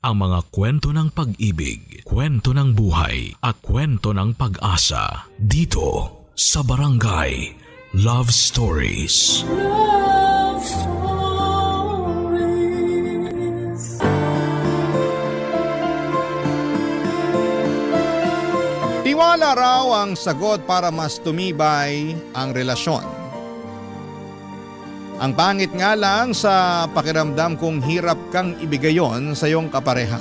ang mga kwento ng pag-ibig, kwento ng buhay at kwento ng pag-asa dito sa Barangay Love Stories. Love Stories. Tiwala raw ang sagot para mas tumibay ang relasyon. Ang pangit nga lang sa pakiramdam kung hirap kang ibigayon sa iyong kapareha.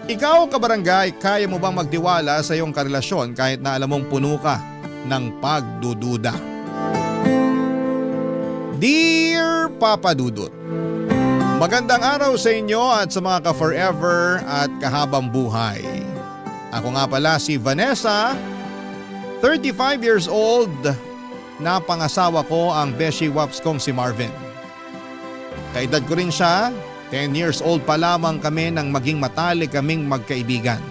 Ikaw, kabarangay, kaya mo bang magtiwala sa iyong karelasyon kahit na alam mong puno ka ng pagdududa? Dear Papa Dudut, magandang araw sa inyo at sa mga ka-forever at kahabang buhay. Ako nga pala si Vanessa, 35 years old, na pangasawa ko ang beshi waps kong si Marvin. Kaedad ko rin siya, 10 years old pa lamang kami nang maging matalik kaming magkaibigan.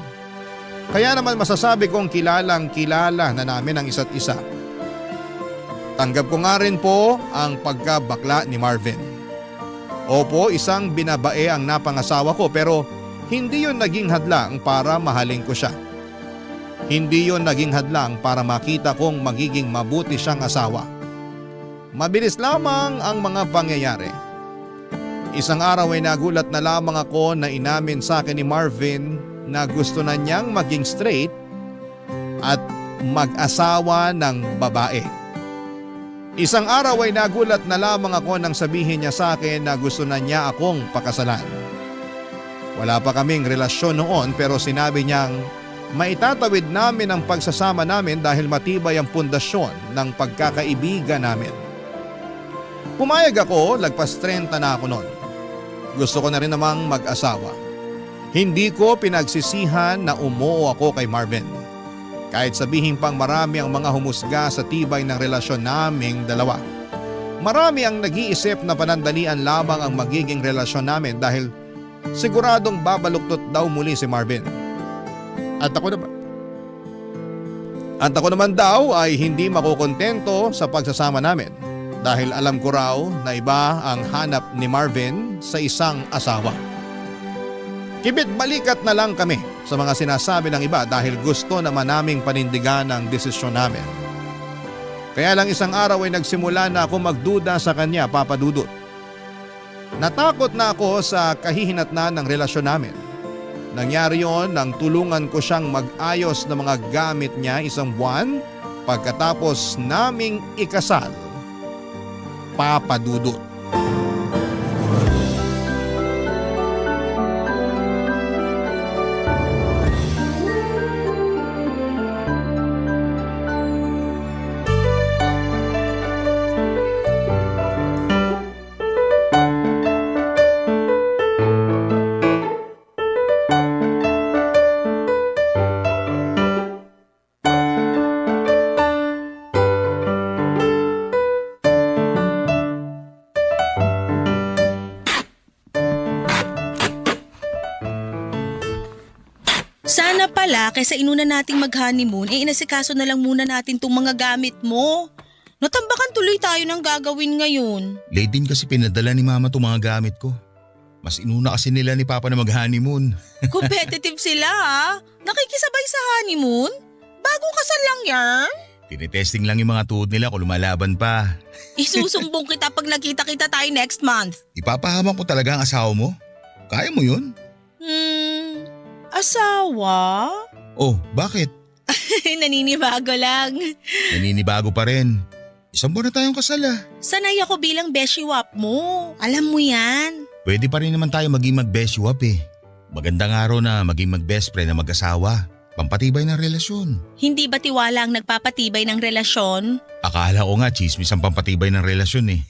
Kaya naman masasabi kong kilalang kilala na namin ang isa't isa. Tanggap ko nga rin po ang pagkabakla ni Marvin. Opo, isang binabae ang napangasawa ko pero hindi yon naging hadlang para mahalin ko siya. Hindi yon naging hadlang para makita kong magiging mabuti siyang asawa. Mabilis lamang ang mga pangyayari. Isang araw ay nagulat na lamang ako na inamin sa akin ni Marvin na gusto na niyang maging straight at mag-asawa ng babae. Isang araw ay nagulat na lamang ako nang sabihin niya sa akin na gusto na niya akong pakasalan. Wala pa kaming relasyon noon pero sinabi niyang maitatawid namin ang pagsasama namin dahil matibay ang pundasyon ng pagkakaibigan namin. Pumayag ako, lagpas 30 na ako noon. Gusto ko na rin namang mag-asawa. Hindi ko pinagsisihan na umuo ako kay Marvin. Kahit sabihin pang marami ang mga humusga sa tibay ng relasyon naming dalawa. Marami ang nag-iisip na panandalian lamang ang magiging relasyon namin dahil siguradong babaluktot daw muli si Marvin. At ako naman daw ay hindi makukontento sa pagsasama namin dahil alam ko raw na iba ang hanap ni Marvin sa isang asawa. Kibit balikat na lang kami sa mga sinasabi ng iba dahil gusto naman naming panindigan ang desisyon namin. Kaya lang isang araw ay nagsimula na ako magduda sa kanya, Papa Dudut. Natakot na ako sa kahihinatnan ng relasyon namin. Nangyari yon nang tulungan ko siyang mag-ayos ng mga gamit niya isang buwan pagkatapos naming ikasal. Papa Dudut. Sana pala, kaysa inuna nating mag-honeymoon, inasikaso na lang muna natin tong mga gamit mo. Natambakan tuloy tayo ng gagawin ngayon. Late din kasi pinadala ni Mama itong mga gamit ko. Mas inuna kasi nila ni Papa na mag-honeymoon. Competitive sila ha? Nakikisabay sa honeymoon? Bagong kasal lang yan? Tinetesting lang yung mga tuhod nila kung lumalaban pa. Isusumbong kita pag nakita-kita tayo next month. Ipapahamak ko talaga ang asawa mo. Kaya mo yun? Asawa? Oh, bakit? Naninibago lang. Naninibago pa rin. Isang buwan na tayong kasal ah. Sanay ako bilang beshiwap mo. Alam mo yan. Pwede pa rin naman tayo maging mag-beshiwap eh. Magandang araw na maging mag-best friend na mag-asawa. Pampatibay ng relasyon. Hindi ba tiwala ang nagpapatibay ng relasyon? Akala ko nga chismis ang pampatibay ng relasyon eh.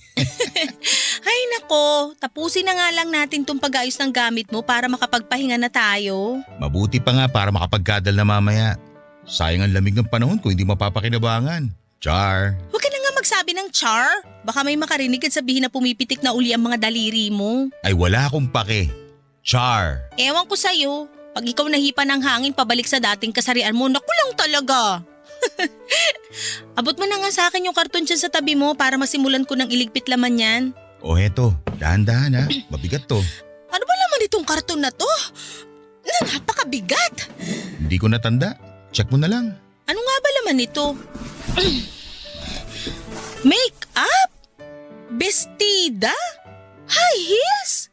Ay nako, tapusin na nga lang natin tong pag-ayos ng gamit mo para makapagpahinga na tayo. Mabuti pa nga para makapagkadal na mamaya. Sayang ang lamig ng panahon kung hindi mapapakinabangan. Char! Huwag ka na nga magsabi ng char. Baka may makarinig at sabihin na pumipitik na uli ang mga daliri mo. Ay wala akong pake. Char! Ewan ko sa'yo. Pag ikaw nahipa ng hangin pabalik sa dating kasarian mo, naku lang talaga. Abot mo na nga sa akin yung karton dyan sa tabi mo para masimulan ko ng iligpit laman yan. O heto, dahan-dahan ha. Mabigat to. Ano ba laman itong karton na to? Napakabigat. Hindi ko natanda. Check mo na lang. Ano nga ba laman ito? Make-up? Bestida? High heels?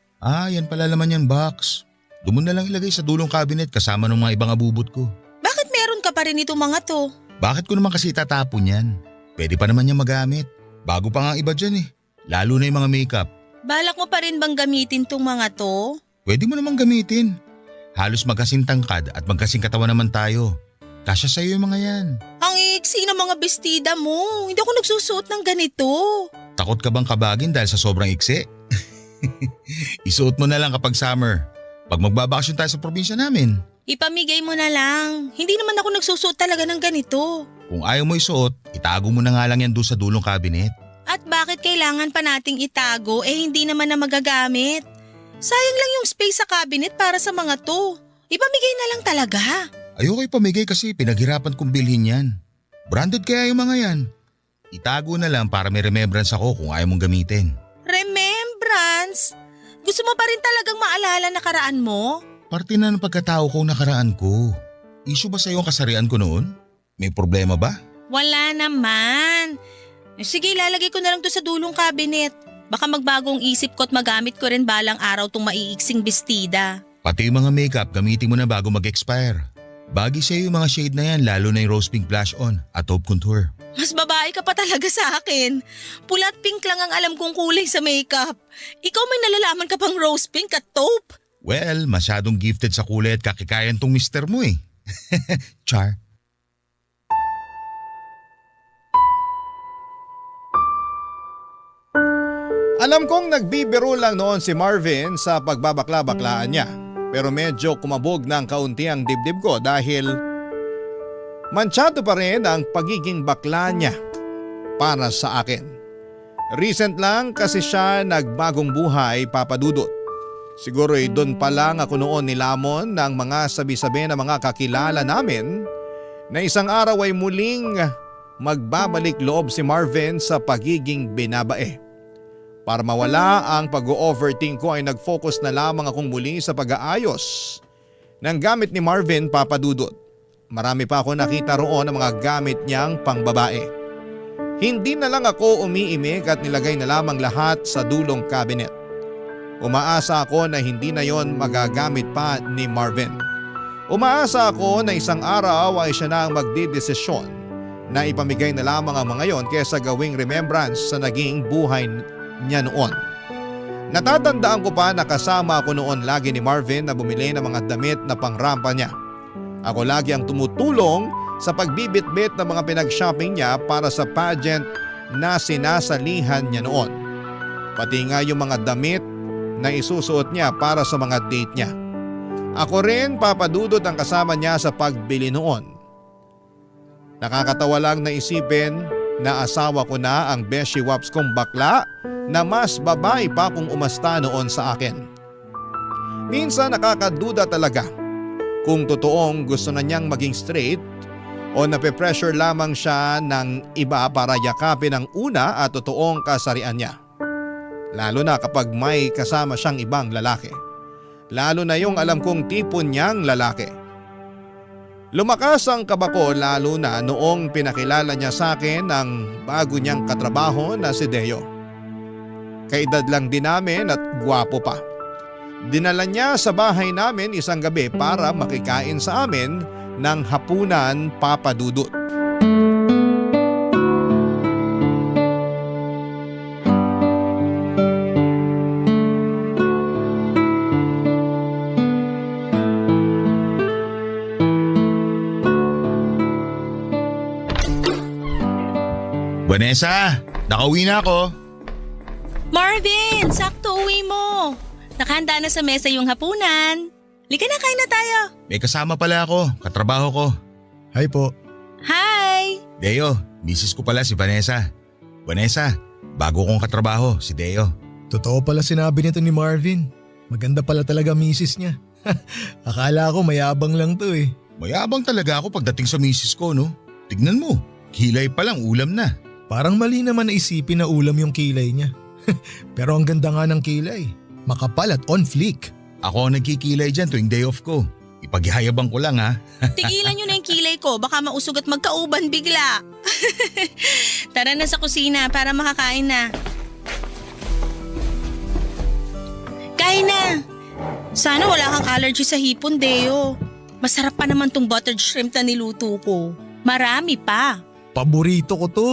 Yan pala laman yan box. Doon mo na lang ilagay sa dulong cabinet kasama ng mga ibang abubot ko. Bakit meron ka pa rin itong mga to? Bakit ko naman kasi tatapon yan? Pwede pa naman niya magamit. Bago pa nga iba dyan eh. Lalo na yung mga makeup. Balak mo pa rin bang gamitin tong mga to? Pwede mo namang gamitin. Halos magkasing tangkad at magkasing katawan naman tayo. Kasya sa'yo yung mga yan. Ang iksi ng mga bestida mo. Hindi ako nagsusuot ng ganito. Takot ka bang kabagin dahil sa sobrang iksi? Isuot mo na lang kapag summer. Pag magbabakasyon tayo sa probinsya namin. Ipamigay mo na lang. Hindi naman ako nagsusuot talaga ng ganito. Kung ayaw mo isuot, itago mo na nga lang yan doon sa dulong cabinet. At bakit kailangan pa nating itago hindi naman na magagamit? Sayang lang yung space sa cabinet para sa mga to. Ipamigay na lang talaga. Ayoko ipamigay kasi pinaghirapan kong bilhin yan. Branded kaya yung mga yan. Itago na lang para may remembrance ako kung ayaw mong gamitin. Remembrance? Gusto mo pa rin talagang maalala nakaraan mo? Parte na ng pagkatao ko nakaraan ko. Issue ba sa'yo ang kasarian ko noon? May problema ba? Wala naman. Sige, lalagay ko na lang to sa dulong cabinet. Baka magbagong isip ko at magamit ko rin balang araw tong maiiksing bestida. Pati yung mga makeup gamitin mo na bago mag-expire. Bagay sa'yo yung mga shade na yan lalo na yung rose pink blush on at taupe contour. Mas babae ka pa talaga sa akin. Pula at pink lang ang alam kong kulay sa makeup. Ikaw may nalalaman ka pang rose pink at taupe. Well, masyadong gifted sa kulay at kakikayan tong mister mo eh. Char. Alam kong nagbibiro lang noon si Marvin sa pagbabakla-baklaan niya. Pero medyo kumabog ng kaunti ang dibdib ko dahil mansyado pa rin ang pagiging bakla niya para sa akin. Recent lang kasi siya nagbagong buhay, Papa Dudut. Siguro doon pa lang ako noon nilamon ng mga sabi-sabi na mga kakilala namin na isang araw ay muling magbabalik loob si Marvin sa pagiging binabae. Para mawala ang pag-overthink ko ay nag-focus na lamang akong muli sa pag-aayos ng gamit ni Marvin, Papa Dudut. Marami pa ako nakita roon ng mga gamit niyang pangbabae. Hindi na lang ako umiimik at nilagay na lamang lahat sa dulong cabinet. Umaasa ako na hindi na yon magagamit pa ni Marvin. Umaasa ako na isang araw ay siya na ang magdidesisyon na ipamigay na lamang ang mga yon kesa gawing remembrance sa naging buhay niya noon. Natatandaan ko pa na kasama ako noon lagi ni Marvin na bumili ng mga damit na pangrampa niya. Ako lagi ang tumutulong sa pagbibitbit ng mga pinag-shopping niya para sa pageant na sinasalihan niya noon. Pati nga yung mga damit na isusuot niya para sa mga date niya. Ako rin, Papa Dudut, ang kasama niya sa pagbili noon. Nakakatawa lang na isipin na asawa ko na ang beshi waps kong bakla na mas babae pa kung umasta noon sa akin. Minsan nakakaduda talaga kung totoong gusto na niyang maging straight o nape-pressure lamang siya ng iba para yakapin ang una at totoong kasarian niya. Lalo na kapag may kasama siyang ibang lalaki. Lalo na yung alam kong tipo niyang lalaki. Lumakas ang kaba ko lalo na noong pinakilala niya sa akin ang bago niyang katrabaho na si Deo. Kaedad lang din namin at gwapo pa. Dinala niya sa bahay namin isang gabi para makikain sa amin ng hapunan, Papa Dudut. Vanessa, nakauwi na ako. Marvin, sakto uwi mo. Nakahanda na sa mesa yung hapunan. Lika na, kain na tayo. May kasama pala ako, katrabaho ko. Hi po. Hi! Deo, misis ko pala si Vanessa. Vanessa, bago kong katrabaho, si Deo. Totoo pala sinabi nito ni Marvin. Maganda pala talaga misis niya. Akala ko mayabang lang to eh. Mayabang talaga ako pagdating sa misis ko, no? Tignan mo, kilay pa lang ulam na. Parang mali naman na isipin na ulam yung kilay niya. Pero ang ganda nga ng kilay. Makapal at on fleek. Ako ang nagkikilay dyan tuwing day off ko. Ipaghihayabang ko lang ha. Tigilan nyo na yung kilay ko, baka mausog at magkauban bigla. Tara na sa kusina para makakain na. Kain na! Sana wala kang allergy sa hipon, Deo. Masarap pa naman tong buttered shrimp na niluto ko. Marami pa. Paborito ko to.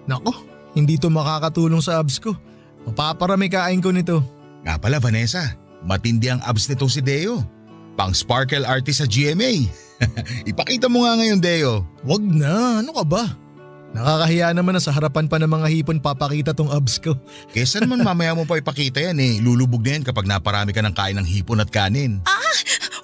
Nako, hindi to makakatulong sa abs ko. Mapaparami kain ko nito. Nga pala Vanessa, matindi ang abs nitong si Deo. Pang sparkle artist sa GMA. Ipakita mo nga ngayon Deo. Wag na, ano ka ba? Nakakahiya naman na sa harapan pa ng mga hipon papakita tong abs ko. Kesa naman mamaya mo pa ipakita yan lulubog na yan kapag naparami ka ng kain ng hipon at kanin.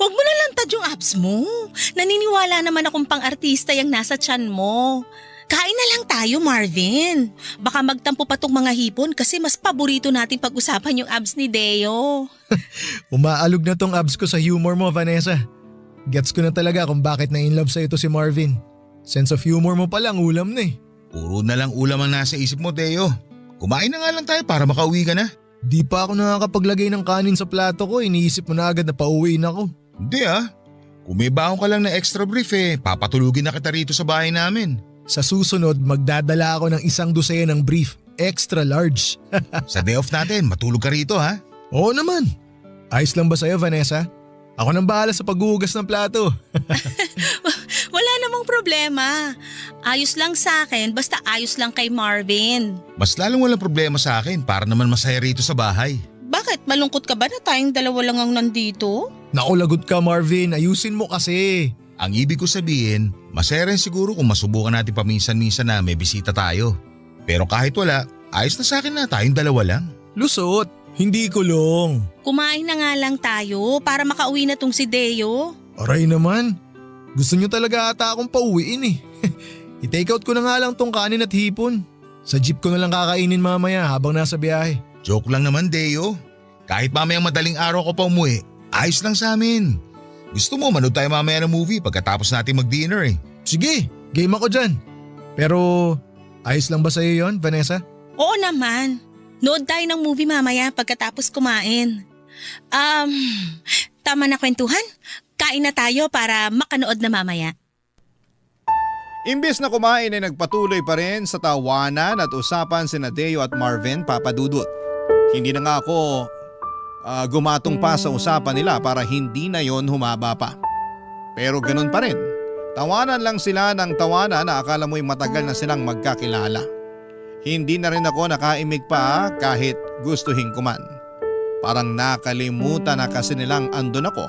Huwag mo na lantad yung abs mo. Naniniwala naman akong pang-artista yung nasa tiyan mo. Kain na lang tayo, Marvin. Baka magtampo pa tong mga hipon kasi mas paborito natin pag-usapan yung abs ni Deo. Umaalog na tong abs ko sa humor mo, Vanessa. Gets ko na talaga kung bakit na in love sa ito si Marvin. Sense of humor mo palang ulam na eh. Puro na lang ulam ang nasa isip mo Deo. Kumain na nga lang tayo para makauwi ka na. Di pa ako nakakapaglagay ng kanin sa plato ko, iniisip mo na agad na pauwiin ako. Hindi Kung may baon ka lang na extra brief papatulugin na kita rito sa bahay namin. Sa susunod, magdadala ako ng 1 dosena ng brief, extra large. Sa day off natin, matulog ka rito ha. Oo naman. Ayos lang ba sa'yo, Vanessa? Ako nang bahala sa paghuhugas ng plato. Wala namang problema. Ayos lang sa akin, basta ayos lang kay Marvin. Mas lalong walang problema sa akin para naman masaya rito sa bahay. Bakit? Malungkot ka ba na tayong dalawa lang ang nandito? Naku, lagot ka Marvin, ayusin mo kasi. Ang ibig ko sabihin, masaya rin siguro kung masubukan natin paminsan-minsan na may bisita tayo. Pero kahit wala, ayos na sa akin na tayong dalawa lang. Lusot, hindi kulong. Kumain na nga lang tayo para makauwi na tong si Deo. Aray naman, gusto nyo talaga ata akong pauwiin eh. I-take out ko na nga lang tong kanin at hipon. Sa jeep ko na lang kakainin mamaya habang nasa biyahe. Joke lang naman Deo. Kahit mamayang madaling araw ko pa umuwi, ayos lang sa amin. Gusto mo manood tayo mamaya ng movie pagkatapos natin mag-dinner Sige, game ako dyan. Pero ayos lang ba sa'yo yon, Vanessa? Oo naman. Nood tayo ng movie mamaya pagkatapos kumain. Tama na kwentuhan. Kain na tayo para makanood na mamaya. Imbes na kumain ay nagpatuloy pa rin sa tawanan at usapan sina Deo at Marvin Papadudut. Hindi na nga ako gumatong pa sa usapan nila para hindi na yon humaba pa. Pero ganun pa rin. Tawanan lang sila ng tawanan na akala mo'y matagal na silang magkakilala. Hindi na rin ako nakaimik pa kahit gustuhin ko man. Parang nakalimutan na kasi nilang andun ako.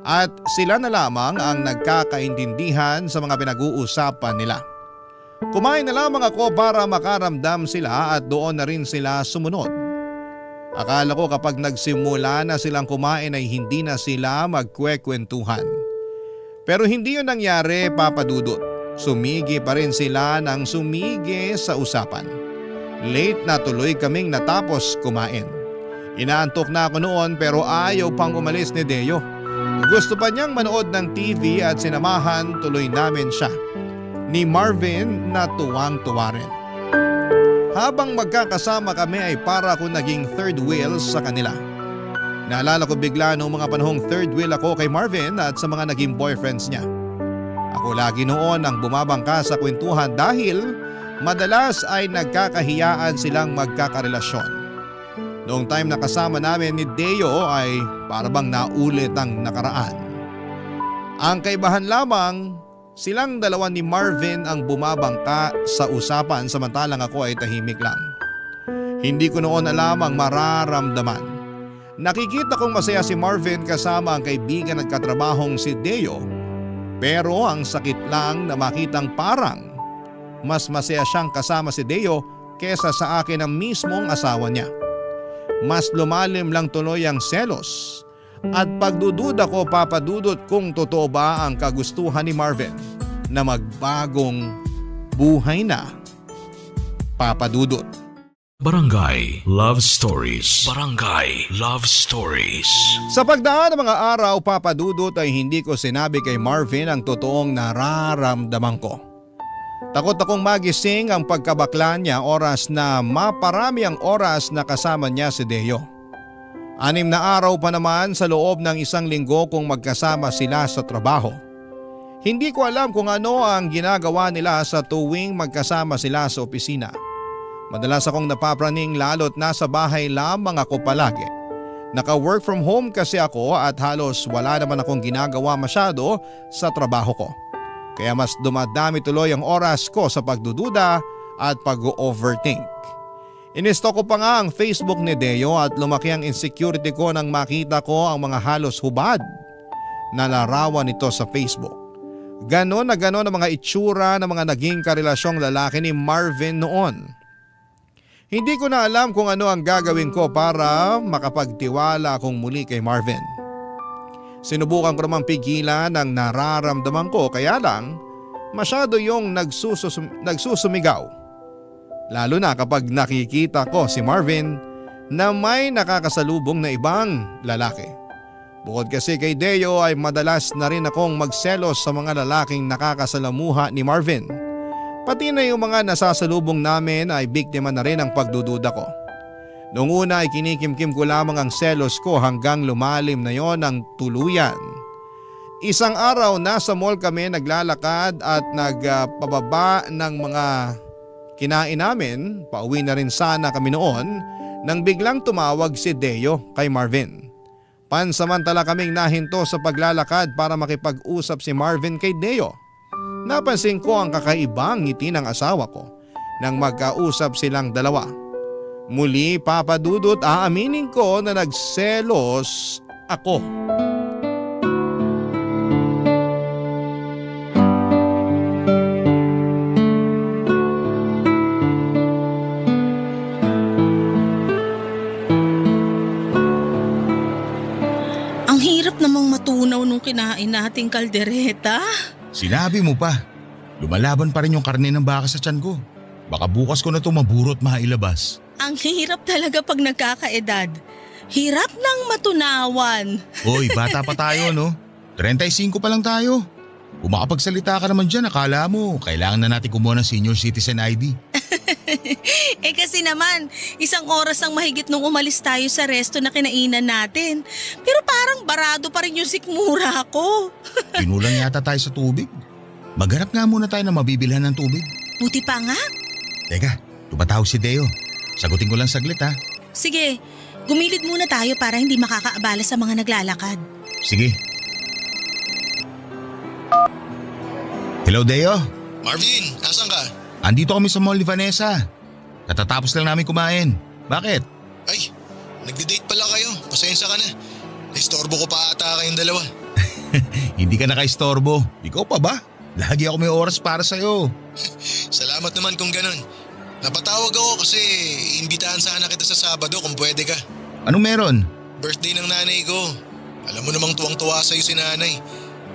At sila na lamang ang nagkakaintindihan sa mga pinag-uusapan nila. Kumain na lamang ako para makaramdam sila at doon na rin sila sumunod. Akala ko kapag nagsimula na silang kumain ay hindi na sila magkwekwentuhan. Pero hindi yun nangyari, Papa Dudut. Sumigi pa rin sila ng sumigi sa usapan. Late na tuloy kaming natapos kumain. Inaantok na ako noon pero ayaw pang umalis ni Deo. Gusto pa niyang manood ng TV at sinamahan tuloy namin siya. Ni Marvin na tuwang-tuwa rin. Habang magkakasama kami ay para ako naging third wheel sa kanila. Naalala ko bigla noong mga panahong third wheel ako kay Marvin at sa mga naging boyfriends niya. Ako lagi noon ang bumabangka sa kwentuhan dahil madalas ay nagkakahiyaan silang magkakarelasyon. Noong time na kasama namin ni Deo ay parabang naulit ang nakaraan. Ang kaibahan lamang, silang dalawa ni Marvin ang bumabangka sa usapan samantalang ako ay tahimik lang. Hindi ko noon alam ang mararamdaman. Nakikita kong masaya si Marvin kasama ang kaibigan at katrabahong si Deo. Pero ang sakit lang na makitang parang mas masaya siyang kasama si Deo kesa sa akin ang mismong asawa niya. Mas lumalim lang tuloy ang selos. At pagdududa ko, Papa Dudut, kung totoo ba ang kagustuhan ni Marvin na magbagong buhay na. Papa Dudut. Barangay Love Stories. Barangay Love Stories. Sa pagdaan ng mga araw, Papa Dudut, ay hindi ko sinabi kay Marvin ang totoong nararamdaman ko. Takot akong magising ang pagkabakla niya oras na maparami ang oras na kasama niya si Deo. 6 na araw pa naman sa loob ng 1 linggo kung magkasama sila sa trabaho. Hindi ko alam kung ano ang ginagawa nila sa tuwing magkasama sila sa opisina. Madalas akong napapraning lalo't nasa bahay lamang ako palagi. Naka-work from home kasi ako at halos wala naman akong ginagawa masyado sa trabaho ko. Kaya mas dumadami tuloy ang oras ko sa pagdududa at pag-overthink. Inisto ko pa nga ang Facebook ni Deo at lumaki ang insecurity ko nang makita ko ang mga halos hubad na larawan nito sa Facebook. Ganon na ganon ang mga itsura ng mga naging karelasyong lalaki ni Marvin noon. Hindi ko na alam kung ano ang gagawin ko para makapagtiwala akong muli kay Marvin. Sinubukan ko namang pigilan ang nararamdaman ko kaya lang masyado yung nagsusumigaw. Lalo na kapag nakikita ko si Marvin na may nakakasalubong na ibang lalaki. Bukod kasi kay Deo ay madalas na rin akong magselos sa mga lalaking nakakasalamuha ni Marvin. Pati na yung mga nasasalubong namin ay biktima na rin ng pagdududa ko. Noong una ay kinikimkim ko lamang ang selos ko hanggang lumalim na yon ng tuluyan. Isang araw nasa mall kami naglalakad at nagpababa ng mga kinain namin, pauwi na rin sana kami noon nang biglang tumawag si Deo kay Marvin. Pansamantala kaming nahinto sa paglalakad para makipag-usap si Marvin kay Deo. Napansin ko ang kakaibang ngiti ng asawa ko nang magkausap silang dalawa. Muli Papa Dudut, aaminin ko na nagselos ako. Ang hirap namang matunaw nung kinain nating kaldereta. Sinabi mo pa, lumalaban pa rin yung karne ng baka sa tiyan ko. Baka bukas ko na ito maburot mailabas. Ang hirap talaga pag nagkakaedad. Hirap nang matunawan. Hoy, bata pa tayo no? 35 pa lang tayo. Kung makapagsalita ka naman dyan, akala mo kailangan na natin kumuha ng senior citizen ID. Kasi naman, 1 oras ang mahigit nung umalis tayo sa resto na kinainan natin. Pero parang barado pa rin yung sikmura ko. Kinulang yata tayo sa tubig. Maghanap nga muna tayo na mabibilhan ng tubig. Buti pa nga. Teka, tumatawag si Deo. Sagutin ko lang saglit ha. Sige, gumilid muna tayo para hindi makakaabala sa mga naglalakad. Sige. Hello Deo? Marvin, nasan ka? Andito kami sa mall ni Vanessa. Katatapos lang namin kumain. Bakit? Ay, nagde-date pala kayo. Pasensya ka na. Naistorbo ko pa ata kayong dalawa. Hindi ka nakaistorbo. Ikaw pa ba? Lagi ako may oras para sa'yo. Salamat naman kung ganun. Napatawag ako kasi imbitahan sana kita sa Sabado kung pwede ka. Anong meron? Birthday ng nanay ko. Alam mo namang tuwang-tuwa sa'yo si nanay.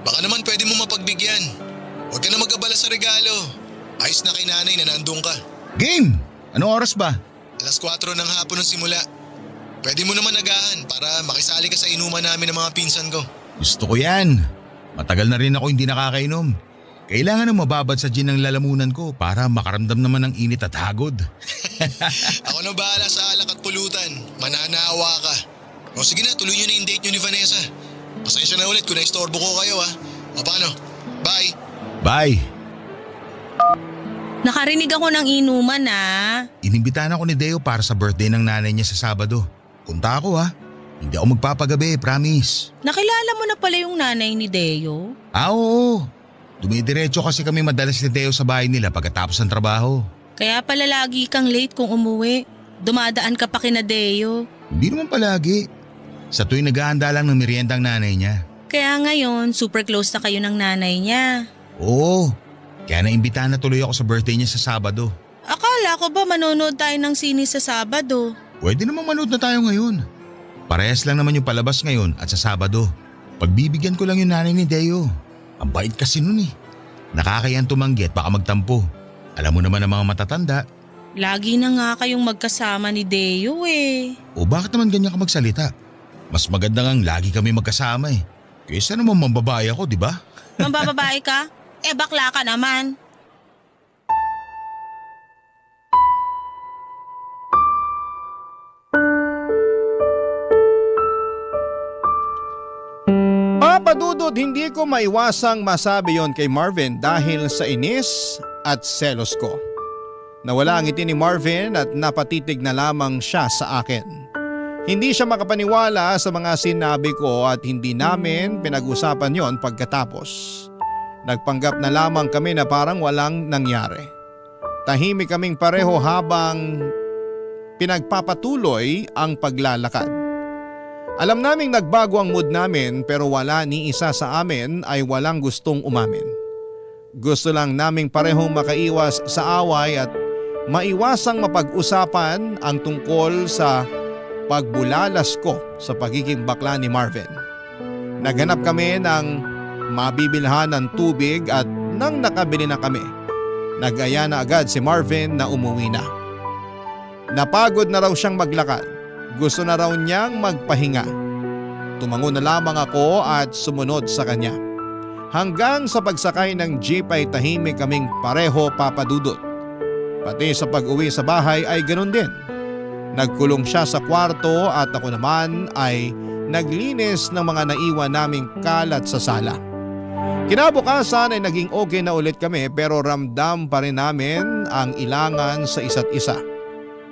Baka naman pwede mo mapagbigyan. Huwag ka na mag-abala sa regalo. Ayos na kay nanay na nandun ka. Game! Anong oras ba? 4:00 ng hapon ang simula. Pwede mo naman agahan para makisali ka sa inuman namin ng mga pinsan ko. Gusto ko yan. Matagal na rin ako hindi nakakainom. Kailangan na mababad sa gin ng lalamunan ko para makaramdam naman ng init at hagod. Ako na bahala sa alak at pulutan. Mananawa ka. O sige na, tuloy nyo na yung date nyo ni Vanessa. Pasensya na ulit kung naistorbo ko kayo ha. O paano? Bye! Bye! Nakarinig ako ng inuman Inimbitahan ako ni Deo para sa birthday ng nanay niya sa Sabado. Punta ako ha. Hindi ako magpapagabi, promise. Nakilala mo na pala yung nanay ni Deo? Oo. Dumidiretso kasi kami madalas ni Deo sa bahay nila pagkatapos ng trabaho. Kaya pala lagi kang late kung umuwi. Dumadaan ka pa kina Deo. Hindi naman palagi. Sa tuwing naghahanda lang ng merienda ang nanay niya. Kaya ngayon, super close na kayo ng nanay niya. Oo. Kaya naimbitahan na tuloy ako sa birthday niya sa Sabado. Akala ko ba manonood tayo ng sine sa Sabado? Pwede namang manood na tayo ngayon. Parehas lang naman yung palabas ngayon at sa Sabado. Pagbibigyan ko lang yung nanay ni Deo. Ang bait kasi nun eh. Nakakayang tumanggi at baka magtampo. Alam mo naman ang mga matatanda. Lagi na nga kayong magkasama ni Deo eh. O bakit naman ganyan ka magsalita? Mas maganda ngang lagi kami magkasama eh. Kaysa naman mambabae ako, di ba? Mambababae ka? Bakla ka naman. Papa Dudut, hindi ko maiwasang masabi yon kay Marvin dahil sa inis at selos ko. Nawala ang ngiti ni Marvin at napatitig na lamang siya sa akin. Hindi siya makapaniwala sa mga sinabi ko at hindi namin pinag-usapan yon pagkatapos. Nagpanggap na lamang kami na parang walang nangyari. Tahimik kaming pareho habang pinagpapatuloy ang paglalakad. Alam naming nagbago ang mood namin pero wala ni isa sa amin ay walang gustong umamin. Gusto lang naming parehong makaiwas sa away at maiwasang mapag-usapan ang tungkol sa pagbulalas ko sa pagiging bakla ni Marvin. Naghanap kami ng mabibilhan ng tubig at nang nakabili na kami, nag-aya na agad si Marvin na umuwi na. Napagod na raw siyang maglakad. Gusto na raw niyang magpahinga. Tumango na lamang ako at sumunod sa kanya. Hanggang sa pagsakay ng jeep ay tahimik kaming pareho, Papa Dudut. Pati sa pag-uwi sa bahay ay ganun din. Nagkulong siya sa kwarto at ako naman ay naglinis ng mga naiwan naming kalat sa sala. Kinabukasan ay naging okay na ulit kami pero ramdam pa rin namin ang ilangan sa isa't isa.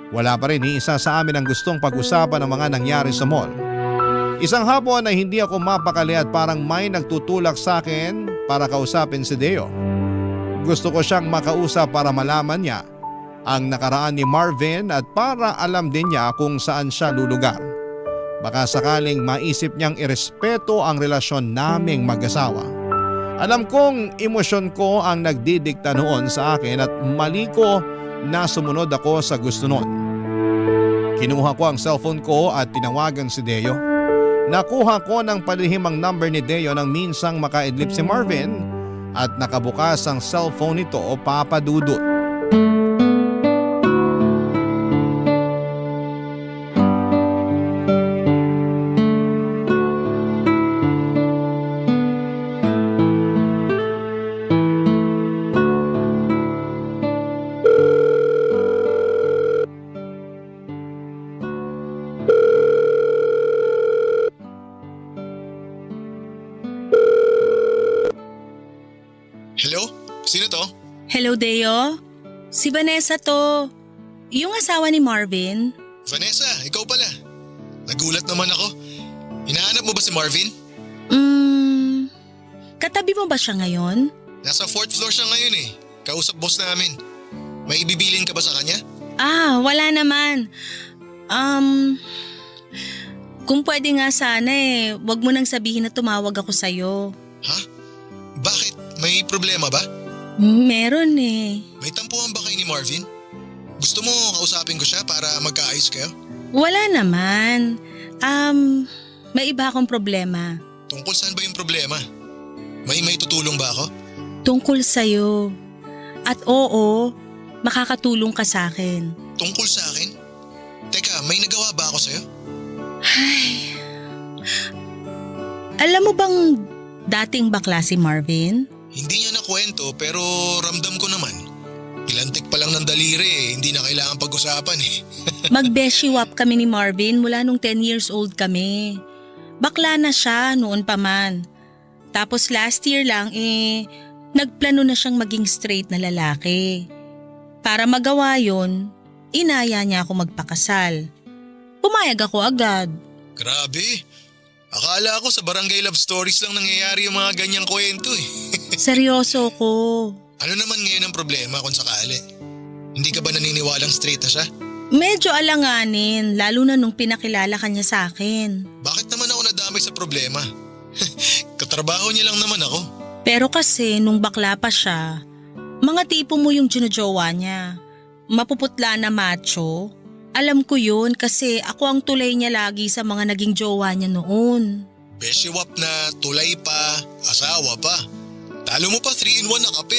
Wala pa rin isa sa amin ang gustong pag-usapan ng mga nangyari sa mall. Isang hapon ay hindi ako mapakali at parang may nagtutulak sa akin para kausapin si Deo. Gusto ko siyang makausap para malaman niya ang nakaraan ni Marvin at para alam din niya kung saan siya lulugar. Baka sakaling maisip niyang irespeto ang relasyon naming mag-asawa. Alam kong emosyon ko ang nagdidikta noon sa akin at mali ko na sumunod ako sa gusto noon. Kinuha ko ang cellphone ko at tinawagan si Deo. Nakuha ko ng palihim ang number ni Deo nang minsang makaidlip si Marvin at nakabukas ang cellphone nito, Papa Dudut. Hello? Sino to? Hello, Deo. Si Vanessa to. Yung asawa ni Marvin. Vanessa, ikaw pala. Nagulat naman ako. Hinahanap mo ba si Marvin? Katabi mo ba siya ngayon? Nasa 4th floor siya ngayon eh. Kausap boss namin. May ibibilin ka ba sa kanya? Wala naman. Kung pwede nga sana wag mo nang sabihin na tumawag ako sa'yo. Ha? Bakit? May problema ba? Meron May tampuhan ba kayo ni Marvin? Gusto mo kausapin ko siya para magkaayos kayo? Wala naman. May iba akong problema. Tungkol saan ba yung problema? May tutulong ba ako? Tungkol sa'yo. At oo, makakatulong ka sa akin. Tungkol sa akin? Teka, may nagawa ba ako sa'yo? Alam mo bang dating bakla si Marvin? Hindi niya nakwento pero ramdam ko naman. Ilantik pa lang ng daliri hindi na kailangan pag-usapan Mag-beshiwap kami ni Marvin mula nung 10 years old kami. Bakla na siya noon pa man. Tapos last year lang nagplano na siyang maging straight na lalaki. Para magawa yon, inaya niya ako magpakasal. Pumayag ako agad. Grabe. Akala ko sa barangay love stories lang nangyayari yung mga ganyang kwento Seryoso ko. Ano naman ngayon ang problema kung sakali? Hindi ka ba naniniwalang straight na siya? Medyo alanganin, lalo na nung pinakilala ka niya sa akin. Bakit naman ako nadamay sa problema? Katrabaho niya lang naman ako. Pero kasi nung bakla pa siya, mga tipo mo yung ginujowa niya. Mapuputla na macho. Alam ko yun kasi ako ang tulay niya lagi sa mga naging jowa niya noon. Beshiwap na, tulay pa, asawa pa. Talo mo pa 3-in-1 na kape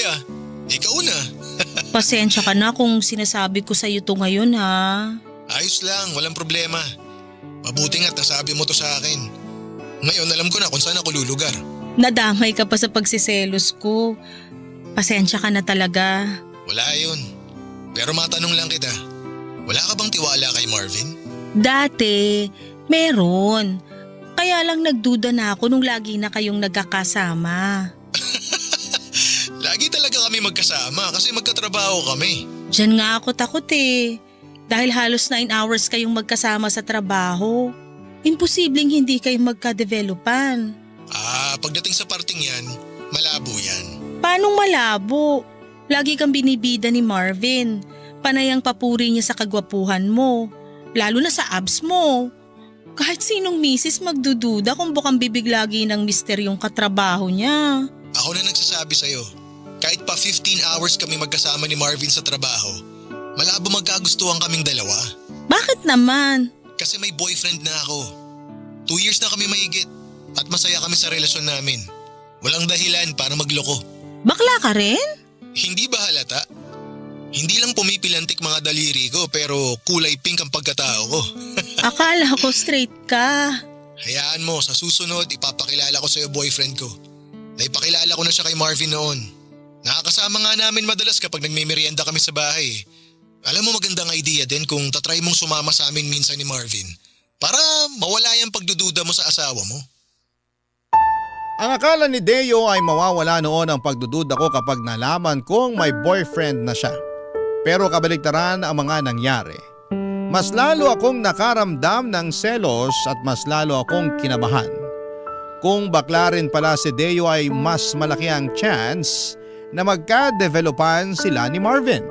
Ikaw na. Pasensya ka na kung sinasabi ko sa'yo to ngayon ha. Ayos lang, walang problema. Mabuti nga't nasabi mo to sa akin. Ngayon alam ko na kung saan ako lulugar. Nadamay ka pa sa pagsiselos ko. Pasensya ka na talaga. Wala yun. Pero matanong lang kita, wala ka bang tiwala kay Marvin? Dati, meron. Kaya lang nagduda na ako nung lagi na kayong nagkakasama. Lagi talaga kami magkasama kasi magkatrabaho kami. Diyan nga ako takot eh. Dahil halos 9 hours kayong magkasama sa trabaho. Imposibleng hindi kayo magka-developan. Pagdating sa parting yan, malabo yan. Paanong malabo? Lagi kang binibida ni Marvin. Panay ang papuri niya sa kagwapuhan mo. Lalo na sa abs mo. Kahit sinong misis magdududa kung bukang bibig lagi ng mister yung katrabaho niya. Ako na nagsasabi sa'yo, kahit pa 15 hours kami magkasama ni Marvin sa trabaho, malabo magkagustuhan kaming dalawa. Bakit naman? Kasi may boyfriend na ako. 2 years na kami mahigit at masaya kami sa relasyon namin. Walang dahilan para magloko. Bakla ka rin? Hindi ba halata? Hindi lang pumipilantik mga daliri ko pero kulay pink ang pagkatao ko. Akala ko straight ka. Hayaan mo, sa susunod ipapakilala ko sa'yo boyfriend ko. Naipakilala ko na siya kay Marvin noon. Nakakasama nga namin madalas kapag nagmimerienda kami sa bahay. Alam mo magandang idea din kung tatry mong sumama sa amin minsan ni Marvin para mawala yung pagdududa mo sa asawa mo. Ang akala ni Deo ay mawawala noon ang pagdududa ko kapag nalaman kong may boyfriend na siya. Pero kabaligtaran ang mga nangyari. Mas lalo akong nakaramdam ng selos at mas lalo akong kinabahan. Kung bakla rin pala si Deo ay mas malaki ang chance na magka-developan sila ni Marvin.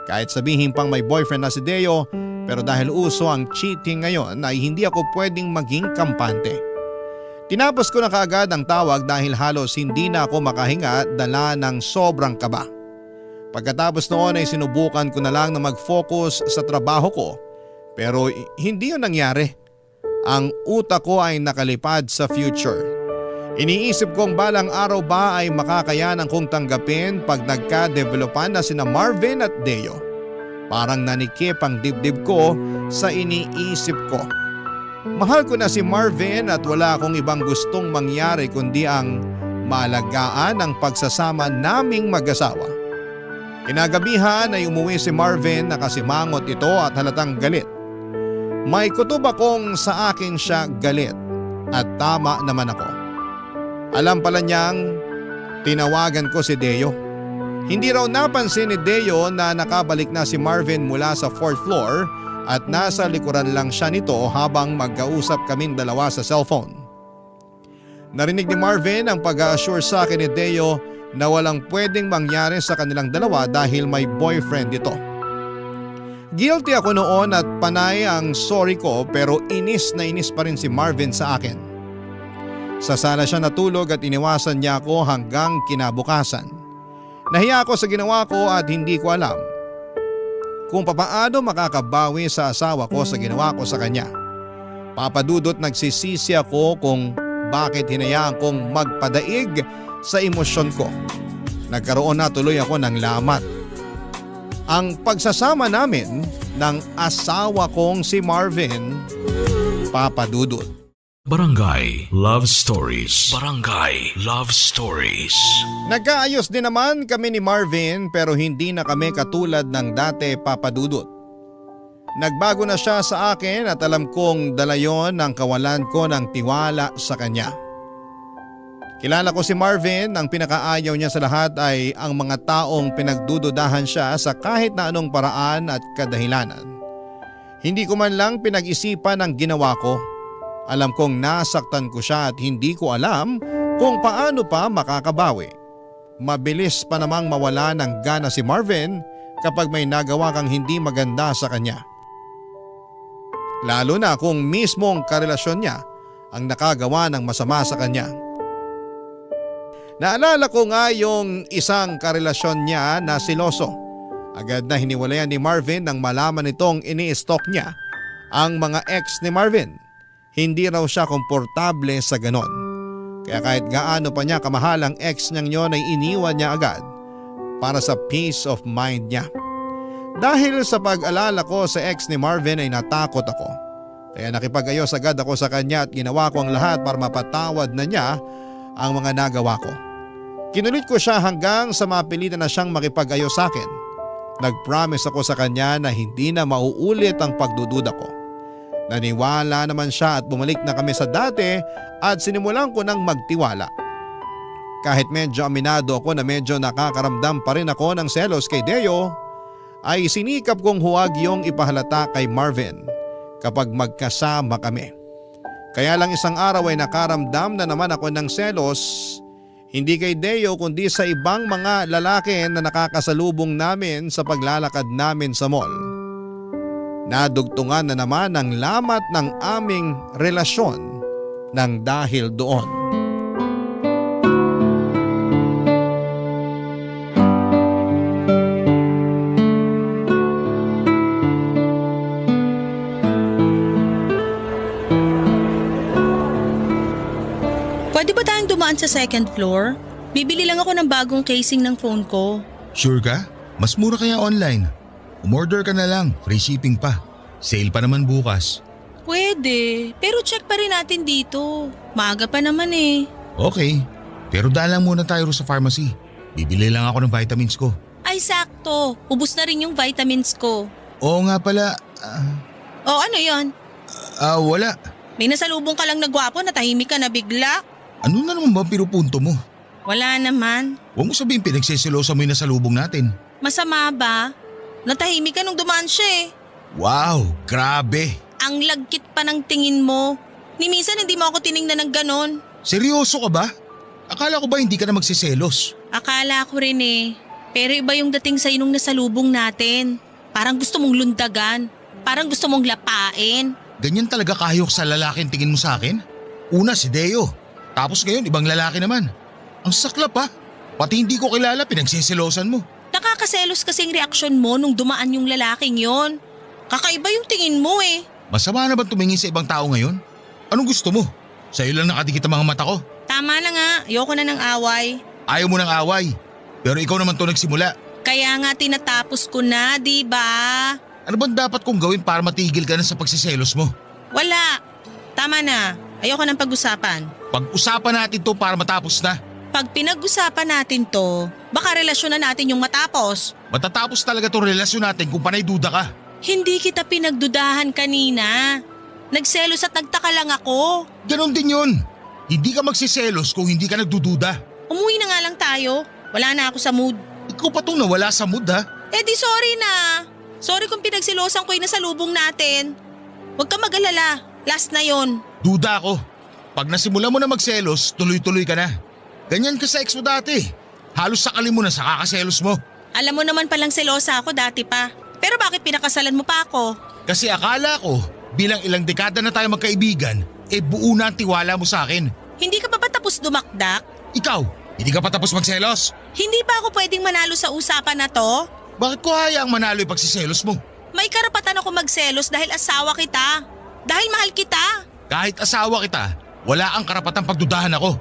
Kahit sabihin pang may boyfriend na si Deo, pero dahil uso ang cheating ngayon ay hindi ako pwedeng maging kampante. Tinapos ko na kaagad ang tawag dahil halos hindi na ako makahinga dala ng sobrang kaba. Pagkatapos noon ay sinubukan ko na lang na mag-focus sa trabaho ko pero hindi yun nangyari. Ang utak ko ay nakalipad sa future. Iniisip kong balang araw ba ay makakayanan kong tanggapin pag nagka-developan na sina Marvin at Deo. Parang nanikip ang dibdib ko sa iniisip ko. Mahal ko na si Marvin at wala akong ibang gustong mangyari kundi ang maalagaan ang pagsasama naming mag-asawa. Kinagabihan ay umuwi si Marvin na kasimangot ito at halatang galit. May kutob akong sa akin siya galit at tama naman ako. Alam pala niyang tinawagan ko si Deo. Hindi raw napansin ni Deo na nakabalik na si Marvin mula sa 4th floor at nasa likuran lang siya nito habang magkausap kaming dalawa sa cellphone. Narinig ni Marvin ang pag-a-assure sa akin ni Deo na walang pwedeng mangyari sa kanilang dalawa dahil may boyfriend ito. Guilty ako noon at panay ang sorry ko pero inis na inis pa rin si Marvin sa akin. Sa sala siya natulog at iniwasan niya ako hanggang kinabukasan. Nahiya ako sa ginawa ko at hindi ko alam kung papaano makakabawi sa asawa ko sa ginawa ko sa kanya. Papadudot nagsisisi ako kung bakit hinayaan kong magpadaig sa emosyon ko. Nagkaroon na tuloy ako ng lamat. Ang pagsasama namin ng asawa kong si Marvin, papadudot. Barangay Love Stories. Barangay Love Stories. Nagkaayos din naman kami ni Marvin pero hindi na kami katulad ng dati, papadudot. Nagbago na siya sa akin at alam kong dala yon ng kawalan ko ng tiwala sa kanya. Kilala ko si Marvin, ang pinakaayaw niya sa lahat ay ang mga taong pinagdududahan siya sa kahit na anong paraan at kadahilanan. Hindi ko man lang pinag-isipan ang ginawa ko. Alam kong nasaktan ko siya at hindi ko alam kung paano pa makakabawi. Mabilis pa namang mawala ng gana si Marvin kapag may nagawa kang hindi maganda sa kanya. Lalo na kung mismong karelasyon niya ang nakagawa ng masama sa kanya. Naalala ko nga yung isang karelasyon niya na siloso. Agad na hiniwalayan ni Marvin nang malaman nitong ini-stalk niya ang mga ex ni Marvin. Hindi raw siya komportable sa ganon. Kaya kahit gaano pa niya kamahal ang ex niyang yon ay iniwan niya agad para sa peace of mind niya. Dahil sa pag-alala ko sa ex ni Marvin ay natakot ako. Kaya nakipag-ayos agad ako sa kanya at ginawa ko ang lahat para mapatawad na niya ang mga nagawa ko. Kinulit ko siya hanggang sa mapilitan na siyang makipag-ayos sa akin. Nag-promise ako sa kanya na hindi na mauulit ang pagdududa ko. Naniwala naman siya at bumalik na kami sa dati at sinimulan ko ng magtiwala. Kahit medyo aminado ako na medyo nakakaramdam pa rin ako ng selos kay Deo, ay sinikap kong huwag yung ipahalata kay Marvin kapag magkasama kami. Kaya lang isang araw ay nakaramdam na naman ako ng selos, hindi kay Deo kundi sa ibang mga lalaki na nakakasalubong namin sa paglalakad namin sa mall. Nadugtungan na naman ang lamat ng aming relasyon nang dahil doon. Pwede ba tayong dumaan sa second floor? Bibili lang ako ng bagong casing ng phone ko. Sure ka? Mas mura kaya online. Umorder ka na lang, free shipping pa. Sale pa naman bukas. Pwede, pero check pa rin natin dito. Maaga pa naman eh. Okay, pero daan lang muna tayo sa pharmacy. Bibili lang ako ng vitamins ko. Ay sakto, ubus na rin yung vitamins ko. Oo nga pala, O ano yon? wala. May nasalubong ka lang na gwapo na tahimik ka na bigla? Ano na naman ba ang pinupunto mo? Wala naman. Huwag mo sabihin pinagsisilosa mo yung nasalubong natin. Masama ba? Natahimik ka nung dumaan siya eh. Wow, grabe. Ang lagkit pa ng tingin mo. Ni minsan hindi mo ako tiningnan ng ganon. Seryoso ka ba? Akala ko ba hindi ka na magsiselos? Akala ko rin eh. Pero iba yung dating sa'yo nung nasalubong natin. Parang gusto mong lundagan. Parang gusto mong lapain. Ganyan talaga kahayok sa lalaki ang tingin mo sa akin? Una si Deo, tapos ngayon ibang lalaki naman. Ang saklap ha, pati hindi ko kilala pinagsisilosan mo. Nakakaselos kasing reaksyon mo nung dumaan yung lalaking yon. Kakaiba yung tingin mo eh. Masama na ba tumingin sa ibang tao ngayon? Anong gusto mo? Sa'yo lang nakadikit ang mga mata ko. Tama na nga, ayoko na ng away. Ayaw mo ng away, pero ikaw naman to nagsimula. Kaya nga tinatapos ko na, di ba? Ano bang dapat kong gawin para matigil ka na sa pagsiselos mo? Wala. Tama na, ayoko ng pag-usapan. Pag-usapan natin to para matapos na. Pag pinag-usapan natin to, baka relasyon na natin yung matapos. Matatapos talaga tong relasyon natin kung panay duda ka. Hindi kita pinagdudahan kanina. Nagselos at nagtaka lang ako. Ganon din yun. Hindi ka magsiselos kung hindi ka nagdududa. Umuwi na nga lang tayo. Wala na ako sa mood. Ikaw pa tong nawala sa mood ha. Eh di sorry na. Sorry kung pinagsilosan ko yung nasalubong natin. Huwag ka mag-alala. Last na yon. Duda ako. Pag nasimula mo na magselos, tuloy-tuloy ka na. Ganyan ka sa ex mo dati. Halos sakali mo na sa kakaselos mo. Alam mo naman palang selosa ako dati pa. Pero bakit pinakasalan mo pa ako? Kasi akala ko, bilang ilang dekada na tayo magkaibigan, buo na ang tiwala mo sa akin. Hindi ka pa ba tapos dumakdak? Ikaw, hindi ka pa tapos magselos? Hindi ba ako pwedeng manalo sa usapan na to? Bakit ko hayaang manalo yung pagsiselos mo? May karapatan ako magselos dahil asawa kita. Dahil mahal kita. Kahit asawa kita, wala ang karapatang pagdudahan ako.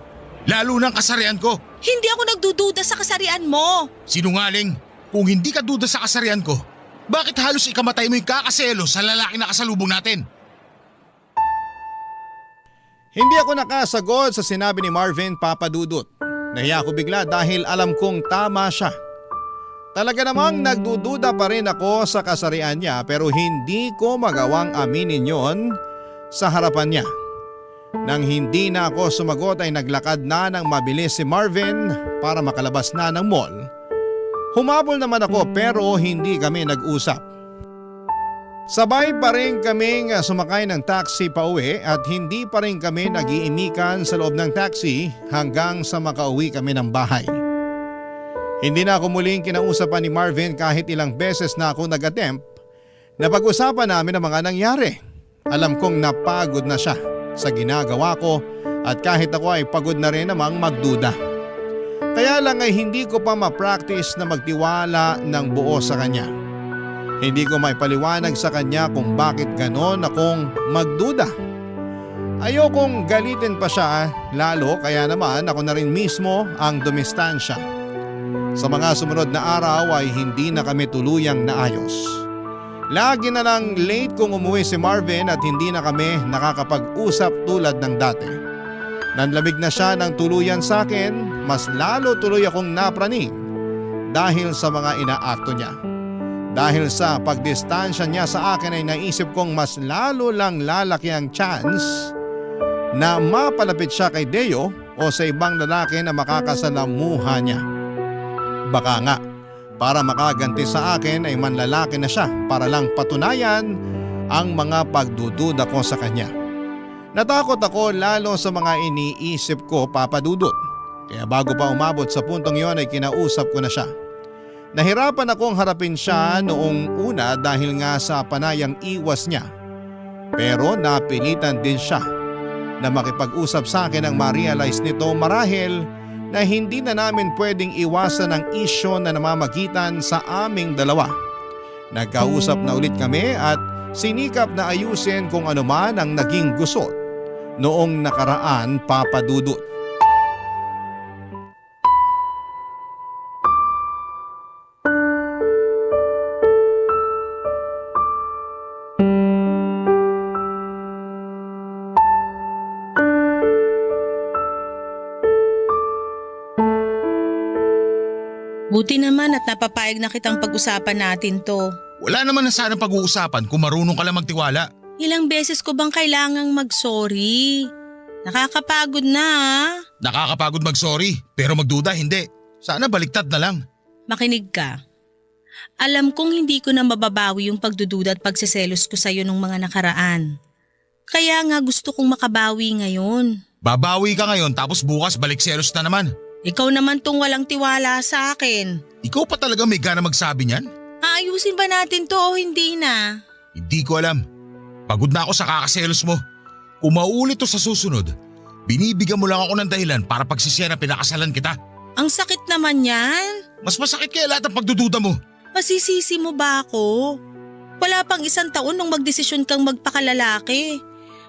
Lalo ng kasarian ko. Hindi ako nagdududa sa kasarian mo. Sinungaling, kung hindi ka duda sa kasarian ko, bakit halos ikamatay mo yung kakaselos sa lalaki na kasalubong natin? Hindi ako nakasagot sa sinabi ni Marvin, Papa Dudut. Nahiya ako bigla dahil alam kong tama siya. Talaga namang nagdududa pa rin ako sa kasarian niya pero hindi ko magawang aminin yon sa harapan niya. Nang hindi na ako sumagot ay naglakad na ng mabilis si Marvin para makalabas na ng mall. Humabol naman ako pero hindi kami nag-usap. Sabay pa rin kaming sumakay ng taxi pa uwi at hindi pa rin kami nag-iimikan sa loob ng taxi hanggang sa makauwi kami ng bahay. Hindi na ako muling kinausapan ni Marvin kahit ilang beses na ako nag-attempt na pag-usapan namin ang mga nangyari. Alam kong napagod na siya sa ginagawa ko at kahit ako ay pagod na rin namang magduda. Kaya lang ay hindi ko pa ma-practice na magtiwala ng buo sa kanya. Hindi ko maipaliwanag sa kanya kung bakit ganon akong magduda. Ayokong galitin pa siya lalo kaya naman ako na rin mismo ang dumistansya. Sa mga sumunod na araw ay hindi na kami tuluyang naayos. Lagi na lang late kung umuwi si Marvin at hindi na kami nakakapag-usap tulad ng dati. Nanlamig na siya ng tuluyan sa akin, mas lalo tuloy akong napraning dahil sa mga inaakto niya. Dahil sa pagdistansya niya sa akin ay naisip kong mas lalo lang lalaki ang chance na mapalapit siya kay Deo o sa ibang lalaki na makakasalamuha niya. Baka nga, para makaganti sa akin ay manlalaki na siya para lang patunayan ang mga pagdududa ko sa kanya. Natakot ako lalo sa mga iniisip ko, Papa Dudut. Kaya bago pa umabot sa puntong yon ay kinausap ko na siya. Nahirapan akong harapin siya noong una dahil nga sa panayang iwas niya. Pero napilitan din siya na makipag-usap sa akin nang ma-realize nito marahil na hindi na namin pwedeng iwasan ang isyo na namamagitan sa aming dalawa. Nagkausap na ulit kami at sinikap na ayusin kung ano man ang naging gusot noong nakaraan, Papa Dudut. Buti naman at napapayag na kitang pag-usapan natin to. Wala naman na sana pag-uusapan kung marunong ka lang magtiwala. Ilang beses ko bang kailangang mag-sorry? Nakakapagod na ah. Nakakapagod mag-sorry, pero magduda hindi. Sana baliktad na lang. Makinig ka. Alam kong hindi ko na mababawi yung pagdududa at pagseselos ko sa'yo nung mga nakaraan. Kaya nga gusto kong makabawi ngayon. Babawi ka ngayon tapos bukas balik selos na naman. Ikaw naman tong walang tiwala sa akin. Ikaw pa talaga may gana magsabi niyan? Aayusin ba natin to o hindi na? Hindi ko alam. Pagod na ako sa kakaselos mo. Kung mauulit to sa susunod, binibigyan mo lang ako ng dahilan para pagsisiya na pinakasalan kita. Ang sakit naman yan. Mas masakit kaya lahat ng pagdududa mo. Masisisi mo ba ako? Wala pang 1 taon nung magdesisyon kang magpakalalaki.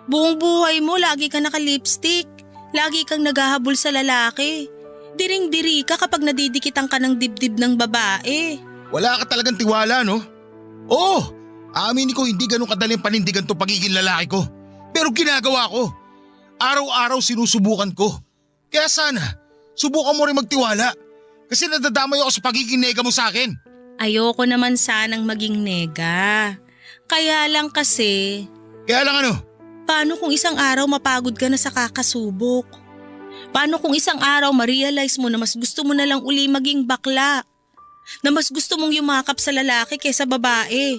Buong buhay mo lagi ka naka-lipstick. Lagi kang naghahabol sa lalaki. Diring-diri ka kapag nadidikitan ka ng dibdib ng babae. Wala ka talagang tiwala, no? Oo, aaminin ko hindi ganun kadaling panindigan to pagiging lalaki ko. Pero ginagawa ko. Araw-araw sinusubukan ko. Kaya sana, subukan mo rin magtiwala. Kasi nadadamay ako sa pagiging nega mo sa akin. Ayoko naman sanang maging nega. Kaya lang kasi, Kaya lang ano? paano kung isang araw mapagod ka na sa kakasubok? Paano kung isang araw ma-realize mo na mas gusto mo na lang uli maging bakla? Na mas gusto mong yumakap sa lalaki kaysa babae?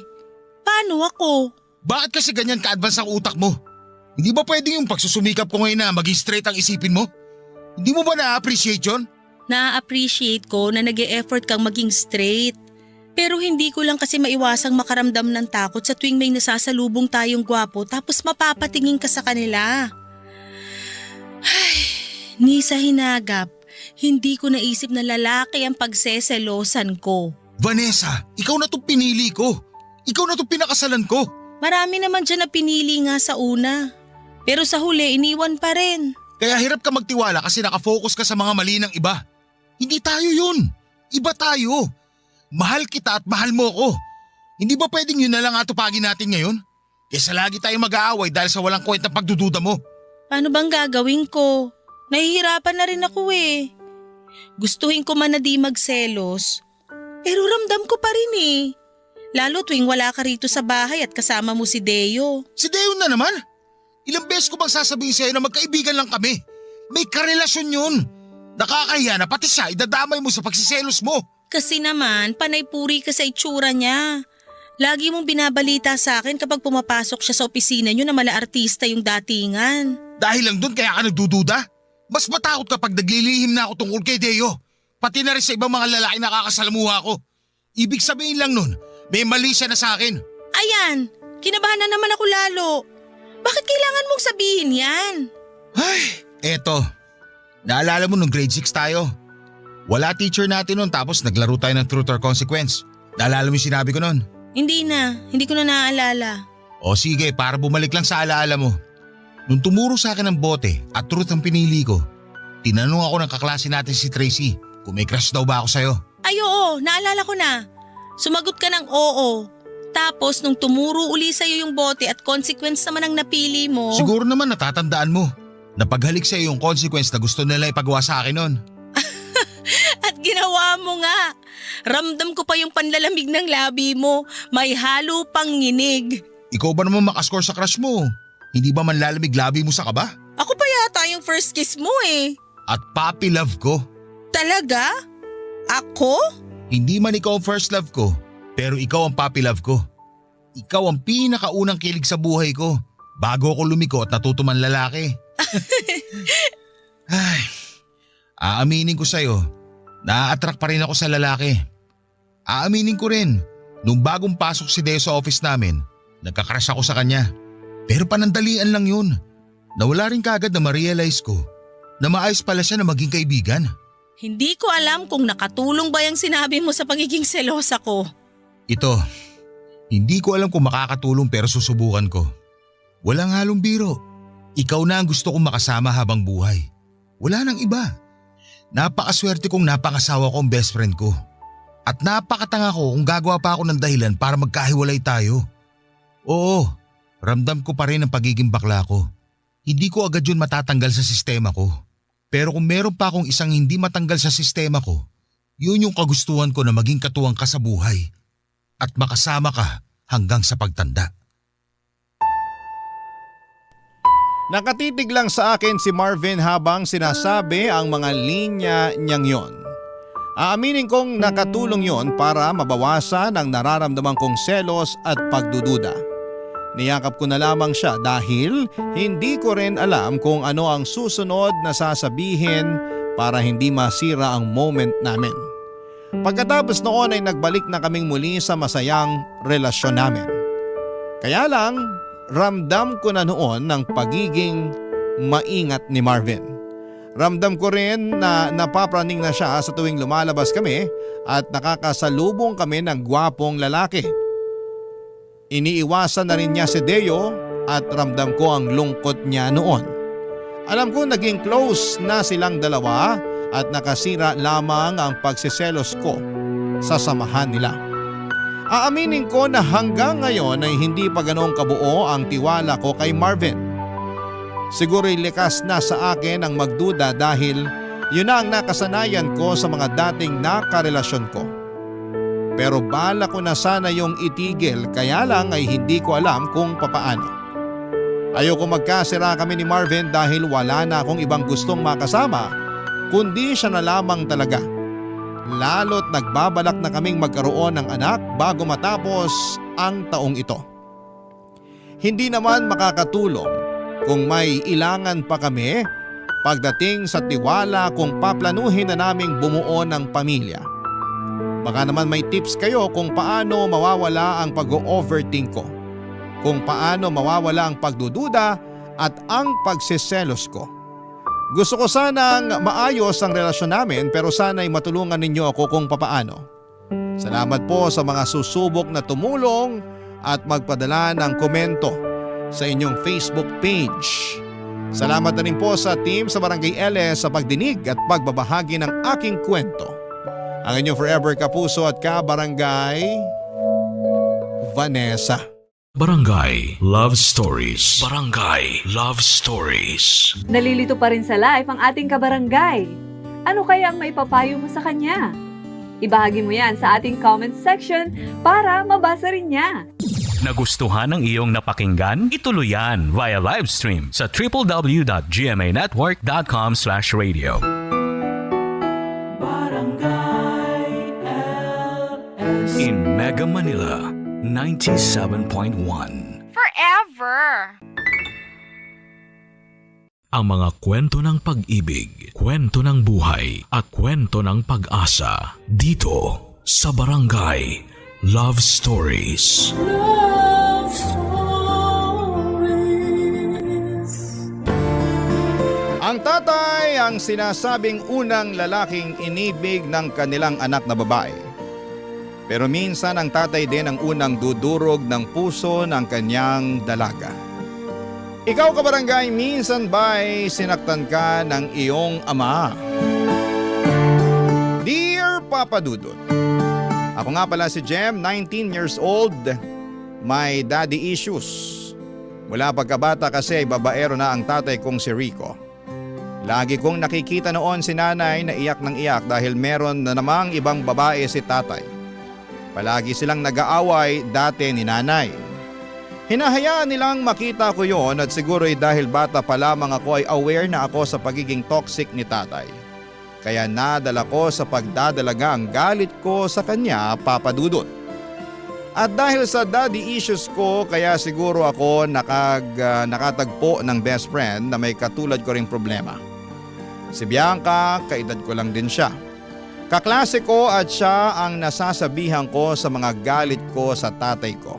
Paano ako? Bakit kasi ganyan ka-advance ang utak mo? Hindi ba pwedeng yung pagsusumikap ko ngayon na maging straight ang isipin mo? Hindi mo ba na-appreciate yun? Na-appreciate ko na nag-e-effort kang maging straight. Pero hindi ko lang kasi maiwasang makaramdam ng takot sa tuwing may nasasalubong tayong gwapo tapos mapapatingin ka sa kanila. Ay, ni sa hinagap, hindi ko naisip na lalaki ang pagseselosan ko. Vanessa, ikaw na itong pinili ko. Ikaw na itong pinakasalan ko. Marami naman dyan na pinili nga sa una. Pero sa huli, iniwan pa rin. Kaya hirap ka magtiwala kasi nakafocus ka sa mga mali ng iba. Hindi tayo yun. Iba tayo. Mahal kita at mahal mo ko. Hindi ba pwedeng yun na lang atupagin natin ngayon? Kesa lagi tayo mag-aaway dahil sa walang kwentang pagdududa mo. Paano bang gagawin ko? Nahihirapan na rin ako eh. Gustuhin ko man na di magselos, pero ramdam ko pa rin eh. Lalo tuwing wala ka rito sa bahay at kasama mo si Deo. Si Deo na naman? Ilang beses ko bang sasabihin sa'yo na magkaibigan lang kami? May karelasyon yun. Nakakahiya na pati siya idadamay mo sa pagsiselos mo. Kasi naman, panay-puri ka sa itsura niya. Lagi mong binabalita sa akin kapag pumapasok siya sa opisina niyo na mala artista yung datingan. Dahil lang doon kaya ka nagdududa? Mas matakot kapag naglilihim na ako tungkol kay Deo. Pati na rin sa ibang mga lalaki nakakasalamuha ko. Ibig sabihin lang nun, may mali siya na sa akin. Ayan, kinabahan na naman ako lalo. Bakit kailangan mong sabihin yan? Ay, eto. Naalala mo nung grade 6 tayo? Wala teacher natin nun tapos naglaro tayo ng truth or consequence. Naalala mo yung sinabi ko nun? Hindi ko na naaalala. O sige, para bumalik lang sa alaala mo. Nung tumuro sa akin ng bote at truth ang pinili ko, tinanong ako ng kaklase natin si Tracy kung may crush daw ba ako sa'yo. Ay oo, naalala ko na. Sumagot ka ng oo. Tapos nung tumuro uli sa'yo yung bote at consequence naman ang napili mo. Siguro naman natatandaan mo. Napaghalik sa'yo yung consequence na gusto nila ipagawa sa akin nun. At ginawa mo nga. Ramdam ko pa yung panlalamig ng labi mo. May halo pang nginig. Ikaw ba naman makascore sa crush mo? Hindi ba manlalamig labi mo sa kaba? Ako pa yata yung first kiss mo eh. At puppy love ko. Talaga? Ako? Hindi man ikaw ang first love ko, pero ikaw ang puppy love ko. Ikaw ang pinakaunang kilig sa buhay ko bago ako lumiko at natuto man lalaki. Ay, aaminin ko sa'yo, na-attract pa rin ako sa lalaki. Aaminin ko rin, nung bagong pasok si Deo sa office namin, nagkakrush ako sa kanya. Pero panandalian lang yun. Nawala rin kagad na ma-realize ko na maayos pala siya na maging kaibigan. Hindi ko alam kung nakatulong ba yung sinabi mo sa pagiging selosa ko. Ito, hindi ko alam kung makakatulong pero susubukan ko. Walang halong biro. Ikaw na ang gusto kong makasama habang buhay. Wala nang iba. Napakaswerte kong napangasawa ko ang best friend ko. At napakatanga ko kung gagawa pa ako ng dahilan para magkahiwalay tayo. Oo, ramdam ko pa rin ang pagiging bakla ko. Hindi ko agad yun matatanggal sa sistema ko. Pero kung meron pa akong isang hindi matanggal sa sistema ko, yun yung kagustuhan ko na maging katuwang ka sa buhay at makasama ka hanggang sa pagtanda. Nakatitig lang sa akin si Marvin habang sinasabi ang mga linya niyang yon. Aaminin kong nakatulong yon para mabawasan ang nararamdaman kong selos at pagdududa. Niyakap ko na lamang siya dahil hindi ko rin alam kung ano ang susunod na sasabihin para hindi masira ang moment namin. Pagkatapos noon ay nagbalik na kaming muli sa masayang relasyon namin. Kaya lang, ramdam ko na noon ng pagiging maingat ni Marvin. Ramdam ko rin na napapraning na siya sa tuwing lumalabas kami at nakakasalubong kami ng gwapong lalaki. Iniiwasan na rin niya si Deo at ramdam ko ang lungkot niya noon. Alam ko naging close na silang dalawa at nakasira lamang ang pagsiselos ko sa samahan nila. Aaminin ko na hanggang ngayon ay hindi pa ganoong kabuo ang tiwala ko kay Marvin. Siguro'y likas na sa akin ang magduda dahil yun na ang nakasanayan ko sa mga dating nakarelasyon ko. Pero bala ko na sana yung itigil kaya lang ay hindi ko alam kung papaano. Ayoko magkasira kami ni Marvin dahil wala na akong ibang gustong makasama kundi siya na lamang talaga. Lalo't nagbabalak na kaming magkaroon ng anak bago matapos ang taong ito. Hindi naman makakatulong kung may ilangan pa kami pagdating sa tiwala kung paplanuhin na naming bumuo ng pamilya. Baka naman may tips kayo kung paano mawawala ang pag-overthink ko. Kung paano mawawala ang pagdududa at ang pagsiselos ko. Gusto ko sanang maayos ang relasyon namin pero sana'y matulungan ninyo ako kung papaano. Salamat po sa mga susubok na tumulong at magpadala ng komento sa inyong Facebook page. Salamat na rin po sa team sa Barangay LS sa pagdinig at pagbabahagi ng aking kwento. Ang inyong forever kapuso at kabarangay, Vanessa. Barangay Love Stories. Barangay Love Stories. Nalilito pa rin sa life ang ating kabarangay. Ano kaya ang maipapayo mo sa kanya? Ibahagi mo yan sa ating comment section para mabasa rin niya. Nagustuhan ng iyong napakinggan? Ituloy yan via live stream sa www.gmanetwork.com/radio. In Mega Manila, 97.1. Forever! Ang mga kwento ng pag-ibig, kwento ng buhay at kwento ng pag-asa dito sa Barangay Love Stories. Love Stories. Ang tatay ang sinasabing unang lalaking inibig ng kanilang anak na babae. Pero minsan ang tatay din ang unang dudurog ng puso ng kanyang dalaga. Ikaw kabarangay, minsan ba'y sinaktan ka ng iyong ama? Dear Papa Dudut, ako nga pala si Jem, 19 years old, may daddy issues. Mula pagkabata kasi ay babaero na ang tatay kong si Rico. Lagi kong nakikita noon si nanay na iyak ng iyak dahil meron na namang ibang babae si tatay. Palagi silang nag-aaway dati ni nanay. Hinahayaan nilang makita ko yon at siguro'y dahil bata pa lamang ako ay aware na ako sa pagiging toxic ni tatay. Kaya nadala ko sa pagdadalaga ang galit ko sa kanya, Papa Dudut. At dahil sa daddy issues ko kaya siguro ako nakatagpo ng best friend na may katulad ko ring problema. Si Bianca, kaedad ko lang din siya. Kaklase ko at siya ang nasasabihan ko sa mga galit ko sa tatay ko.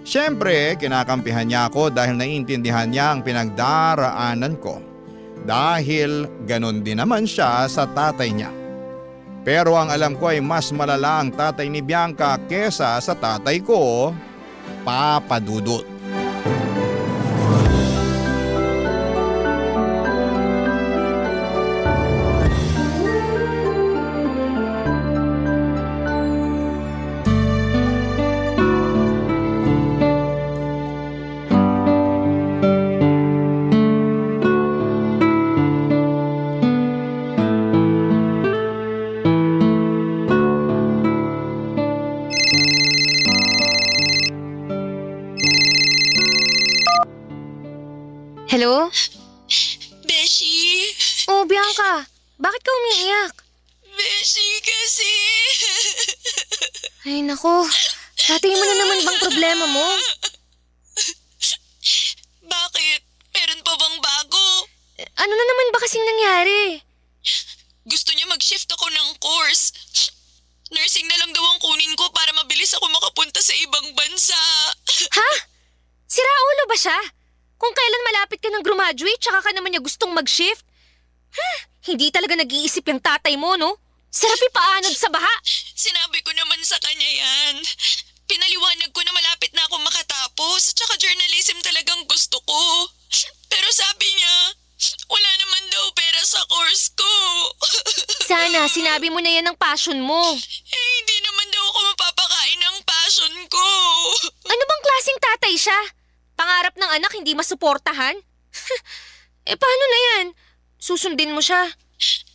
Siyempre, kinakampihan niya ako dahil naiintindihan niya ang pinagdaraanan ko. Dahil ganun din naman siya sa tatay niya. Pero ang alam ko ay mas malala ang tatay ni Bianca kesa sa tatay ko, Papa Dudut. Hello? Beshi! Oh, Bianca. Bakit ka umiiyak? Beshi kasi! Ay, nako. Tatay mo na naman bang problema mo? Bakit? Meron pa bang bago? Ano na naman ba kasing nangyari? Gusto niya mag-shift ako ng course. Nursing na lang daw ang kunin ko para mabilis ako makapunta sa ibang bansa. Ha? Sira ulo ba siya? Kung kailan malapit ka ng graduate, tsaka ka naman niya gustong mag-shift? Hindi talaga nag-iisip yung tatay mo, no? Sarap ipaanod sa baha. Sinabi ko naman sa kanya yan. Pinaliwanag ko na malapit na ako makatapos, tsaka journalism talagang gusto ko. Pero sabi niya, wala naman daw pera sa course ko. Sana, sinabi mo na yan ng passion mo. Hindi naman daw ako mapapakain ng passion ko. Ano bang klaseng tatay siya? Pangarap ng anak hindi masuportahan? Paano na yan? Susundin mo siya.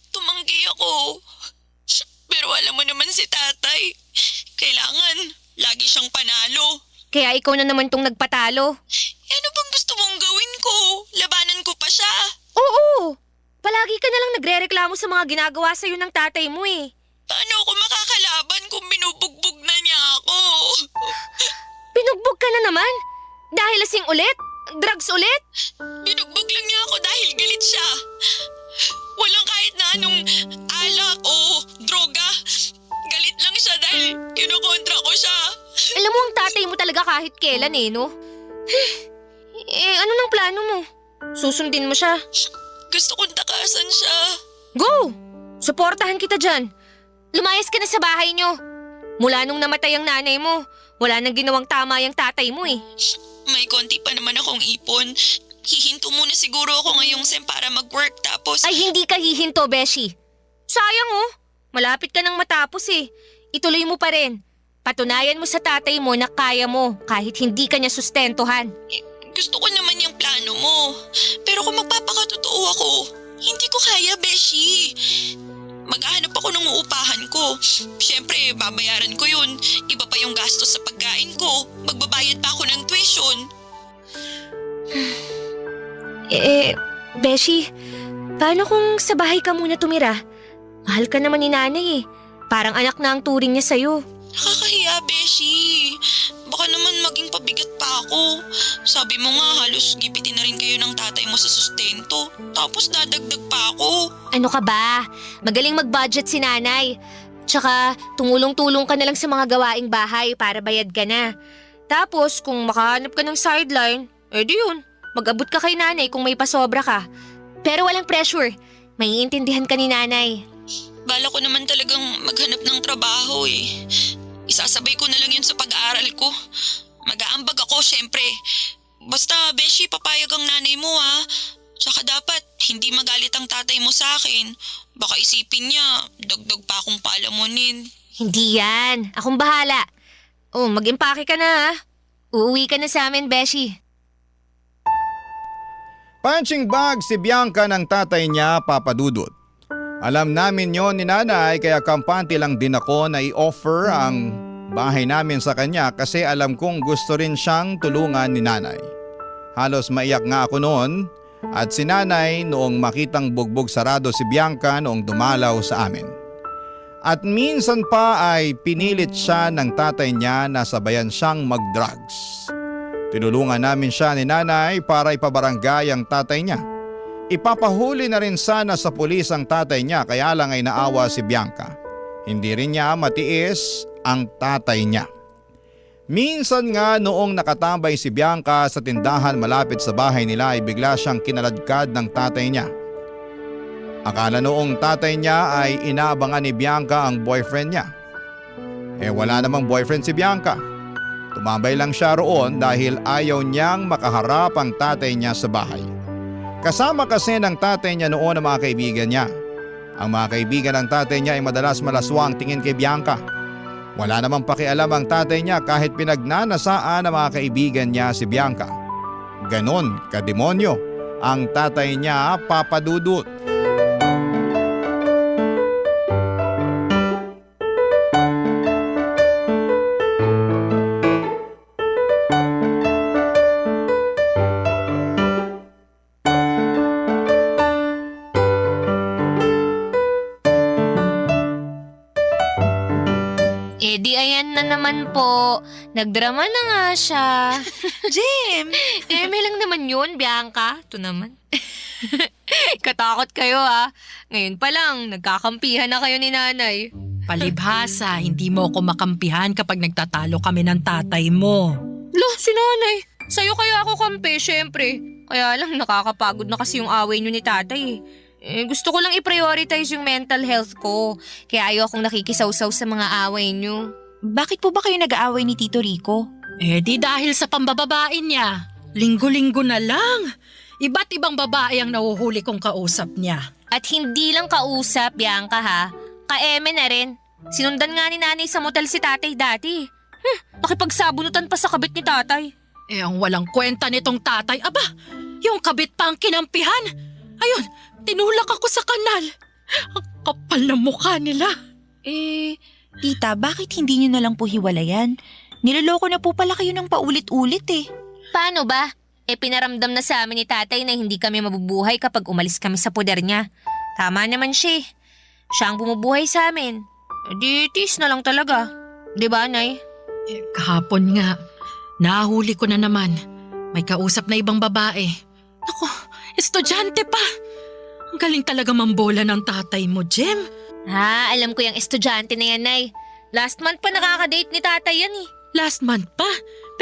Tumanggi ako. Pero alam mo naman si tatay. Kailangan, lagi siyang panalo. Kaya ikaw na naman tong nagpatalo. Ano bang gusto mong gawin ko? Labanan ko pa siya. Oo! Palagi ka na lang nagre-reklamo sa mga ginagawa sa'yo ng tatay mo eh. Paano ako makakalaban kung binubugbog na niya ako? Pinugbog ka na naman? Dahil lasing ulit? Drugs ulit? Binugbog lang niya ako dahil galit siya. Walang kahit na anong alak o droga. Galit lang siya dahil kinukontra ko siya. Alam mo ang tatay mo talaga kahit kailan eh, no? Ano nang plano mo? Susundin mo siya. Gusto kong takasan siya. Go! Suportahan kita dyan. Lumayas ka na sa bahay nyo. Mula nung namatay ang nanay mo, wala nang ginawang tama yung tatay mo eh. May konti pa naman akong ipon. Hihinto muna siguro ako ngayong sem para mag-work tapos… Ay hindi ka hihinto, Beshi. Sayang oh. Malapit ka nang matapos eh. Ituloy mo pa rin. Patunayan mo sa tatay mo na kaya mo kahit hindi ka niya sustentuhan. Gusto ko naman yung plano mo. Pero kung magpapakatotoo ako, hindi ko kaya, Beshi. Maghahanap ako ng uupahan ko. Siyempre, babayaran ko yun. Iba pa yung gastos sa pagkain ko. Magbabayad pa ako ng tuition. Beshi, paano kung sa bahay ka muna tumira? Mahal ka naman ni nanay eh. Parang anak na ang turing niya sa'yo. Nakakahiya, Beshi. Baka naman maging pabigat pa ako. Sabi mo nga, halos gipitin na rin kayo ng tatay mo sa sustento. Tapos dadagdag pa ako. Ano ka ba? Magaling mag-budget si nanay. Tsaka tumulong-tulong ka na lang sa mga gawaing bahay para bayad ka na. Tapos kung makahanap ka ng sideline, di yun. Mag-abot ka kay nanay kung may pasobra ka. Pero walang pressure. Maiintindihan ka ni nanay. Bala ko naman talagang maghanap ng trabaho eh. Isasabay ko na lang yun sa pag-aaral ko. Mag-aambag ako, syempre. Basta, Beshi, papayag ang nanay mo ha. Tsaka dapat, hindi magalit ang tatay mo sa akin. Baka isipin niya, dagdag pa akong palamunin. Hindi yan. Akong bahala. Mag-impake ka na ha. Uuwi ka na sa amin, Beshi. Punching bag si Bianca ng tatay niya, Papa Dudut. Alam namin yon ni nanay kaya kampante lang din ako na i-offer ang bahay namin sa kanya kasi alam kong gusto rin siyang tulungan ni nanay. Halos maiyak nga ako noon at si nanay noong makitang bugbog sarado si Bianca noong dumalaw sa amin. At minsan pa ay pinilit siya ng tatay niya na sabayan siyang mag-drugs. Tinulungan namin siya ni nanay para ipabarangay ang tatay niya. Ipapahuli na rin sana sa pulis ang tatay niya kaya lang ay naawa si Bianca. Hindi rin niya matiis ang tatay niya. Minsan nga noong nakatambay si Bianca sa tindahan malapit sa bahay nila ay bigla siyang kinaladkad ng tatay niya. Akala noong tatay niya ay inaabangan ni Bianca ang boyfriend niya. Wala namang boyfriend si Bianca. Tumambay lang siya roon dahil ayaw niyang makaharap ang tatay niya sa bahay. Kasama kasi ng tatay niya noon ang mga kaibigan niya. Ang mga kaibigan ng tatay niya ay madalas malaswang tingin kay Bianca. Wala namang pakialam ang tatay niya kahit pinagnanasaan ng mga kaibigan niya si Bianca. Ganon kademonyo ang tatay niya, Papa Dudut. Di ayan na naman po. Nagdrama na nga siya. Jem! May lang naman yun, Bianca. Ito naman. Katakot kayo Ngayon pa lang, nagkakampihan na kayo ni nanay. Palibhasa, hindi mo ako makampihan kapag nagtatalo kami ng tatay mo. Lo, si nanay. Sa'yo kaya ako kampi, syempre. Kaya lang nakakapagod na kasi yung away niyo ni tatay. Gusto ko lang i-prioritize yung mental health ko. Kaya ayaw akong nakikisawsaw sa mga away niyo. Bakit po ba kayo nag-aaway ni Tito Rico? Di dahil sa pambababae niya. Linggo-linggo na lang. Iba't ibang babae ang nahuhuli kong kausap niya. At hindi lang kausap, Bianca Ka-eme na rin. Sinundan nga ni nanay sa motel si tatay dati. Nakipagsabunutan pa sa kabit ni tatay. Ang walang kwenta nitong tatay. Aba, yung kabit pa ang kinampihan. Ayun, tinulak ako sa kanal. Ang kapal na mukha nila. Tita, bakit hindi niyo na lang po hiwalayan? Niloloko na po pala kayo ng paulit-ulit Paano ba? Pinaramdam na sa amin ni tatay na hindi kami mabubuhay kapag umalis kami sa poder niya. Tama naman siya. Siya ang bumubuhay sa amin. Di tiis na lang talaga. Di ba, Nay? Kahapon nga, nahuli ko na naman. May kausap na ibang babae. Ako, estudyante pa. Ang galing talaga mambola ng tatay mo, Jem. Alam ko yung estudyante na yan, Nay. Last month pa nakaka-date ni tatay yan Last month pa?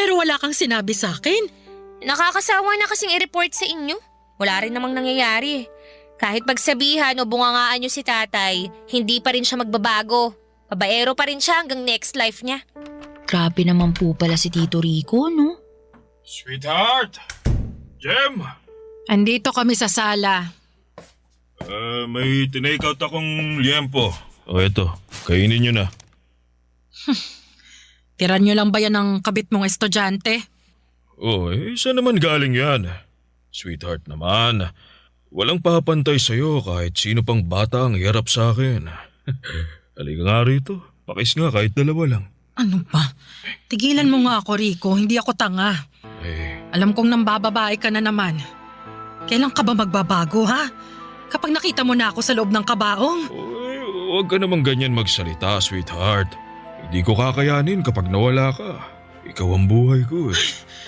Pero wala kang sinabi sa akin. Nakakasawa na kasing i-report sa inyo. Wala rin namang nangyayari. Kahit pagsabihan o bungangaan nyo si tatay, hindi pa rin siya magbabago. Babaero pa rin siya hanggang next life niya. Grabe naman po pala si Tito Rico, no? Sweetheart! Jem! Andito kami sa sala. May tinake-out akong liempo. Eto, kainin nyo na. Tiran nyo lang ba yan ng kabit mong estudyante? Saan naman galing yan? Sweetheart naman, walang papantay sa'yo kahit sino pang bata ang hirap sa akin. Halika nga rito, pakis nga kahit dalawa lang. Ano ba? Tigilan mo nga ako, Rico, hindi ako tanga. Alam kong nambababae ka na naman. Kailan ka ba magbabago, ha? Kapag nakita mo na ako sa loob ng kabaong? Huwag ka namang ganyan magsalita, sweetheart. Hindi ko kakayanin kapag nawala ka. Ikaw ang buhay ko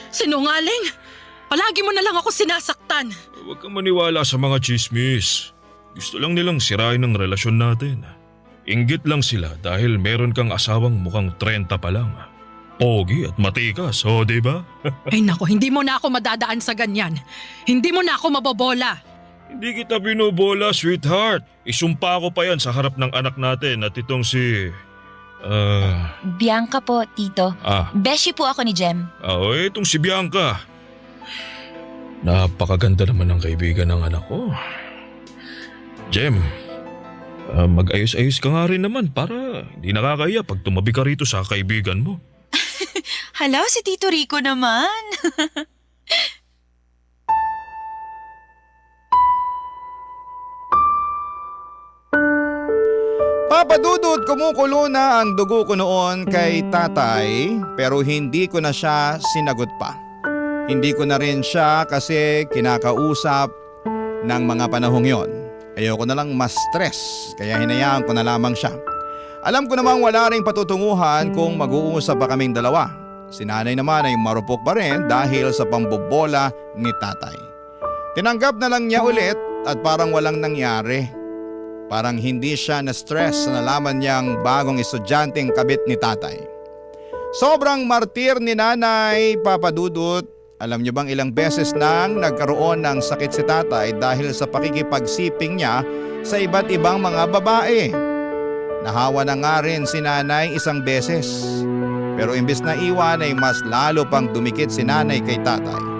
Sinungaling! Palagi mo na lang ako sinasaktan. Huwag kang maniwala sa mga chismis. Gusto lang nilang sirain ang relasyon natin. Inggit lang sila dahil meron kang asawang mukhang 30 pa lang. Pogi at matikas, diba? Ay nako, hindi mo na ako madadaan sa ganyan. Hindi mo na ako mabobola. Hindi kita binubola, sweetheart. Isumpa ko pa yan sa harap ng anak natin at itong si... Bianca po, Tito. Beshi po ako ni Jem. Itong si Bianca. Napakaganda naman ng kaibigan ng anak ko. Jem, mag-ayos-ayos ka nga rin naman para hindi nakakahiya pag tumabi ka rito sa kaibigan mo. Hala, si Tito Rico naman. Papa Dudut, kumukulo na ang dugo ko noon kay tatay pero hindi ko na siya sinagot pa. Hindi ko na rin siya kasi kinakausap ng mga panahong yon. Ayoko na lang ma-stress kaya hinayaan ko na lamang siya. Alam ko namang wala ring patutunguhan kung mag-uusap pa kaming dalawa. Si nanay naman ay marupok pa rin dahil sa pambobola ni tatay. Tinanggap na lang niya ulit at parang walang nangyari. Parang hindi siya na-stress sa nalaman niyang bagong estudyanteng kabit ni tatay. Sobrang martir ni nanay, Papa Dudut. Alam niyo bang ilang beses nang nagkaroon ng sakit si tatay dahil sa pakikipagsiping niya sa iba't ibang mga babae. Nahawa na nga rin si nanay isang beses. Pero imbes na iwan ay mas lalo pang dumikit si nanay kay tatay.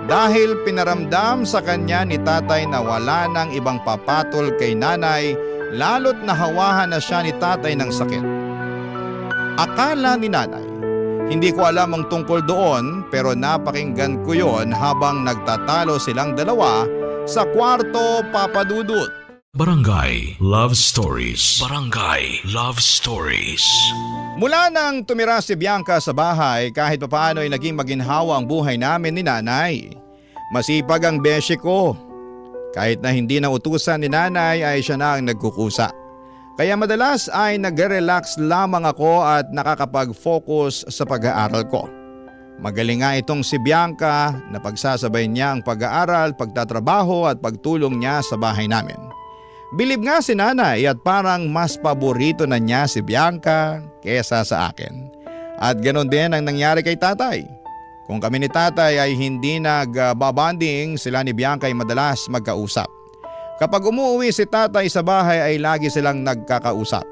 Dahil pinaramdam sa kanya ni tatay na wala nang ibang papatol kay nanay, lalo't nahawahan na siya ni tatay ng sakit. Akala ni nanay, hindi ko alam ang tungkol doon pero napakinggan ko yon habang nagtatalo silang dalawa sa kwarto, Papa Dudut. Barangay Love Stories. Barangay Love Stories. Mula nang tumira si Bianca sa bahay, kahit papaano ay naging maginhawa ang buhay namin ni nanay. Masipag ang beshi ko. Kahit na hindi na utusan ni nanay ay siya na ang nagkukusa. Kaya madalas ay nag-relax lamang ako at nakakapag-focus sa pag-aaral ko. Magaling nga itong si Bianca na pagsasabay niya ang pag-aaral, pagtatrabaho at pagtulong niya sa bahay namin. Bilib nga si nanay at parang mas paborito na niya si Bianca kesa sa akin. At ganon din ang nangyari kay tatay. Kung kami ni tatay ay hindi nagbabanding, sila ni Bianca ay madalas magkausap. Kapag umuwi si tatay sa bahay ay lagi silang nagkakausap.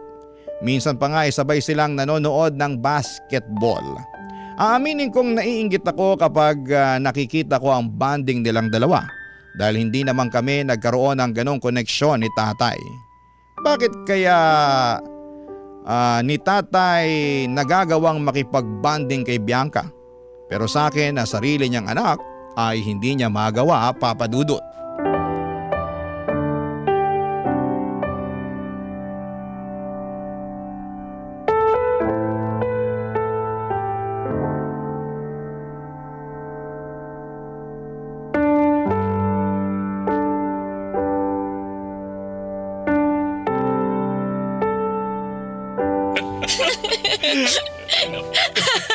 Minsan pa nga ay sabay silang nanonood ng basketball. Aaminin kong naiinggit ako kapag nakikita ko ang bonding nilang dalawa. Dahil hindi naman kami nagkaroon ng ganong koneksyon ni tatay. Bakit kaya ni tatay nagagawang makipag-bonding kay Bianca? Pero sa akin na sarili niyang anak ay hindi niya magawa, Papa Dudut.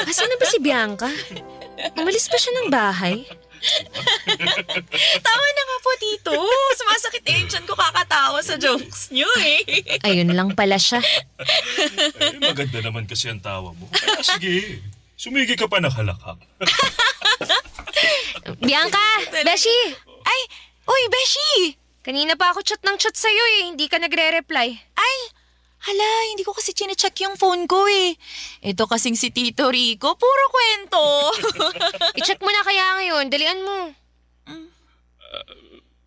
Asan na ba si Bianca? Umalis pa siya ng bahay? Tama na nga po, Tito. Sumasakit yung tiyan ko kakatawa sa jokes niyo eh. Ayun lang pala siya. Ay, maganda naman kasi ang tawa mo. Kaya sige, sumigi ka pa nakalakak. Bianca! Beshi! Ay, uy, Beshi! Kanina pa ako chat ng chat sa'yo eh. Hindi ka nagre-reply. Ay, hala, hindi ko kasi chinecheck yung phone ko eh. Ito kasing si Tito Rico, puro kwento. I-check mo na kaya ngayon. Dalian mo.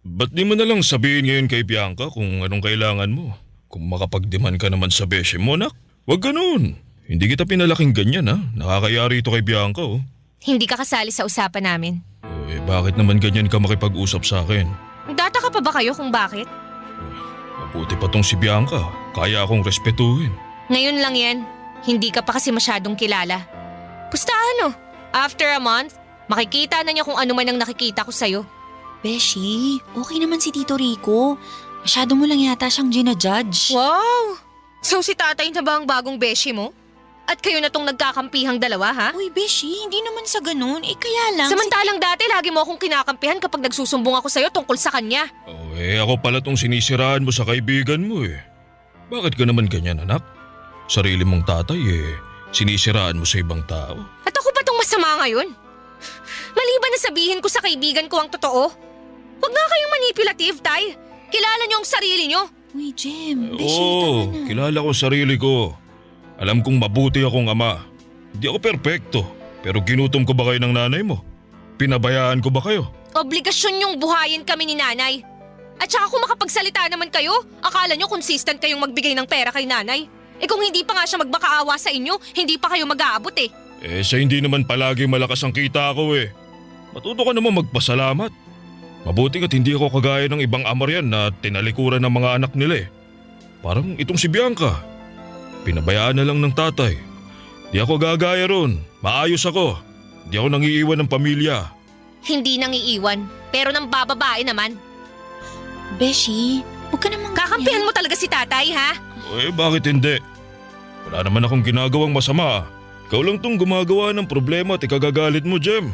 Ba't di mo na lang sabihin ngayon kay Bianca kung anong kailangan mo? Kung makapagdiman ka naman sa beshi mo, nak. Huwag ganun. Hindi kita pinalaking ganyan ha. Nakakayari ito kay Bianca oh. Hindi ka kasali sa usapan namin. Eh bakit naman ganyan ka makipag-usap sa akin? Data ka pa ba kayo kung bakit? Mabuti pa tong si Bianca. Kaya akong respetuhin. Ngayon lang yan. Hindi ka pa kasi masyadong kilala. Pusta ano? After a month, makikita na niya kung ano man ang nakikita ko sa'yo. Beshi, okay naman si Tito Rico. Masyado mo lang yata siyang ginajudge. Wow! So si tatay na ba ang bagong beshi mo? At kayo na tong nagkakampihang dalawa, ha? Uy, Beshi, hindi naman sa ganun. Eh, kaya lang... Samantalang dati, lagi mo akong kinakampihan kapag nagsusumbong ako sa'yo tungkol sa kanya. Oh, ako pala tong sinisiraan mo sa kaibigan mo eh. Bakit ka naman ganyan, anak? Sarili mong tatay sinisiraan mo sa ibang tao. At ako ba tong masama ngayon? Maliban na sabihin ko sa kaibigan ko ang totoo? Huwag nga kayong manipulative, tay. Kilala niyo ang sarili niyo. Uy, Jem, Beshi, Oo, tama na. kilala ko sarili ko. Alam kong mabuti akong ama. Hindi ako perpekto. Pero ginutom ko ba kayo ng nanay mo? Pinabayaan ko ba kayo? Obligasyon niyong buhayin kami ni nanay. At saka kung makapagsalita naman kayo, akala niyo consistent kayong magbigay ng pera kay nanay. Eh kung hindi pa nga siya magmakaawa sa inyo, hindi pa kayo mag-aabot eh. Eh sa hindi naman palagi malakas ang kita ko eh. Matuto ka naman magpasalamat. Mabuti ka't hindi ako kagaya ng ibang ama riyan na tinalikuran ng mga anak nila eh. Parang itong si Bianca. Pinabayaan na lang ng tatay. Di ako gagaya ron. Maayos ako. Di ako nangiiwan ng pamilya. Hindi nang iiwan, pero nang bababae naman. Beshi, huwag ka namang Kakampihan mo talaga si tatay, ha? Eh bakit hindi? Wala naman akong ginagawang masama. Ikaw lang tong gumagawa ng problema at ikagagalit mo, Jem.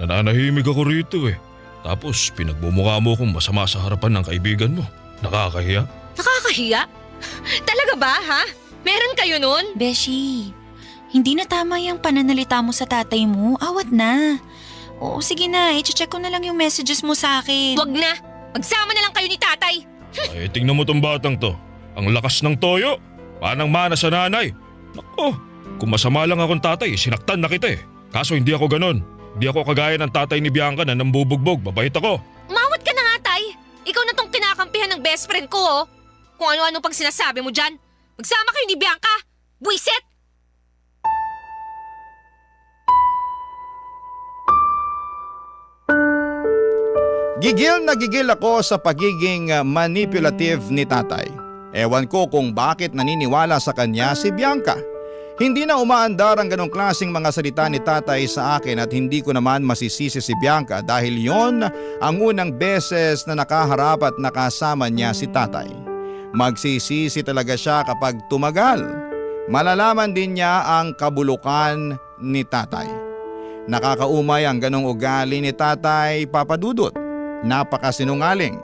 Nananahimik ako rito eh. Tapos pinagbumukha mo akong masama sa harapan ng kaibigan mo. Nakakahiya. Nakakahiya? Talaga ba, ha? Meron kayo nun? Beshi, hindi na tama yung pananalita mo sa tatay mo. Awat na. Oo, sige na. I-check ko na lang yung messages mo sa akin. Wag na. Magsama na lang kayo ni tatay. Ay, tingnan mo tong batang to. Ang lakas ng toyo. Manang-mana sa nanay. Nako, kung masama lang akong tatay, sinaktan na kita eh. Kaso hindi ako ganon. Hindi ako kagaya ng tatay ni Bianca na nambubugbog. Babait ako. Umawat ka na nga, tay. Ikaw na tong kinakampihan ng best friend ko, oh. Kung ano-ano pang sinasabi mo dyan. Magsama kayo ni Bianca. Buisit! Gigil na gigil ako sa pagiging manipulative ni tatay. Ewan ko kung bakit naniniwala sa kanya si Bianca. Hindi na umaandar ang ganong klaseng mga salita ni tatay sa akin at hindi ko naman masisisi si Bianca dahil yon ang unang beses na nakaharap at nakasama niya si tatay. Magsisisi talaga siya kapag tumagal. Malalaman din niya ang kabulukan ni tatay. Nakakaumay ang ganong ugali ni tatay, Papa Dudut. Napakasinungaling.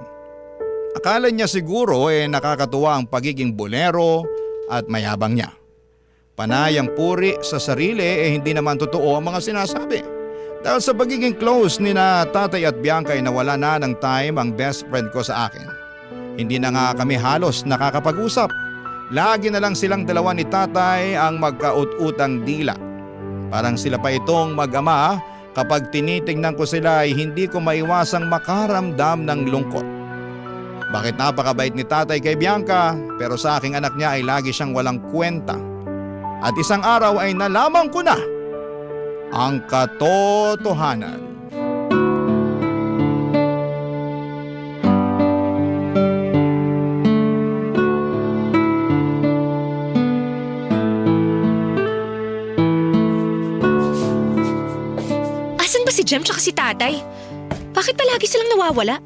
Akala niya siguro nakakatuwa ang pagiging bolero at mayabang niya. Panay ang puri sa sarili hindi naman totoo ang mga sinasabi. Dahil sa pagiging close ni na tatay at Bianca nawala na ng time ang best friend ko sa akin. Hindi na nga kami halos nakakapag-usap. Lagi na lang silang dalawa ni tatay ang magkaut-utang dila. Parang sila pa itong mag-ama. Kapag tinitingnan ko sila ay hindi ko maiwasang makaramdam ng lungkot. Bakit napakabait ni tatay kay Bianca pero sa aking anak niya ay lagi siyang walang kwenta. At isang araw ay nalaman ko na ang katotohanan. Si Jem tsaka si tatay. Bakit palagi silang nawawala?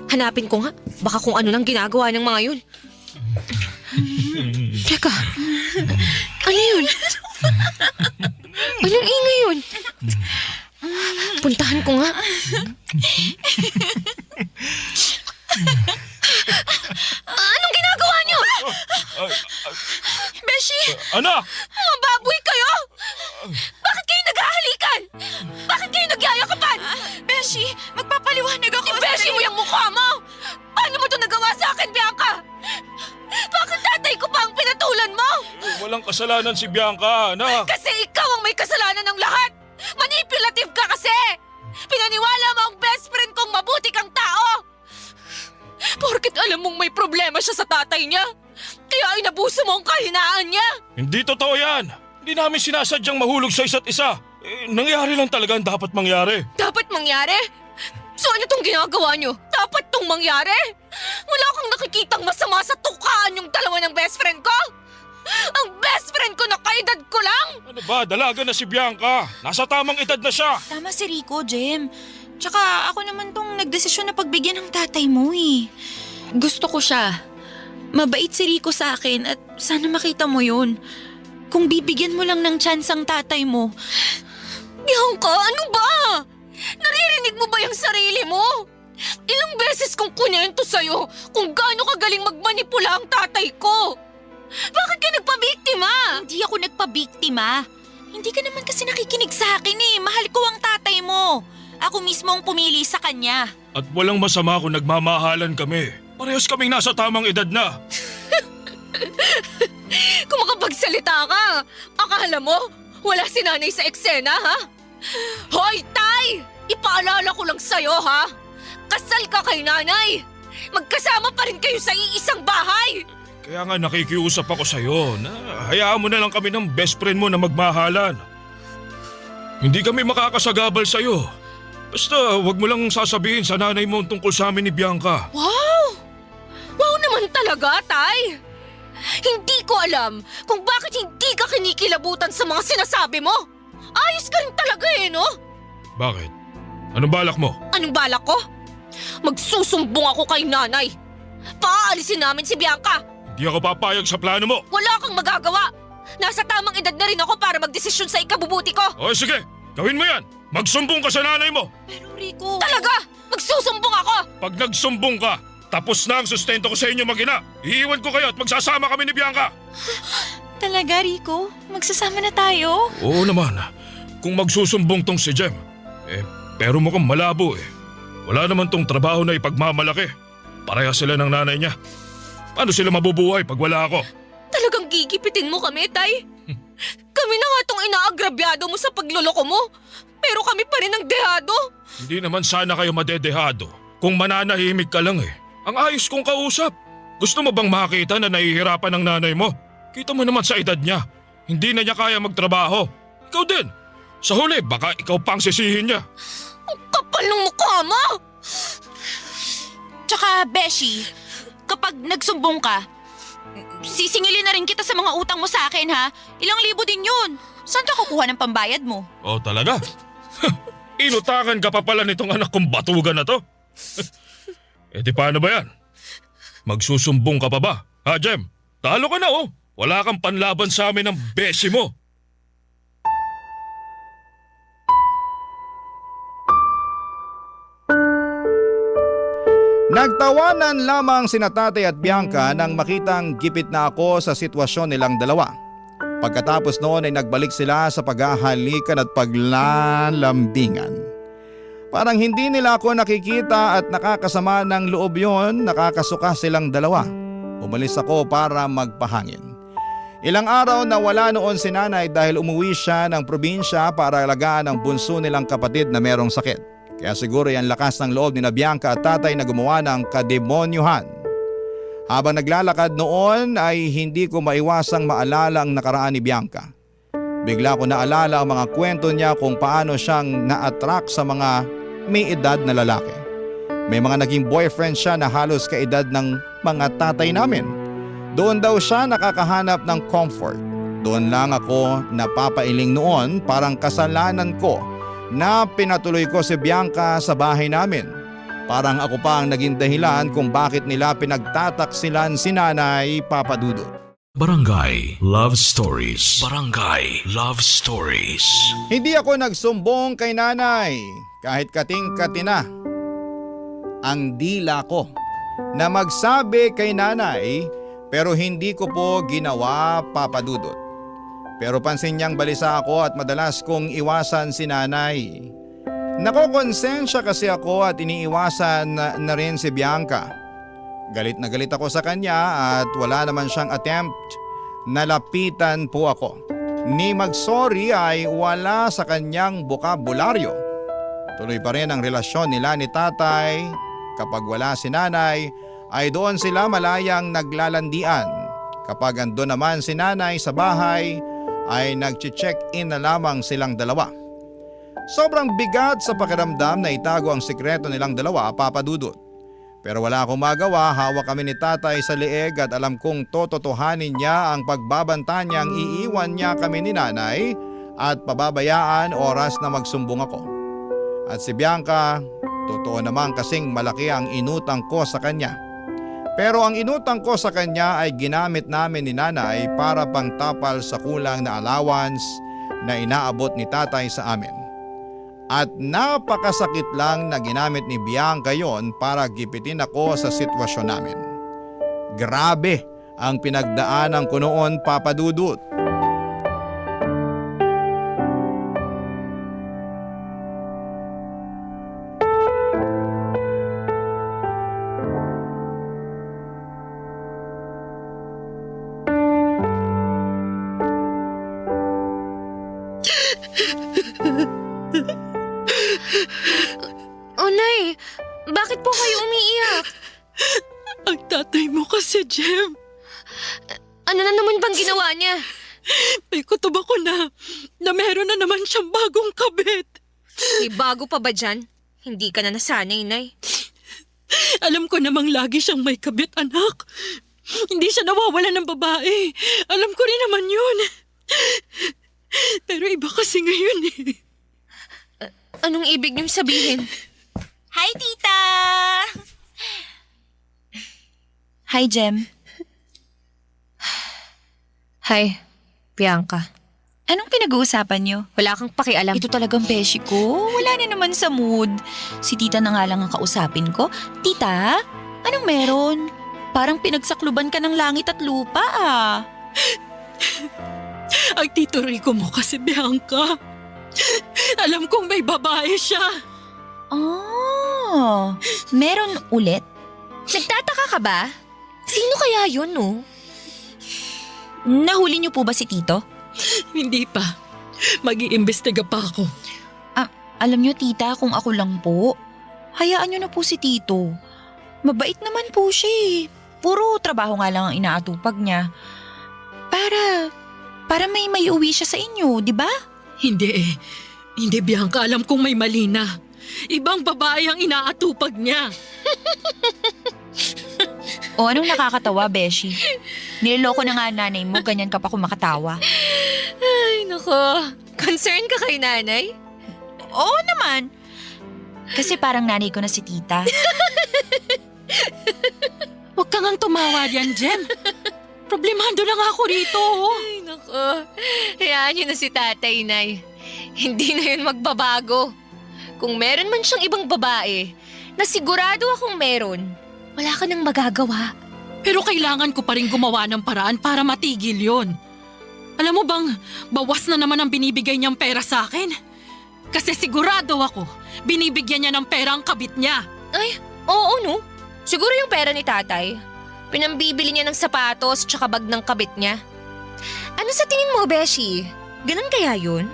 Hanapin ko nga. Baka kung ano lang ginagawa ng mga yun. Teka. Ano yun? Anong ingay yun? Puntahan ko nga. Anong ginagawa niyo? Beshi! Anak! Mga baboy kayo! Bakit kayo naghahalikan? Bakit kayo nagyayakapan? Beshi, magpapaliwanag ako. Beshi mo yung mukha mo! Paano mo ito nagawa sa akin, Bianca? Bakit tatay ko pa ang pinatulan mo? Walang kasalanan si Bianca, anak. Kasi ikaw ang may kasalanan ng lahat! Manipulative ka kasi! Pinaniwala mo ang best friend kong mabuti kang tao! Porket alam mong may problema siya sa tatay niya, kaya ay nabuso mo ang kahinaan niya! Hindi totoo yan. Hindi namin sinasadyang mahulog sa isa't isa. Nangyari lang talaga ang dapat mangyari. Dapat mangyari? So ano tong ginagawa niyo? Dapat tong mangyari? Wala kang nakikitang masama sa tukaan yung dalawa ng best friend ko? Ang best friend ko na kaedad ko lang? Ano ba, dalaga na si Bianca. Nasa tamang edad na siya. Tama si Rico, Jem. Tsaka ako naman tong nagdesisyon na pagbigyan ng tatay mo eh. Gusto ko siya. Mabait si Rico sa akin at sana makita mo yun. Kung bibigyan mo lang ng chance ang tatay mo. Bianca, ano ba? Naririnig mo ba yung sarili mo? Ilang beses kong kunento sa'yo kung gaano kagaling magmanipula ang tatay ko. Bakit ka nagpabiktima? Hindi ako nagpabiktima. Hindi ka naman kasi nakikinig sa akin eh. Mahal ko ang tatay mo. Ako mismo ang pumili sa kanya. At walang masama kung nagmamahalan kami. Parehas kaming nasa tamang edad na. Kung makapagsalita ka, akala mo wala si nanay sa eksena, ha? Hoy, tay! Ipaalala ko lang sa'yo, ha? Kasal ka kay nanay! Magkasama pa rin kayo sa iisang bahay! Kaya nga nakikiusap ako sa'yo na hayaan mo na lang kami ng best friend mo na magmahalan. Hindi kami makakasagabal sa'yo. Basta wag mo lang sasabihin sa nanay mo tungkol sa amin ni Bianca. Wow! Wow naman talaga, tay! Hindi ko alam kung bakit hindi ka kinikilabutan sa mga sinasabi mo. Ayos ka rin talaga no? Bakit? Anong balak mo? Anong balak ko? Magsusumbong ako kay nanay. Paalisin namin si Bianca. Hindi ako papayag sa plano mo. Wala kang magagawa. Nasa tamang edad na rin ako para magdesisyon sa ikabubuti ko. O sige, gawin mo yan. Magsumbong ka sa nanay mo. Pero Rico… Talaga? Magsusumbong ako? Pag nagsumbong ka, tapos na ang sustento ko sa inyo mag-ina. Iiwan ko kayo at magsasama kami ni Bianca. Talaga, Rico? Magsasama na tayo? Oo naman. Kung magsusumbong tong si Jem. Pero mukhang malabo Wala naman tong trabaho na ipagmamalaki. Pareha sila ng nanay niya. Paano sila mabubuhay pag wala ako? Talagang gigipitin mo kami, Tay? Kami na nga tong inaagrabyado mo sa pagloloko mo. Pero kami pa rin ang dehado. Hindi naman sana kayo madedehado kung mananahimik ka lang Ang ayos kong kausap. Gusto mo bang makita na nahihirapan ng nanay mo? Kita mo naman sa edad niya. Hindi na niya kaya magtrabaho. Ikaw din. Sa huli, baka ikaw pang sisihin niya. Ang kapal ng mukha mo! Tsaka, Beshi, kapag nagsumbong ka, sisingilin na rin kita sa mga utang mo sa akin, ha? Ilang libo din yun. Saan ka kukuha ng pambayad mo? Oh, talaga? Inutakan ka pa pala nitong anak kong batugan na to? Di paano ba yan? Magsusumbong ka pa ba? Ha, Jem? Talo ka na Wala kang panlaban sa amin ng beshi mo. Nagtawanan lamang sina Tatay at Bianca nang makitang gipit na ako sa sitwasyon nilang dalawa. Pagkatapos noon ay nagbalik sila sa paghahalikan at paglalambingan. Parang hindi nila ako nakikita at nakakasama ng loob yon, nakakasuka silang dalawa. Umalis ako para magpahangin. Ilang araw na wala noon si nanay dahil umuwi siya ng probinsya para alagaan ang bunso nilang kapatid na merong sakit. Kaya siguro yan lakas ng loob ni na Bianca at tatay na gumawa ng kademonyuhan. Habang naglalakad noon ay hindi ko maiwasang maalala ang nakaraan ni Bianca. Bigla ko naalala ang mga kwento niya kung paano siyang na-attract sa mga may edad na lalaki. May mga naging boyfriend siya na halos kaedad ng mga tatay namin. Doon daw siya nakakahanap ng comfort. Doon lang ako napapailing noon, parang kasalanan ko na pinatuloy ko si Bianca sa bahay namin. Parang ako pa ang naging dahilan kung bakit nila pinagtataksilan si Nanay Papa Dudut. Barangay Love Stories. Barangay Love Stories. Hindi ako nagsumbong kay nanay kahit kating-kati na ang dila ko na magsabi kay nanay, pero hindi ko po ginawa, Papa Dudut. Pero pansin niyang balisa ako at madalas kong iwasan si nanay. Nakokonsensya kasi ako at iniiwasan na rin si Bianca. Galit na galit ako sa kanya at wala naman siyang attempt na lapitan po ako. Ni mag-sorry ay wala sa kanyang bokabularyo. Tuloy pa rin ang relasyon nila ni tatay. Kapag wala si nanay ay doon sila malayang naglalandian. Kapag ando naman si nanay sa bahay ay nag-check-in na lamang silang dalawa. Sobrang bigat sa pakiramdam na itago ang sikreto nilang dalawa, Papa Dudut. Pero wala akong magawa, hawak kami ni tatay sa leeg at alam kong tototohanin niya ang pagbabanta niyang iiwan niya kami ni nanay at pababayaan oras na magsumbong ako. At si Bianca, totoo naman kasing malaki ang inutang ko sa kanya. Pero ang inutang ko sa kanya ay ginamit namin ni nanay para pangtapal sa kulang na allowance na inaabot ni tatay sa amin. At napakasakit lang na ginamit ni Bianca yon para gipitin ako sa sitwasyon namin. Grabe ang pinagdaanan ko noon, Papa Dudut. Oh, Nay! Bakit po kayo umiiyak? Ang tatay mo kasi, Jem. Ano na naman bang ginawa niya? May kutob ako na meron na naman siyang bagong kabit. May bago pa ba dyan? Hindi ka na nasanay, Nay. Alam ko namang lagi siyang may kabit, anak. Hindi siya nawawala ng babae. Alam ko rin naman yun. Pero iba kasi ngayon eh. Anong ibig niyong sabihin? Hi, tita! Hi, Jem. Hi, Bianca. Anong pinag-uusapan niyo? Wala kang pakialam. Ito talagang beshi ko. Wala na naman sa mood. Si tita na nga lang ang kausapin ko. Tita, anong meron? Parang pinagsakluban ka ng langit at lupa ah. Ang Tito Rico mo kasi, Bianca. Alam kong may babae siya. Oh, meron ulit? Nagtataka ka ba? Sino kaya yun, no? Nahuli niyo po ba si Tito? Hindi pa. Mag-iimbestiga pa ako. Alam niyo tita, kung ako lang po, hayaan niyo na po si Tito. Mabait naman po siya eh. Puro trabaho nga lang ang inaatupag niya. Para may uwi siya sa inyo, di ba? Hindi eh. Hindi, Bianca. Alam kong may mali na. Ibang babae ang inaatupag niya. O anong nakakatawa, Beshi? Niloloko na nga nanay mo, ganyan ka pa kumakatawa. Ay, nako. Concern ka kay nanay? Oo naman. Kasi parang nanay ko na si tita. Huwag ka ngang tumawa yan, Jem. Problemado lang ako rito. Ay, nako. Hayaan niyo na si tatay, Nay. Hindi na yun magbabago. Kung meron man siyang ibang babae, na sigurado akong meron, wala ka nang magagawa. Pero kailangan ko pa rin gumawa ng paraan para matigil yon. Alam mo bang, bawas na naman ang binibigay niyang pera sa akin? Kasi sigurado ako, binibigyan niya ng pera ang kabit niya. Ay, oo no. Siguro yung pera ni tatay. Pinambibili niya ng sapatos tsaka bag ng kabit niya. Ano sa tingin mo, Beshi? Ganun kaya yun?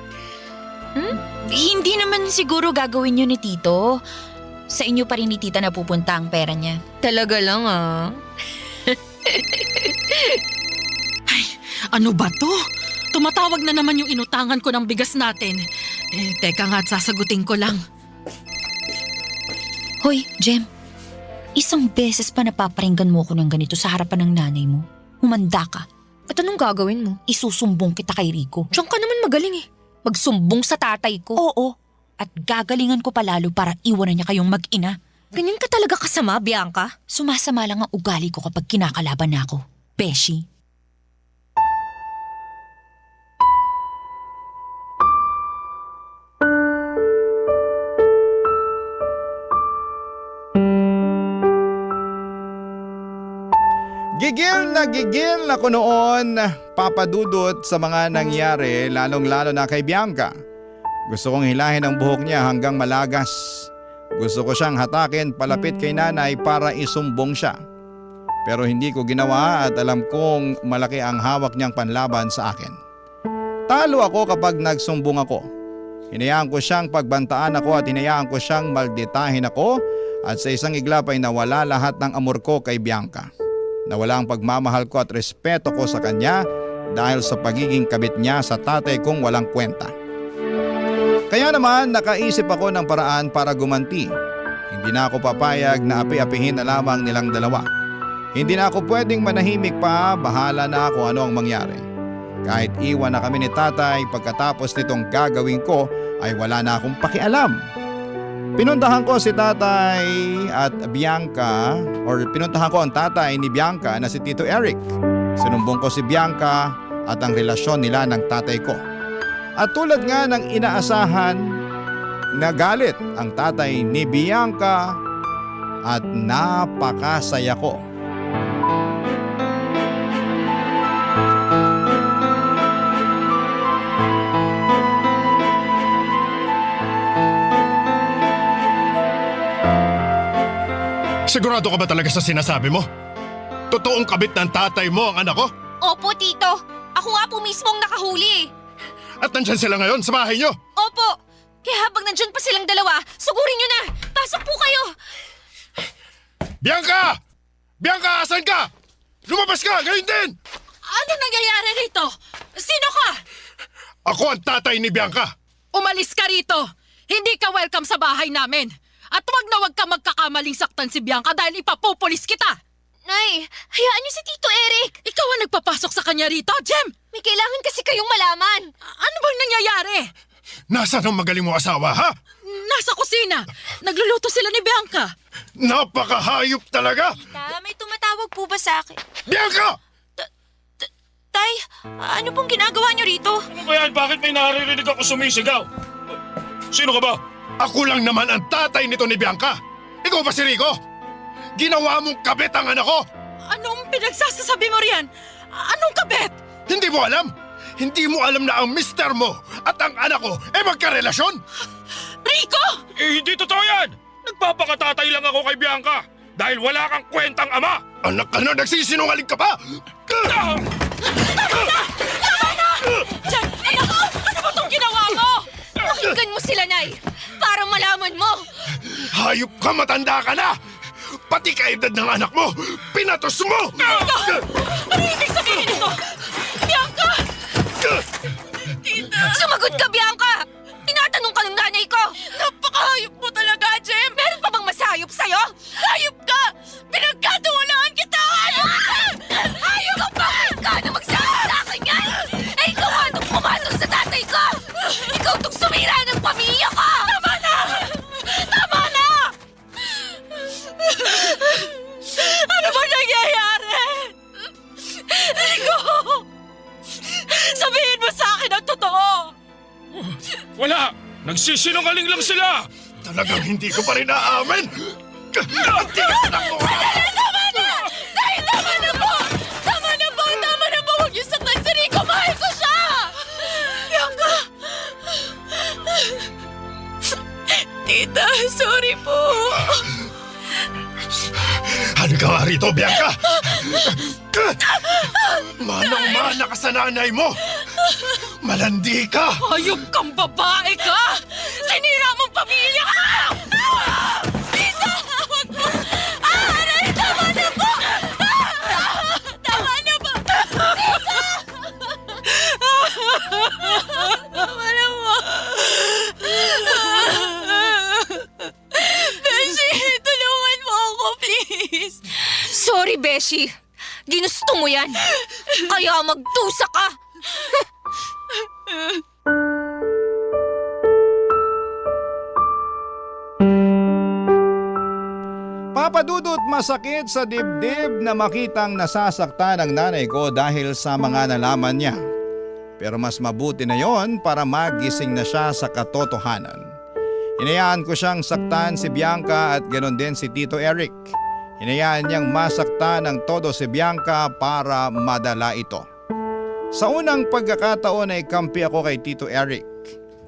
Hindi naman siguro gagawin yun ni Tito. Sa inyo pa rin ni tita napupunta ang pera niya. Talaga lang ah. Ay, ano ba to? Tumatawag na naman yung inutangan ko ng bigas natin. Teka nga at sasagutin ko lang. Hoy, Jem. Isang beses pa napaparinggan mo ko ng ganito sa harapan ng nanay mo. Humanda ka. At anong gagawin mo? Isusumbong kita kay Rico. Diyan ka naman magaling eh. Magsumbong sa tatay ko. Oo. At gagalingan ko pa lalo para iwanan niya kayong mag-ina. Ganyan ka talaga kasama, Bianca? Sumasama lang ang ugali ko kapag kinakalaban na ako. Beshi. Gigil ako noon, Papa Dudut, sa mga nangyari, lalong-lalo na kay Bianca. Gusto kong hilahin ang buhok niya hanggang malagas. Gusto ko siyang hatakin palapit kay nanay para isumbong siya. Pero hindi ko ginawa at alam kong malaki ang hawak niyang panlaban sa akin. Talo ako kapag nagsumbong ako. Hinayaan ko siyang pagbantaan ako at hinayaan ko siyang malditahin ako at sa isang iglap ay nawala lahat ng amor ko kay Bianca. Nawala ang pagmamahal ko at respeto ko sa kanya dahil sa pagiging kabit niya sa tatay kong walang kwenta. Kaya naman nakaisip ako ng paraan para gumanti. Hindi na ako papayag na api-apihin na lamang nilang dalawa. Hindi na ako pwedeng manahimik pa, bahala na kung ano ang mangyari. Kahit iwan na kami ni tatay, pagkatapos nitong gagawin ko ay wala na akong pakialam. Pinuntahan ko si tatay at Bianca, or pinuntahan ko ang tatay ni Bianca na si Tito Eric. Sinumbong ko si Bianca at ang relasyon nila ng tatay ko. At tulad nga ng inaasahan, nagalit ang tatay ni Bianca at napakasaya ko. Sigurado ka ba talaga sa sinasabi mo? Totoong kabit ng tatay mo ang anak ko? Opo, Tito. Ako nga po mismo ang nakahuli eh. At nandyan sila ngayon sa bahay niyo? Opo. Kaya habang nandyan pa silang dalawa, sugurin nyo na. Pasok po kayo. Bianca! Bianca, asan ka? Lumabas ka, ngayon din! Ano nangyayari rito? Sino ka? Ako ang tatay ni Bianca. Umalis ka rito. Hindi ka welcome sa bahay namin. At wag na wag ka magkakamaling saktan si Bianca dahil ipapupulis kita. Nay, hayaan niyo si Tito Eric. Ikaw ang nagpapasok sa kanya rito, Jem! May kailangan kasi kayong malaman. Ano bang nangyayari? Nasaan ang magaling mo asawa, ha? Nasa kusina. Nagluluto sila ni Bianca. Napakahayop talaga! Tita, may tumatawag po ba sa akin? Bianca! Tay, ano pong ginagawa niyo rito? Ano ba yan? Bakit may naririnig ako sumisigaw? Sino ka ba? Ako lang naman ang tatay nito ni Bianca. Ikaw ba si Rico? Ginawa mong kabit ang anak ko! Anong pinagsasasabi mo riyan? Anong kabet? Hindi mo alam? Hindi mo alam na ang mister mo at ang anak ko ay magkarelasyon? Rico! Hindi totoo yan! Nagpapakatatay lang ako kay Bianca dahil wala kang kwentang ama! Anak ka na, nagsisinungaling ka pa! Jem, anak ko! Ano ba itong ginawa mo? Pakinggan mo sila, Nay, para malaman mo. Hayop ka, matanda ka na! Pati kaedad ng anak mo, pinatos mo! Ano ibig sabihin nito? Bianca! Sumagot ka, Bianca! Tinatanong ka ng nanay ko! Napakahayop mo talaga, Jem! Meron pa bang masayop sa'yo? Hayop ka! Pinagkatiwalaan kita! Ayaw ka pa! Ikaw na magsabi sa akin yan! Eh, ikaw nga itong pumasok sa tatay ko! Ikaw itong sumira ng pamilya ko! Tama na! Tama na! Ano ba nangyayari? Rico! Sabihin mo sa akin ang totoo! Wala! Nagsisinungaling lang sila! Talagang hindi ko pa rin naamin! Ang tigas na ko! Tama na! Tay, tama na po! Tama na po! Tama na po! Huwag niyo saktan si Rico! Mahal ko siya! Bianca! Tita, sorry po. Ano ka nga rito, Bianca? Manang-mana ka sa nanay mo! Malandi ka! Hayop kang babae ka! Sinira mong pamilya ka! Tita! Huwag po! Aray! Tama na po! Tama na po! Tita! Tama na po! Beshi, tulungan mo ako, please! Sorry, Beshi. Ginusto mo yan. Kaya magdusa ka. Papadudot, masakit sa dibdib na makitang nasasaktan ang nanay ko dahil sa mga nalaman niya. Pero mas mabuti na yon para magising na siya sa katotohanan. Hinayaan ko siyang saktan si Bianca at ganon din si Tito Eric. Hinayaan niyang masaktan ng todo si Bianca para madala ito. Sa unang pagkakataon ay kampi ako kay Tito Eric.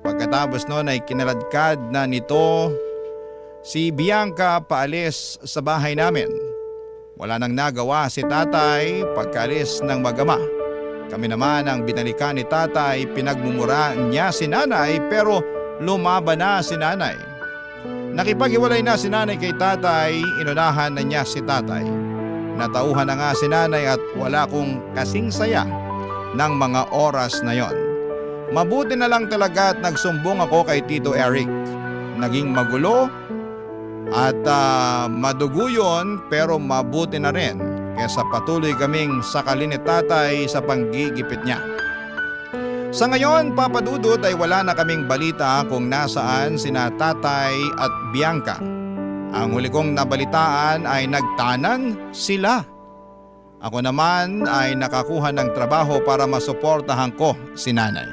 Pagkatapos noon ay kinaladkad na nito si Bianca paalis sa bahay namin. Wala nang nagawa si tatay pagkaalis ng mag-ama. Kami naman ang binalikan ni tatay, pinagmumura niya si nanay pero lumaban na si nanay. Nakipag-iwalay na si nanay kay tatay, inunahan na niya si tatay. Natauhan na nga si nanay at wala kong kasing saya ng mga oras na yon. Mabuti na lang talaga at nagsumbong ako kay Tito Eric. Naging magulo at madugo yun pero mabuti na rin kaysa patuloy kaming sakalin ni tatay sa panggigipit niya. Sa ngayon, Papadudot, ay wala na kaming balita kung nasaan sina tatay at Bianca. Ang huli kong nabalitaan ay nagtanan sila. Ako naman ay nakakuha ng trabaho para masuportahan ko si nanay.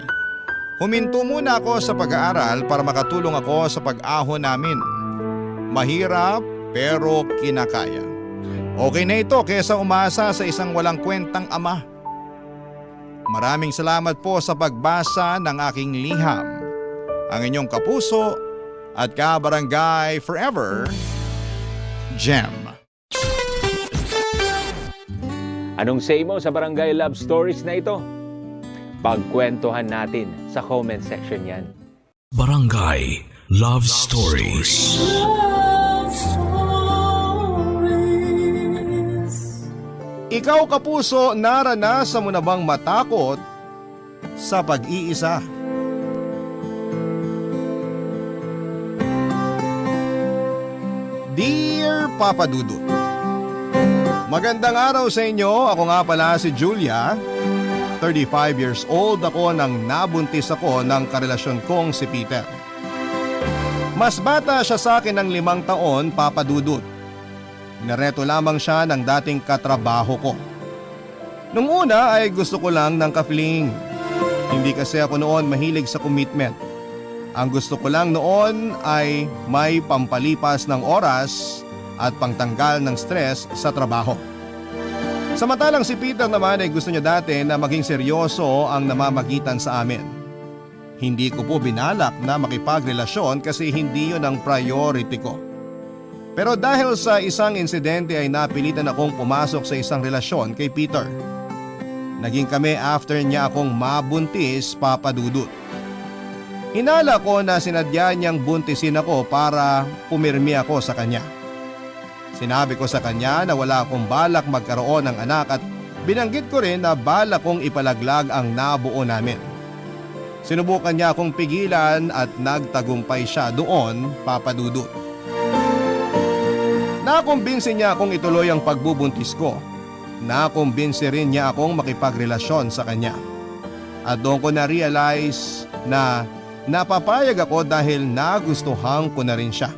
Huminto muna ako sa pag-aaral para makatulong ako sa pag-ahon namin. Mahirap pero kinakaya. Okay na ito kaysa umasa sa isang walang kwentang ama. Maraming salamat po sa pagbasa ng aking liham. Ang inyong kapuso at kabarangay forever, Jem. Anong say mo sa Barangay Love Stories na ito? Pagkwentuhan natin sa comment section yan. Barangay Love Stories. Ikaw kapuso, naranasan mo na bang matakot sa pag-iisa? Dear Papa Dudut, Magandang araw sa inyo. Ako nga pala si Julia. 35 years old ako nang nabuntis ako ng karelasyon kong si Peter. Mas bata siya sa akin ng 5 taon, Papa Dudut. Nareto lamang siya ng dating katrabaho ko. Nung una ay gusto ko lang ng ka-fling. Hindi kasi ako noon mahilig sa commitment. Ang gusto ko lang noon ay may pampalipas ng oras at pangtanggal ng stress sa trabaho. Samantalang si Peter naman ay gusto niya dati na maging seryoso ang namamagitan sa amin. Hindi ko po binalak na makipagrelasyon kasi hindi yun ang priority ko. Pero dahil sa isang insidente ay napilitan akong pumasok sa isang relasyon kay Peter. Naging kami after niya akong mabuntis, Papa Dudut. Hinala ko na sinadya niyang buntisin ako para pumirmi ako sa kanya. Sinabi ko sa kanya na wala akong balak magkaroon ng anak at binanggit ko rin na balak kong ipalaglag ang nabuo namin. Sinubukan niya akong pigilan at nagtagumpay siya doon, Papa Dudut. Nakumbinsi niya akong ituloy ang pagbubuntis ko. Nakumbinsi rin niya akong makipagrelasyon sa kanya. At doon ko na-realize na napapayag ako dahil nagustuhan ko na rin siya.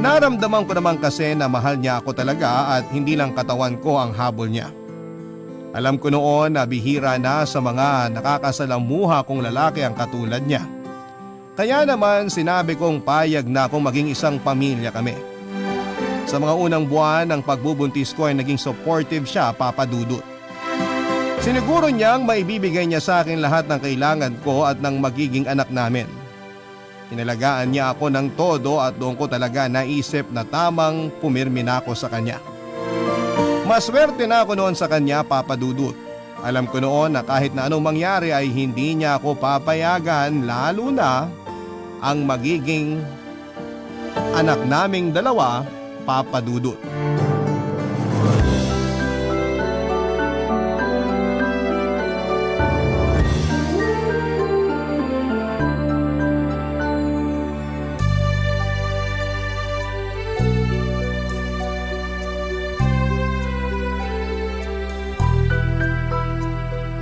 Naramdaman ko naman kasi na mahal niya ako talaga at hindi lang katawan ko ang habol niya. Alam ko noon na bihira na sa mga nakakasalamuha kong lalaki ang katulad niya. Kaya naman sinabi kong payag na akong maging isang pamilya kami. Sa mga unang buwan ng pagbubuntis ko ay naging supportive siya, Papa Dudut. Siniguro niyang maibibigay niya sa akin lahat ng kailangan ko at ng magiging anak namin. Inalagaan niya ako ng todo at doon ko talaga naisip na tamang pumirmi na ako sa kanya. Maswerte na ako noon sa kanya, Papa Dudut. Alam ko noon na kahit na anong mangyari ay hindi niya ako papayagan, lalo na ang magiging anak naming dalawa, Papa Dudut.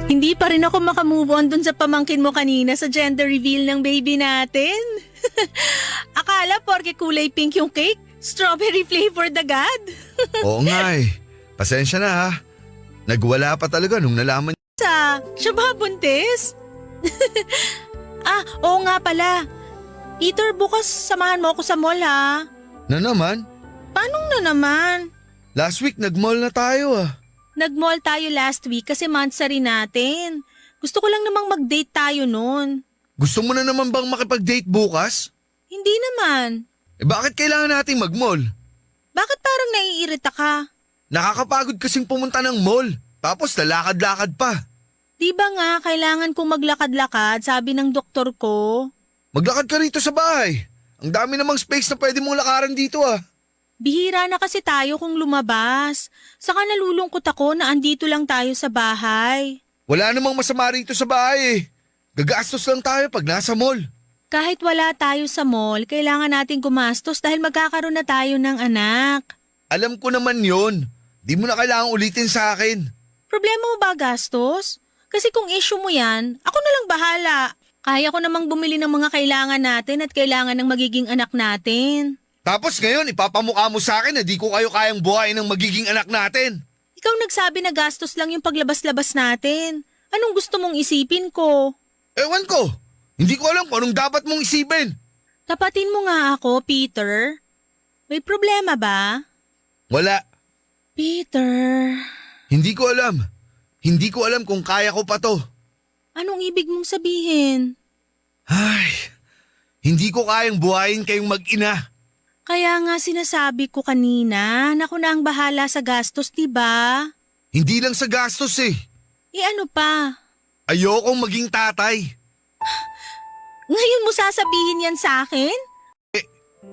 Hindi pa rin ako makamove on dun sa pamangkin mo kanina sa gender reveal ng baby natin. Akala porke kulay pink yung cake, strawberry flavored agad. Oo nga eh. Pasensya na ha. Nagwala pa talaga nung nalaman Siya ba buntis? Oo nga pala. Peter, bukas samahan mo ako sa mall ha. na naman. Paano na naman? Last week nag-mall na tayo ah. Nag-mall tayo last week kasi monthsary natin. Gusto ko lang namang mag-date tayo noon. Gusto mo na naman bang makipag-date bukas? Hindi naman. Bakit kailangan nating mag-mall? Bakit parang naiirita ka? Nakakapagod kasing pumunta ng mall. Tapos lalakad-lakad pa. Di ba nga kailangan kong maglakad-lakad, sabi ng doktor ko? Maglakad ka rito sa bahay. Ang dami namang space na pwede mong lakaran dito ah. Bihira na kasi tayo kung lumabas. Saka nalulungkot ako na andito lang tayo sa bahay. Wala namang masama rito sa bahay eh. Gagastos lang tayo pag nasa mall. Kahit wala tayo sa mall, kailangan nating gumastos dahil magkakaroon na tayo ng anak. Alam ko naman yon. Di mo na kailangang ulitin sa akin. Problema mo ba gastos? Kasi kung issue mo yan, ako na lang bahala. Kaya ko namang bumili ng mga kailangan natin at kailangan ng magiging anak natin. Tapos ngayon ipapamukha mo sa akin na di ko kayo kayang buhayin ng magiging anak natin. Ikaw nagsabi na gastos lang yung paglabas-labas natin. Anong gusto mong isipin ko? Ewan ko. Hindi ko alam kung anong dapat mong isipin. Tapatin mo nga ako, Peter. May problema ba? Wala. Peter. Hindi ko alam. Hindi ko alam kung kaya ko pa to. Anong ibig mong sabihin? Ay, hindi ko kayang buhayin kayong mag-ina. Kaya nga sinasabi ko kanina na ako na ang bahala sa gastos, diba? Hindi lang sa gastos eh. Ano pa? Ayokong maging tatay. Ngayon mo sasabihin yan sa akin?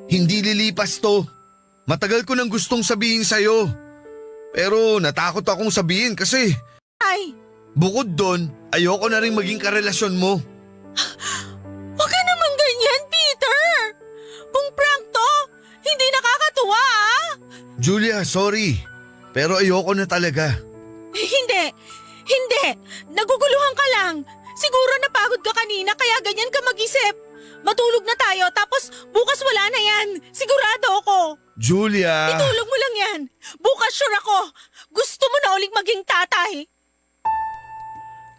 Hindi lilipas to. Matagal ko nang gustong sabihin sa'yo. Pero natakot akong sabihin kasi Ay! bukod doon, ayoko na rin maging karelasyon mo. Huwag ka naman ganyan, Peter! Kung prank to, hindi nakakatuwa ah! Julia, sorry. Pero ayoko na talaga. Hindi! Hindi! Naguguluhan ka lang! Siguro napagod ka kanina kaya ganyan ka mag-isip. Matulog na tayo tapos bukas wala na yan. Sigurado ako. Julia! Itulog mo lang yan. Bukas sure ako. Gusto mo na uling maging tatay.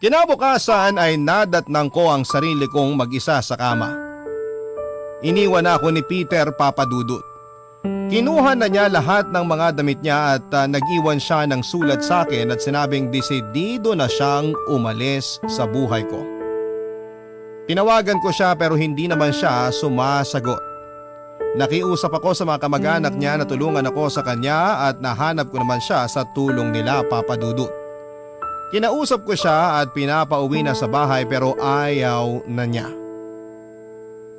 Kinabukasan ay nadatnang ko ang sarili kong mag-isa sa kama. Iniwan ako ni Peter Papadudut. Kinuha na niya lahat ng mga damit niya at nag-iwan siya ng sulat sa akin at sinabing desidido na siyang umalis sa buhay ko. Tinawagan ko siya pero hindi naman siya sumasagot. Nakiusap ako sa mga kamag-anak niya na tulungan ako sa kanya at nahanap ko naman siya sa tulong nila Papadudut. Kinausap ko siya at pinapauwi na sa bahay pero ayaw na niya.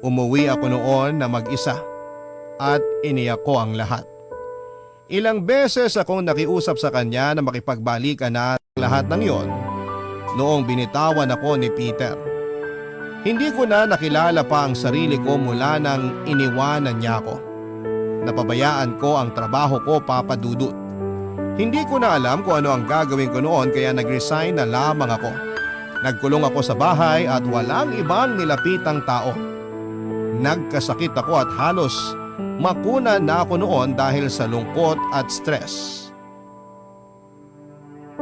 Umuwi ako noon na mag-isa at iniyak ko ang lahat. Ilang beses akong nakiusap sa kanya na makipagbalikan na lahat ng yon noong binitawan ako ni Peter. Hindi ko na nakilala pa ang sarili ko mula nang iniwanan niya ako. Napabayaan ko ang trabaho ko Papadudut. Hindi ko na alam kung ano ang gagawin ko noon kaya nag-resign na lamang ako. Nagkulong ako sa bahay at walang ibang nilapitang tao. Nagkasakit ako at halos makuna na ako noon dahil sa lungkot at stress.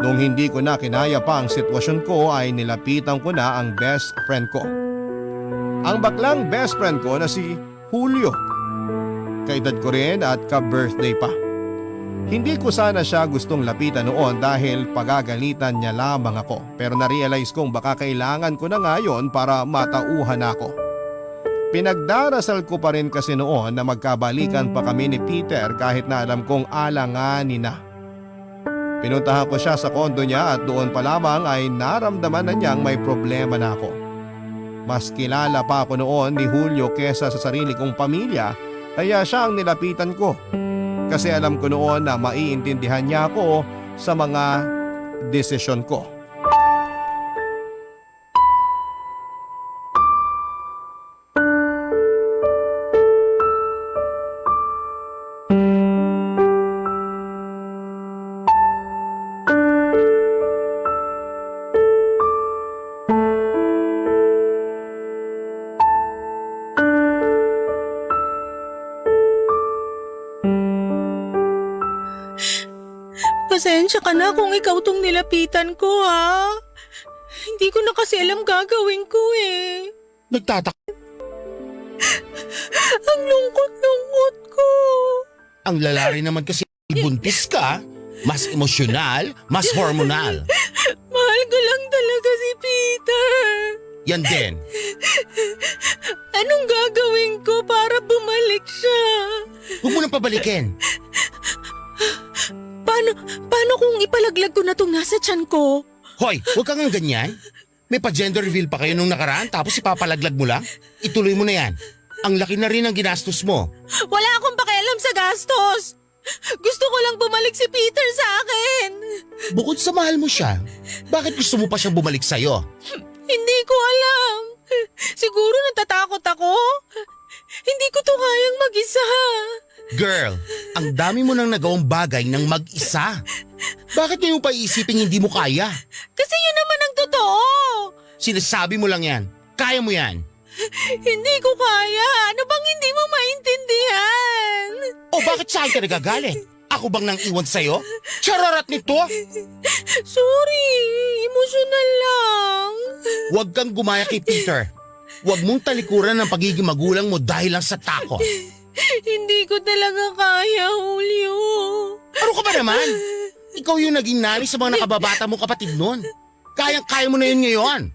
Nung hindi ko na kinaya pa ang sitwasyon ko ay nilapitan ko na ang best friend ko. Ang baklang best friend ko na si Julio. Kaedad ko rin at ka-birthday pa. Hindi ko sana siya gustong lapitan noon dahil pagagalitan niya lamang ako pero na-realize kong baka kailangan ko na ngayon para matauhan ako. Pinagdarasal ko pa rin kasi noon na magkabalikan pa kami ni Peter kahit na alam kong alanganin na. Pinuntahan ko siya sa kondo niya at doon pa lamang ay naramdaman na niyang may problema na ako. Mas kilala pa ako noon ni Julio kesa sa sarili kong pamilya kaya siya ang nilapitan ko. Kasi alam ko noon na maiintindihan niya ako sa mga desisyon ko. Pasensya ka na kung ikaw tong nilapitan ko ha. Hindi ko na kasi alam gagawin ko eh. Nagtatak. Ang lungkot-lungkot ko. Ang lalari naman kasi buntis ka. Mas emosyonal, mas hormonal. Mahal ko lang talaga si Peter. Yan din. Anong gagawin ko para bumalik siya? Huwag mo nang pabalikin. Paano kung ipalaglag ko na itong nasa tiyan ko? Hoy, huwag kang ganyan. May pa-gender reveal pa kayo nung nakaraan tapos ipapalaglag mo lang? Ituloy mo na yan. Ang laki na rin ang ginastos mo. Wala akong pakialam sa gastos. Gusto ko lang bumalik si Peter sa akin. Bukod sa mahal mo siya, bakit gusto mo pa siyang bumalik sa'yo? Hindi ko alam. Siguro natatakot ako. Hindi ko to kayang mag-isa. Girl, ang dami mo nang nagawang bagay ng mag-isa. Bakit ngayon pa iisipin hindi mo kaya? Kasi yun naman ang totoo. Sinasabi mo lang yan. Kaya mo yan. Hindi ko kaya. Ano bang hindi mo maintindihan? O bakit saan ka nagagalit? Ako bang nang iwan sa'yo? Chararat nito! Sorry, emosyonal lang. Huwag kang gumaya kay Peter. Huwag mong talikuran ng pagiging magulang mo dahil lang sa takot. Hindi ko talaga kaya, Julio. Ano ka ba naman? Ikaw yung naging nanay sa mga nakababata mo kapatid nun. Kayang-kaya mo na yun ngayon.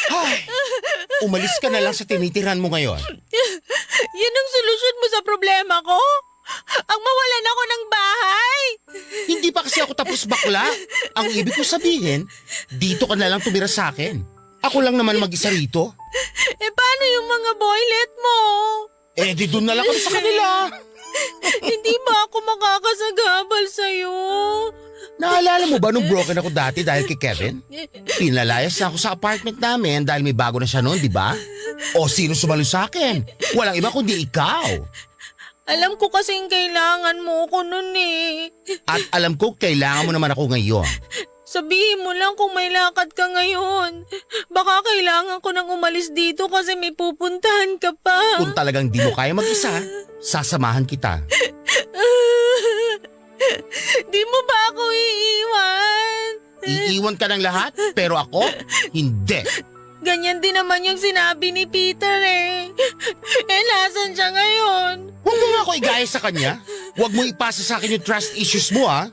Ay, umalis ka na lang sa tinitiran mo ngayon. Yan ang solusyon mo sa problema ko? Ang mawalan ako ng bahay? Hindi pa kasi ako tapos bakla. Ang ibig ko sabihin, dito ka na lang tumira sa akin. Ako lang naman mag-isa rito. Paano yung mga boylet mo? Di doon na lang kami sa kanila. Hindi ba ako makakasagabal sa'yo? Naalala mo ba nung broken ako dati dahil kay Kevin? Pinalayas na ako sa apartment namin dahil may bago na siya noon, di ba? O sino sumalo sa akin? Walang iba kundi ikaw. Alam ko kasing kailangan mo ko nun eh. At alam ko kailangan mo naman ako ngayon. Sabihin mo lang kung may lakad ka ngayon. Baka kailangan ko nang umalis dito kasi may pupuntahan ka pa. Kung talagang di mo kaya mag-isa, sasamahan kita. Di mo ba ako iiwan? Iiwan ka ng lahat, pero ako, hindi. Ganyan din naman yung sinabi ni Peter eh. Nasan siya ngayon? Huwag mo nga ako igaya sa kanya. Huwag mo ipasa sa akin yung trust issues mo ah.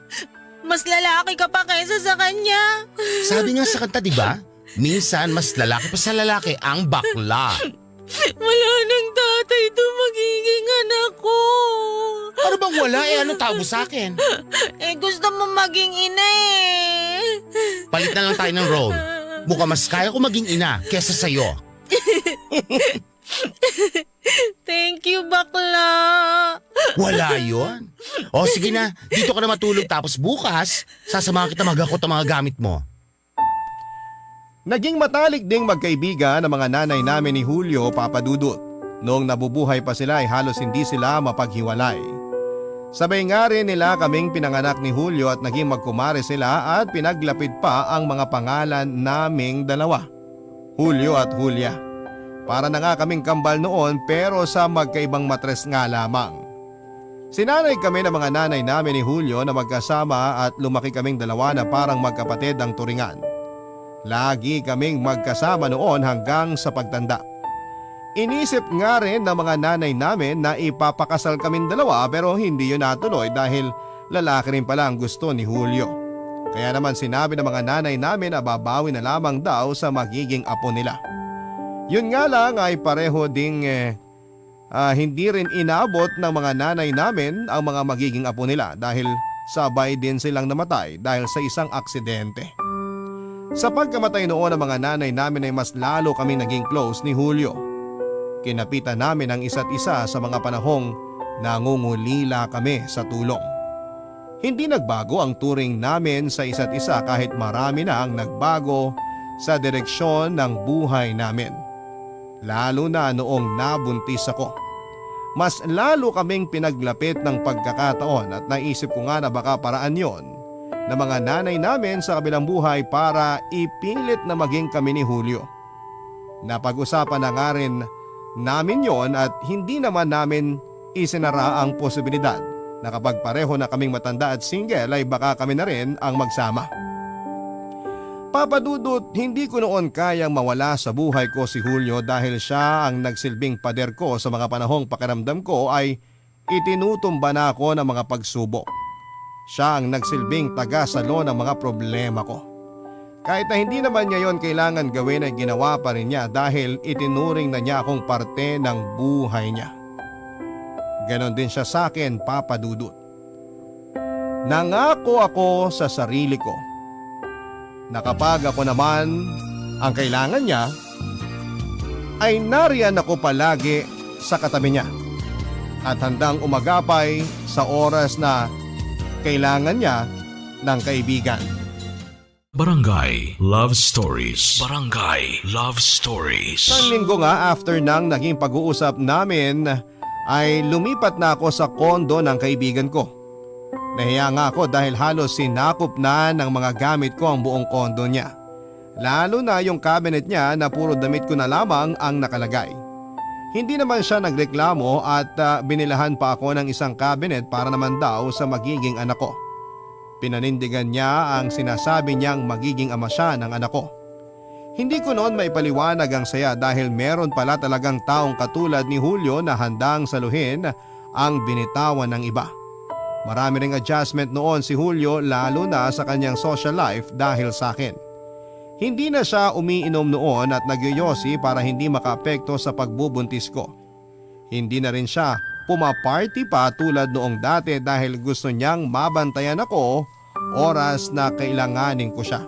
Mas lalaki ka pa kaysa sa kanya. Sabi nga sa kanta, di ba? Minsan mas lalaki pa sa lalaki ang bakla. Wala nang tatay to magiging anak ko. Ano bang wala? Anong tawag mo sa akin? Gusto mo maging ina eh. Palit na lang tayo ng role. Mukhang mas kaya ko maging ina kesa sa'yo. Thank you, bakla. Wala yun. O sige na, dito ka na matulog tapos bukas, sasamahan kita maghakot ang mga gamit mo. Naging matalik ding magkaibigan ang mga nanay namin ni Julio, Papa Dudut. Noong nabubuhay pa sila ay halos hindi sila mapaghiwalay. Sabay nga rin nila kaming pinanganak ni Julio at naging magkumare sila at pinaglapit pa ang mga pangalan naming dalawa, Julio at Julia. Para na nga kaming kambal noon pero sa magkaibang matres nga lamang. Sinanay kami ng mga nanay namin ni Julio na magkasama at lumaki kaming dalawa na parang magkapatid ang turingan. Lagi kaming magkasama noon hanggang sa pagtanda. Inisip nga rin ng mga nanay namin na ipapakasal kaming dalawa pero hindi yun natuloy dahil lalaki rin pala ang gusto ni Julio. Kaya naman sinabi ng mga nanay namin na babawi na lamang daw sa magiging apo nila. Yun nga lang ay pareho ding hindi rin inabot ng mga nanay namin ang mga magiging apo nila dahil sabay din silang namatay dahil sa isang aksidente. Sa pagkamatay noon ng mga nanay namin ay mas lalo kaming naging close ni Julio. Kinapitan namin ang isa't isa sa mga panahong nangungulila kami sa tulong. Hindi nagbago ang turing namin sa isa't isa kahit marami na ang nagbago sa direksyon ng buhay namin. Lalo na noong nabuntis ako. Mas lalo kaming pinaglapit ng pagkakataon at naisip ko nga na baka paraan yon ng mga nanay namin sa kabilang buhay para ipilit na maging kami ni Julio. Napag-usapan na nga rin namin yon at hindi naman namin isinara ang posibilidad na kapag pareho na kaming matanda at single ay baka kami na rin ang magsama. Papa Dudut, hindi ko noon kayang mawala sa buhay ko si Julio dahil siya ang nagsilbing pader ko sa mga panahong pakiramdam ko ay itinutumba na ako ng mga pagsubok. Siya ang nagsilbing taga-salo ng mga problema ko. Kahit na hindi naman niya yon kailangan gawin ay ginawa pa rin niya dahil itinuring na niya akong parte ng buhay niya. Ganon din siya sa akin, Papa Dudut. Nangako ako sa sarili ko na kapag ako naman ang kailangan niya, ay nariyan ako palagi sa katabi niya at handang umagapay sa oras na kailangan niya ng kaibigan. Barangay Love Stories. Barangay Love Stories. Isang linggo nga after nang naging pag-uusap namin ay lumipat na ako sa kondo ng kaibigan ko. Nahiya nga ako dahil halos sinakop na ng mga gamit ko ang buong kondo niya. Lalo na yung cabinet niya na puro damit ko na lamang ang nakalagay. Hindi naman siya nagreklamo at binilahan pa ako ng isang cabinet para naman daw sa magiging anak ko. Pinanindigan niya ang sinasabi niyang magiging ama siya ng anak ko. Hindi ko noon maipaliwanag ang saya dahil meron pala talagang taong katulad ni Julio na handang saluhin ang binitawan ng iba. Marami ring adjustment noon si Julio lalo na sa kanyang social life dahil sa akin. Hindi na siya umiinom noon at nagyoyosi para hindi makaapekto sa pagbubuntis ko. Hindi na rin siya pumaparty pa tulad noong dati dahil gusto niyang mabantayan ako oras na kailanganin ko siya.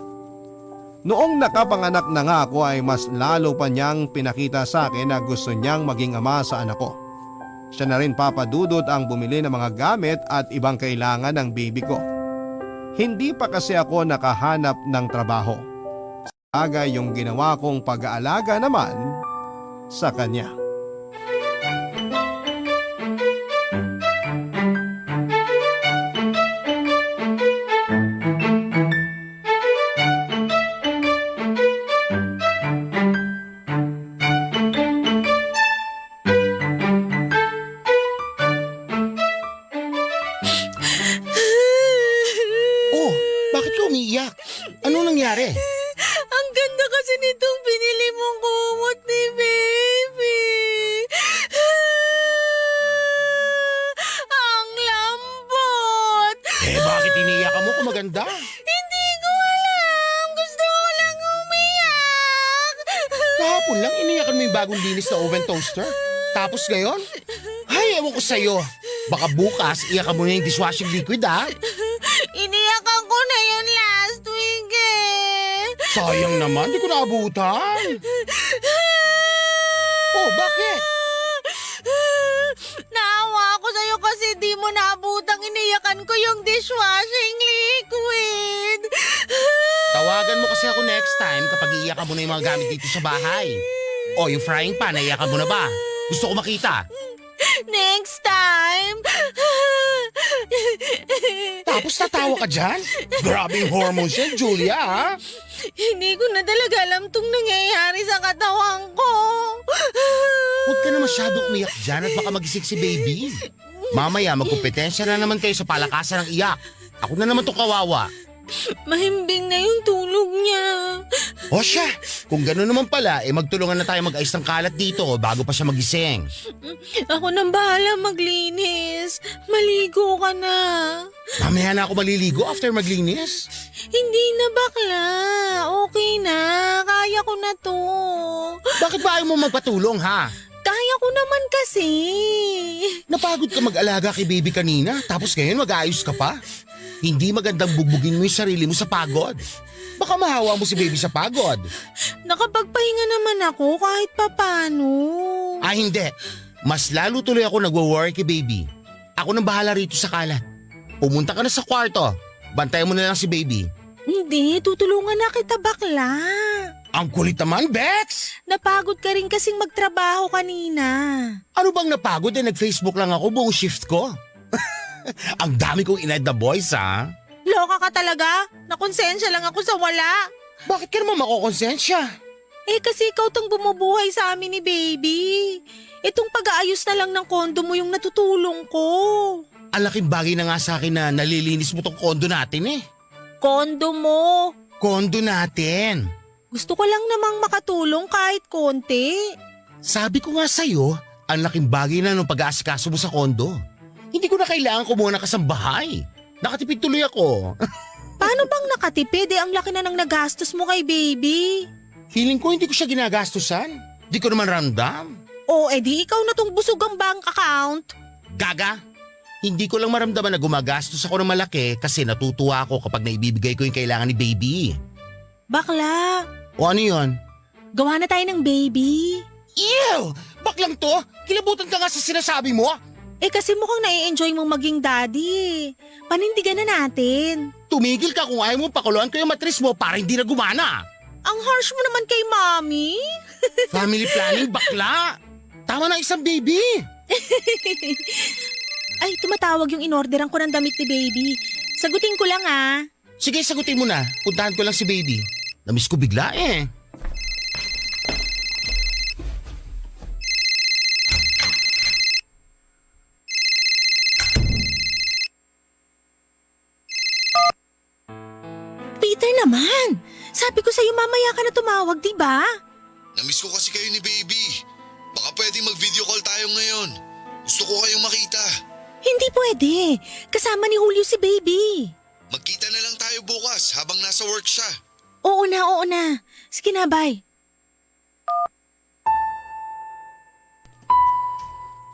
Noong nakapanganak na nga ako ay mas lalo pa niyang pinakita sa akin na gusto niyang maging ama sa anak ko. Siya na rin, Papa Dudut, ang bumili ng mga gamit at ibang kailangan ng baby ko. Hindi pa kasi ako nakahanap ng trabaho. Sagay yung ginawa kong pag-aalaga naman sa kanya. kasi nitong binili mong kumot ni baby. Ang lambot. Bakit iniiyakan mo kung maganda? Hindi ko alam. Gusto ko lang umiyak. Kahapon lang iniyakan mo yung bagong linis na oven toaster. Tapos ngayon? Ay, ewan ko sa'yo. Baka bukas, iyakan mo na yung dishwashing liquid, ha? Iniyakan ko na yun last week eh. Sayang naman, di ko naabutan. Oh, bakit? Naawa ako sa'yo kasi di mo naabutang iniyakan ko yung dishwashing liquid. Tawagan mo kasi ako next time kapag iiyakan mo na yung mga gamit dito sa bahay. O, yung frying pan, naiyakan mo na ba? Gusto ko makita. Next time. Tapos tatawa ka dyan? Grabe yung hormones yan, Julia, ha? Hindi ko na talaga alam tong nangyayari sa katawan ko. Huwag ka na masyado umiyak dyan at baka magising si baby. Mamaya, magkompetensya na naman kayo sa palakasan ng iyak. Ako na naman to kawawa. Mahimbing na yung tulog niya. O siya, kung gano'n naman pala, magtulungan na tayo mag-ayos ng kalat dito bago pa siya magising. Ako nang bahala maglinis. Maligo ka na. Mamaya na ako maliligo after maglinis. Hindi na bakla. Okay na. Kaya ko na to. Bakit ba ayaw mo magpatulong, ha? Kaya ko naman kasi. Napagod ka mag-alaga kay baby kanina, tapos ngayon mag-aayos ka pa? Hindi magandang bugbugin mo yung sarili mo sa pagod. Baka mahawa mo si baby sa pagod. Nakapagpahinga naman ako kahit papano. Ah, hindi. Mas lalo tuloy ako nagwo-worry kay baby. Ako nang bahala rito sa kalat. Pumunta ka na sa kwarto. Bantayan mo na lang si baby. Hindi, tutulungan na kita bakla. Ang kulit naman, Bex! Napagod ka rin kasing magtrabaho kanina. Ano bang napagod? Nag-Facebook lang ako buong shift ko. Ang dami kong inad na boys, ha? Loka ka talaga? Nakonsensya lang ako sa wala. Bakit ka naman makokonsensya? Kasi ikaw tang bumubuhay sa amin ni baby. Itong pag-aayos na lang ng kondo mo yung natutulong ko. Ang laking bagay na nga sa akin na nalilinis mo tong kondo natin eh. Kondo mo? Kondo natin. Gusto ko lang namang makatulong kahit konti. Sabi ko nga sa'yo, ang laking bagay na nung pag-aasikaso mo sa kondo. Hindi ko na kailangan kumuha ng kasambahay. Nakatipid tuloy ako. Paano bang nakatipid? Ang laki na ng nagastos mo kay baby. Feeling ko hindi ko siya ginagastusan. Di ko naman ramdam. Di ikaw na tong busog ang bank account. Gaga, hindi ko lang maramdaman na gumagastos ako ng malaki kasi natutuwa ako kapag naibibigay ko yung kailangan ni baby. Bakla. O ano yun? Gawa na tayo ng baby. Ew! Baklang to? Kilabutan ka nga sa sinasabi mo. Kasi mukhang nai-enjoy mong maging daddy. Panindigan na natin. Tumigil ka kung ayaw mo pakuluan ko yung matris mo para hindi na gumana. Ang harsh mo naman kay mommy. Family planning, bakla. Tama na isang baby. Ay, tumatawag yung inorderan ko ng damit ni baby. Sagutin ko lang Sige, sagutin mo na. Puntahan ko lang si baby. Namiss ko bigla eh. Peter naman! Sabi ko sa'yo mamaya ka na tumawag, di ba? Namiss ko kasi kayo ni baby. Baka pwedeng mag-video call tayo ngayon. Gusto ko kayong makita. Hindi pwede. Kasama ni Julio si baby. Magkita na lang tayo bukas habang nasa work siya. Oo na. Sige na, bye.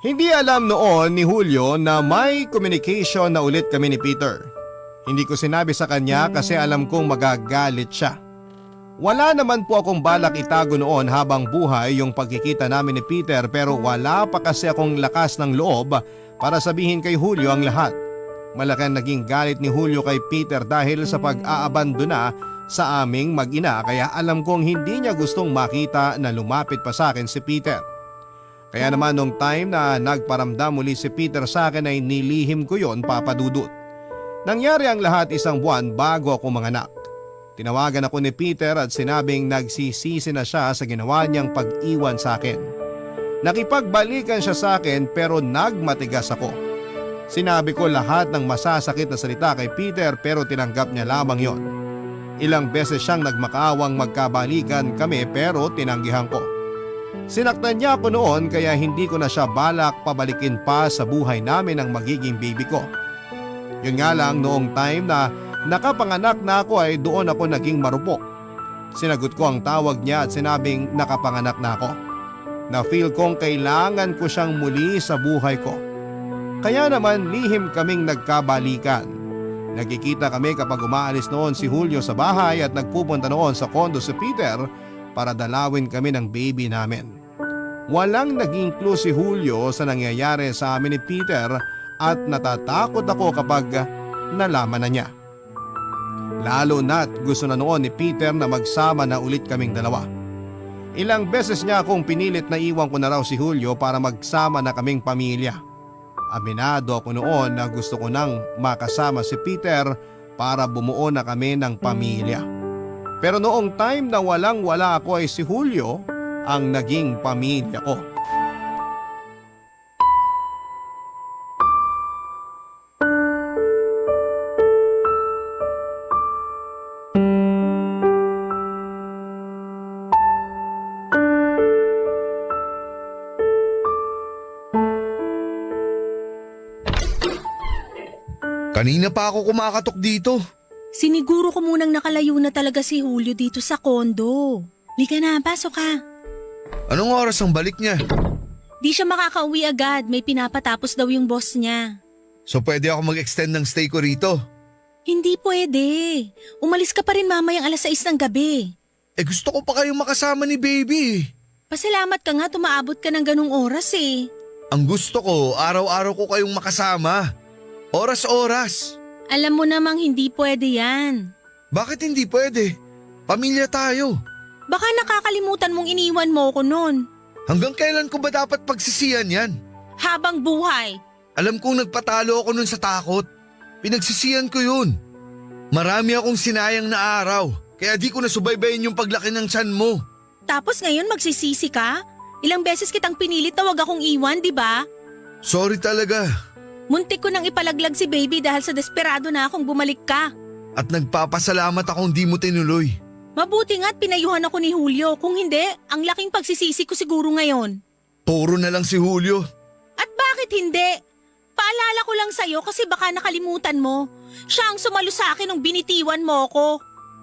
Hindi alam noon ni Julio na may communication na ulit kami ni Peter. Hindi ko sinabi sa kanya kasi alam kong magagalit siya. Wala naman po akong balak itago noon habang buhay yung pagkikita namin ni Peter pero wala pa kasi akong lakas ng loob para sabihin kay Julio ang lahat. Malaki ang naging galit ni Julio kay Peter dahil sa pag-aabandona sa aming mag-ina kaya alam kong hindi niya gustong makita na lumapit pa sa akin si Peter. Kaya naman nung time na nagparamdam muli si Peter sa akin ay nilihim ko yon, Papa Dudut. Nangyari ang lahat isang buwan bago ako manganak. Tinawagan ako ni Peter at sinabing nagsisisi na siya sa ginawa niyang pag-iwan sa akin. Nakipagbalikan siya sa akin pero nagmatigas ako. Sinabi ko lahat ng masasakit na salita kay Peter pero tinanggap niya lamang yon. Ilang beses siyang nagmakaawang magkabalikan kami pero tinanggihan ko. Sinaktan niya ako noon kaya hindi ko na siya balak pabalikin pa sa buhay namin ang magiging baby ko. Yun nga lang noong time na nakapanganak na ako ay doon ako naging marupok. Sinagot ko ang tawag niya at sinabing nakapanganak na ako. Na-feel kong kailangan ko siyang muli sa buhay ko. Kaya naman lihim kaming nagkabalikan. Nagkikita kami kapag umaalis noon si Julio sa bahay at nagpupunta noon sa kondo si Peter para dalawin kami ng baby namin. Walang naging clue si Julio sa nangyayari sa amin ni Peter at natatakot ako kapag nalaman na niya. Lalo na't gusto na noon ni Peter na magsama na ulit kaming dalawa. Ilang beses niya akong pinilit na iwan ko na raw si Julio para magsama na kaming pamilya. Aminado ako noon na gusto ko nang makasama si Peter para bumuo na kami ng pamilya. Pero noong time na walang-wala ako ay si Julio ang naging pamilya ko. Kanina pa ako kumakatok dito. Siniguro ko munang nakalayo na talaga si Julio dito sa kondo. Lika na, pasok ka. Anong oras ang balik niya? Di siya makakauwi agad, may pinapatapos daw yung boss niya. So pwede ako mag-extend ng stay ko rito? Hindi pwede. Umalis ka pa rin mamayang 6:00 ng gabi. Gusto ko pa kayong makasama ni baby. Pasalamat ka nga tumaabot ka ng ganung oras eh. Ang gusto ko, araw-araw ko kayong makasama. Oras-oras. Alam mo namang hindi pwede yan. Bakit hindi pwede? Pamilya tayo. Baka nakakalimutan mong iniwan mo ko noon. Hanggang kailan ko ba dapat pagsisiyan yan? Habang buhay. Alam kong nagpatalo ako nun sa takot. Pinagsisiyan ko yun. Marami akong sinayang na araw. Kaya di ko nasubaybayin yung paglaki ng tiyan mo. Tapos ngayon magsisisi ka? Ilang beses kitang pinilit na wag akong iwan, di ba? Sorry talaga. Muntik ko nang ipalaglag si baby dahil sa desperado na akong bumalik ka. At nagpapasalamat akong di mo tinuloy. Mabuti nga't pinayuhan ako ni Julio. Kung hindi, ang laking pagsisisi ko siguro ngayon. Puro na lang si Julio. At bakit hindi? Paalala ko lang sa'yo kasi baka nakalimutan mo. Siya ang sumalo sa akin nung binitiwan mo ko.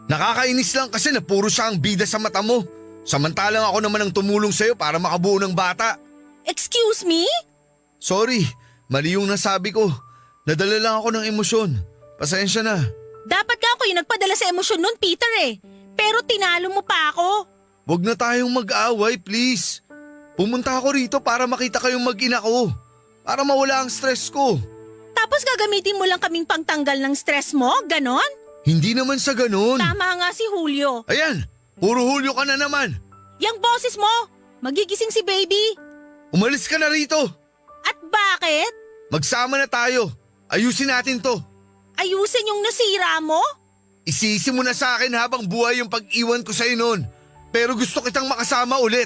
Nakakainis lang kasi na puro siya ang bida sa mata mo. Samantalang ako naman ang tumulong sa'yo para makabuo ng bata. Excuse me? Sorry, mali yung nasabi ko. Nadala lang ako ng emosyon. Pasensya na. Dapat nga ako yung nagpadala sa emosyon nun, Peter eh. Pero tinalo mo pa ako. Huwag na tayong mag-away, please. Pumunta ako rito para makita kayong mag-ina ko. Para mawala ang stress ko. Tapos gagamitin mo lang kaming pangtanggal ng stress mo? Ganon? Hindi naman sa ganon. Tama nga si Julio. Ayan, puro Julio ka na naman. Yang boses mo, magigising si baby. Umalis ka na rito. At bakit? Magsama na tayo. Ayusin natin to. Ayusin yung nasira mo? Isisi mo na sa akin habang buhay yung pag-iwan ko sa'yo noon. Pero gusto kitang makasama ulit.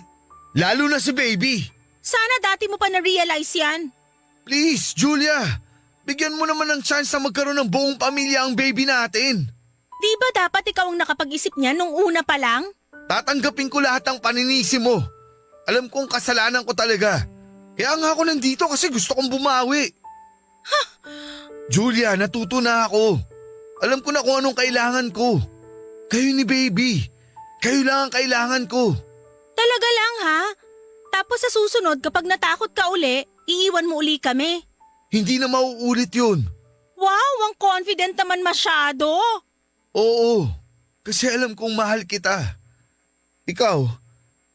Lalo na si baby. Sana dati mo pa na-realize yan. Please, Julia. Bigyan mo naman ng chance na magkaroon ng buong pamilya ang baby natin. Di ba dapat ikaw ang nakapag-isip niya nung una pa lang? Tatanggapin ko lahat ng paninisi mo. Alam kong kasalanan ko talaga. Kaya nga ako nandito kasi gusto kong bumawi. Julia, natuto na ako. Alam ko na kung anong kailangan ko. Kayo ni baby. Kayo lang ang kailangan ko. Talaga lang ha? Tapos sa susunod kapag natakot ka uli, iiwan mo uli kami. Hindi na mauulit yun. Wow, ang confident naman masyado. Oo, kasi alam kong mahal kita. Ikaw,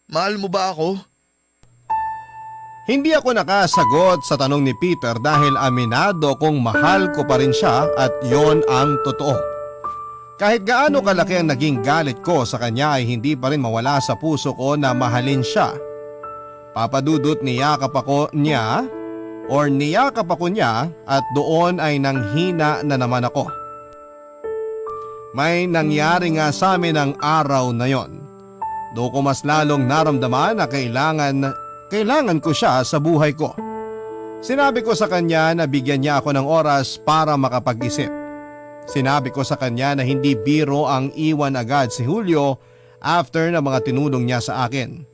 mahal mo ba ako? Hindi ako nakasagot sa tanong ni Peter dahil aminado kong mahal ko pa rin siya at yon ang totoo. Kahit gaano kalaki ang naging galit ko sa kanya ay hindi pa rin mawala sa puso ko na mahalin siya. Papadudot niyakap ako niya at doon ay nanghina na naman ako. May nangyari nga sa amin ang araw na yon. Doon ko mas lalong naramdaman na kailangan ko siya sa buhay ko. Sinabi ko sa kanya na bigyan niya ako ng oras para makapag-isip. Sinabi ko sa kanya na hindi biro ang iwan agad si Julio after na mga tinulong niya sa akin.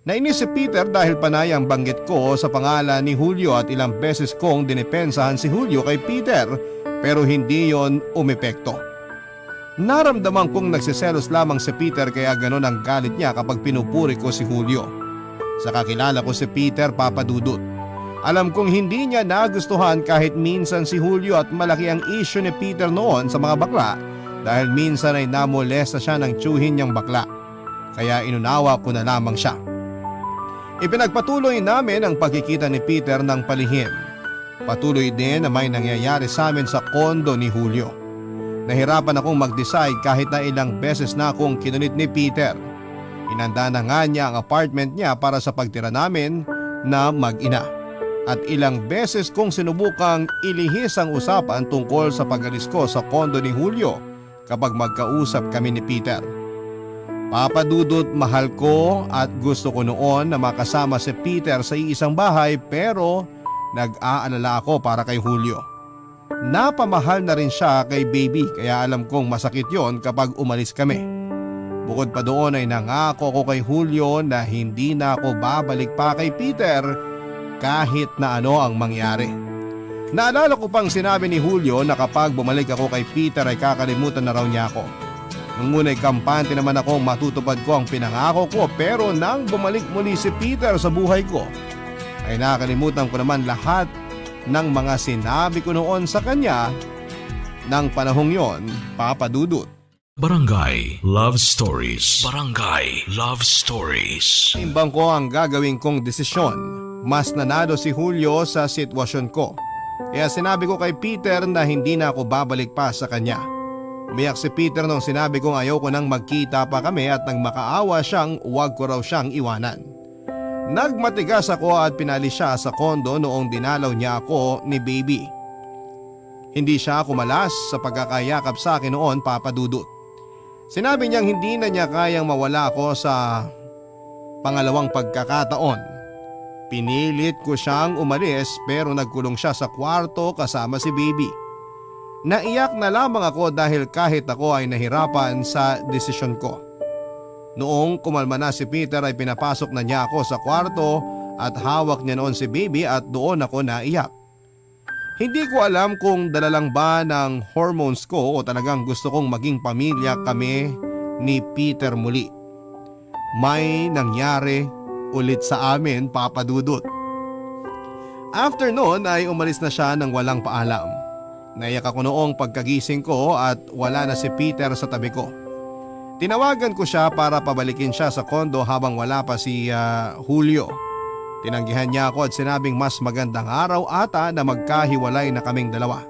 Nainis si Peter dahil panay ang banggit ko sa pangalan ni Julio at ilang beses kong dinipensahan si Julio kay Peter pero hindi yon umepekto. Naramdaman kong nagsiselos lamang si Peter kaya ganon ang galit niya kapag pinupuri ko si Julio. Sa kakilala ko si Peter, Papa Dudut. Alam kong hindi niya nagustuhan kahit minsan si Julio at malaki ang issue ni Peter noon sa mga bakla dahil minsan ay namolesta siya ng tiyuhin niyang bakla. Kaya inunawa ko na lamang siya. Ipinagpatuloy namin ang pagkikita ni Peter ng palihim. Patuloy din na may nangyayari sa amin sa kondo ni Julio. Nahirapan akong mag-decide kahit na ilang beses na akong kinunit ni Peter. Inanda na nga niya ang apartment niya para sa pagtira namin na mag-ina. At ilang beses kong sinubukang ilihis ang usapan tungkol sa pag-alis ko sa kondo ni Julio kapag magkausap kami ni Peter. Papa Dudut, mahal ko at gusto ko noon na makasama si Peter sa iisang bahay pero nag-aalala ako para kay Julio. Napamahal na rin siya kay baby kaya alam kong masakit yon kapag umalis kami. Bukod pa doon ay nangako ko kay Julio na hindi na ako babalik pa kay Peter kahit na ano ang mangyari. Naalala ko pang sinabi ni Julio na kapag bumalik ako kay Peter ay kakalimutan na raw niya ako. Nung una'y kampante naman akong matutupad ko ang pinangako ko pero nang bumalik muli si Peter sa buhay ko ay nakalimutan ko naman lahat ng mga sinabi ko noon sa kanya ng panahong yon, Papa Dudut. Barangay Love Stories. Barangay Love Stories. Imbang ko ang gagawin kong desisyon. Mas nanalo si Julio sa sitwasyon ko. Kaya sinabi ko kay Peter na hindi na ako babalik pa sa kanya. Umiyak si Peter nung sinabi kong ayaw ko nang magkita pa kami at nang makaawa siyang huwag ko raw siyang iwanan. Nagmatigas ako at pinalis siya sa kondo noong dinalaw niya ako ni baby. Hindi siya kumalas sa pagkakayakap sa akin noon, Papa Dudut. Sinabi niyang hindi na niya kayang mawala ako sa pangalawang pagkakataon. Pinilit ko siyang umalis pero nagkulong siya sa kwarto kasama si baby. Naiyak na lamang ako dahil kahit ako ay nahirapan sa desisyon ko. Noong kumalma na si Peter ay pinapasok na niya ako sa kwarto at hawak niya noon si baby at doon ako naiyak. Hindi ko alam kung dala lang ba ng hormones ko o talagang gusto kong maging pamilya kami ni Peter muli. May nangyari ulit sa amin, Papa Dudut. After noon ay umalis na siya nang walang paalam. Naiyak ako noong pagkagising ko at wala na si Peter sa tabi ko. Tinawagan ko siya para pabalikin siya sa kondo habang wala pa si Julio. Tinanggihan niya ako at sinabing mas magandang araw ata na magkahiwalay na kaming dalawa.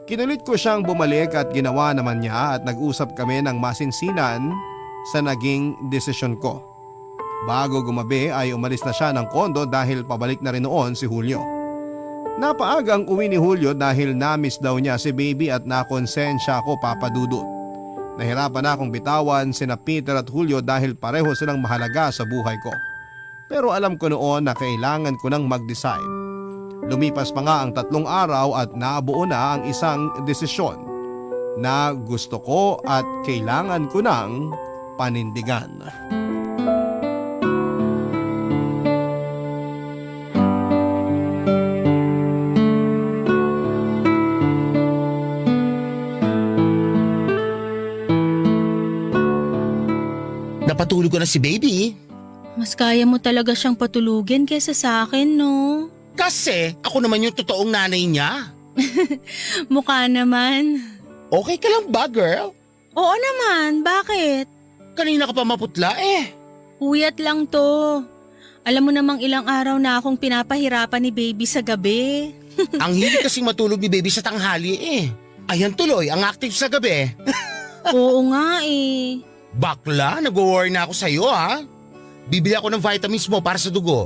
Kinulit ko siyang bumalik at ginawa naman niya at nag-usap kami ng masinsinan sa naging desisyon ko. Bago gumabi ay umalis na siya ng kondo dahil pabalik na rin noon si Julio. Napaagang uwi ni Julio dahil na-miss daw niya si baby at nakonsensya ako, Papa Dudut. Nahirapan na akong bitawan sina Peter at Julio dahil pareho silang mahalaga sa buhay ko. Pero alam ko noon na kailangan ko nang mag-decide. Lumipas pa nga ang 3 araw at nabuo na ang isang desisyon na gusto ko at kailangan ko nang panindigan. Napatulog ko na si baby. Mas kaya mo talaga siyang patulugin kaysa sa akin, no? Kasi ako naman yung totoong nanay niya. Mukha naman. Okay ka lang ba, girl? Oo naman, bakit? Kanina ka pa maputla eh. Huyat lang to. Alam mo namang ilang araw na akong pinapahirapan ni baby sa gabi. Ang hilig kasing matulog ni baby sa tanghali eh. Ayan tuloy, ang active sa gabi. Oo nga eh. Bakla, nag-worry na ako sa'yo ha. Bibili ako ng vitamins mo para sa dugo.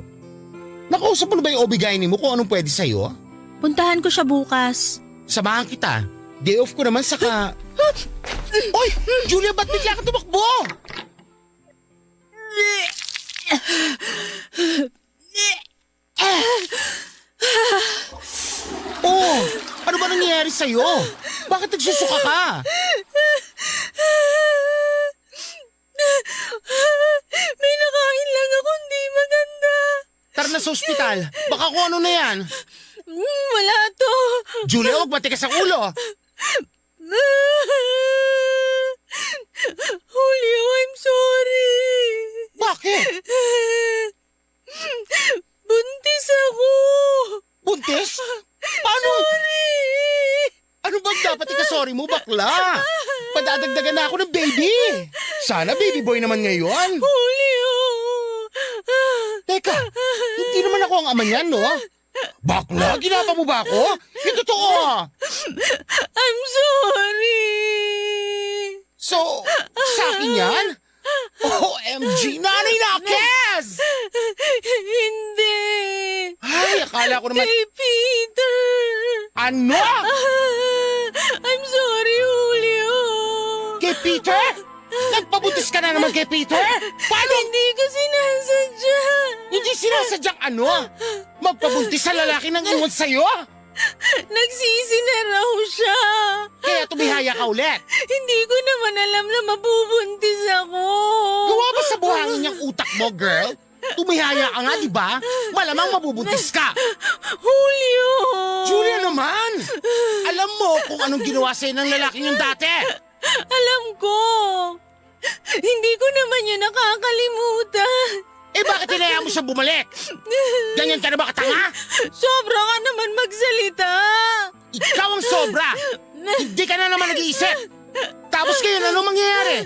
Nakausap mo na ba yung OB-GYN mo kung anong pwede sa'yo? Puntahan ko siya bukas. Samahan kita. Day off ko naman saka... Oy! Julia, ba't bigla ka tumakbo? Oh! Ano ba nangyayari sa'yo? Bakit nagsusuka ka? May nakain lang ako, hindi maganda. Tara na sa ospital. Baka kung ano na yan. Wala to. Julia, huwag matigas ang ulo. Julio, I'm sorry. Bakit? Buntis ako. Buntis? Paano? Sorry. Ano bang dapat ikasorry mo, bakla? Padadagdagan na ako ng baby. Sana baby boy naman ngayon. Julio. Teka, hindi naman ako ang ama niyan, no? Bakla, ginapa mo ba ako? Yung totoo. I'm sorry. So, sa akin yan? OMG, nanay nakes! Hindi. Ay, akala ko naman... Kay Peter. Ano? I'm sorry, Julio. Kay Peter? Nagpabuntis ka na naman kay Peter? Paano? Hindi ko sinasadya. Hindi sinasadyang ano? Magpabuntis sa lalaki nang iwan sa'yo? Nagsisi na raw siya. Kaya tumihaya ka ulit. Hindi ko naman alam na mabubuntis ako. Gawa ba sa buhangin yung utak mo, girl? Tumihaya ka nga, di ba? Malamang mabubuntis ka. Julio! Julia naman! Alam mo kung anong ginawa sa'yo ng lalaking yung dati. Alam ko. Hindi ko naman yun nakakalimutan. Eh bakit hinayaan mo siya bumalik? Ganyan ka na ba katanga? Sobra ka naman magsalita. Ikaw ang sobra! Hindi ka na naman nag-iisip! Tapos ngayon, ano mangyayari?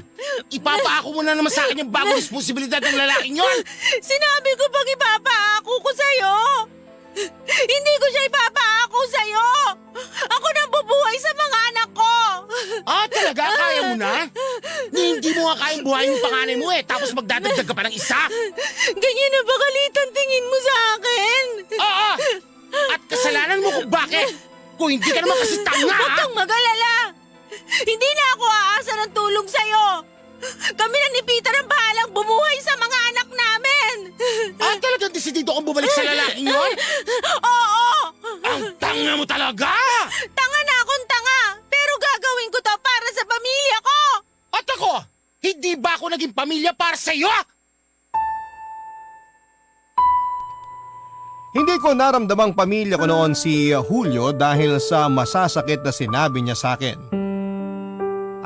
Ipapaako mo na naman sa akin yung bagong responsibilidad ng lalaking yon. Sinabi ko pag ipapaako ko sa'yo. Hindi ko siya ipapaako sa'yo. Ako nang bubuhay sa mga anak ko. Ah, talaga? Kaya mo na? Hindi mo nga kayang buhayin yung panganay mo eh, tapos magdadagdag ka pa ng isa? Ganyan na ba kalitan tingin mo sa akin? Oo! At kasalanan mo kung bakit! Kung hindi ka naman kasi tanga! Huwag kang mag-alala! Hindi na ako aasa ng tulong sa'yo! Kami na ni Peter ang bahalang bumuhay sa mga anak namin! Ah, talagang desidido kang bumalik sa lalaking yon? Oo! Ang tanga mo talaga! Tanga na akong tanga! Pero gagawin ko to para sa pamilya ko! At ako, hindi ba ako naging pamilya para sa'yo? Hindi ko naramdamang pamilya ko noon si Julio dahil sa masasakit na sinabi niya sa akin.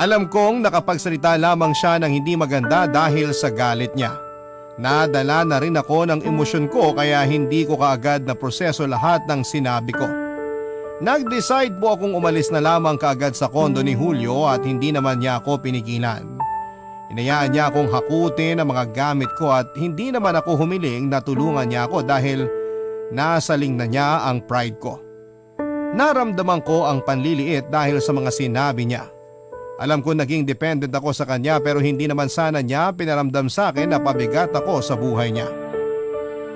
Alam kong nakapagsalita lamang siya ng hindi maganda dahil sa galit niya. Nadala na rin ako ng emosyon ko kaya hindi ko kaagad na proseso lahat ng sinabi ko. Nag-decide po akong umalis na lamang kaagad sa kondo ni Julio at hindi naman niya ako pinigilan. Inayaan niya akong hakutin ang mga gamit ko at hindi naman ako humiling na tulungan niya ako dahil nasaling na niya ang pride ko. Naramdaman ko ang panliliit dahil sa mga sinabi niya. Alam ko naging dependent ako sa kanya pero hindi naman sana niya pinaramdam sa akin na pabigat ako sa buhay niya.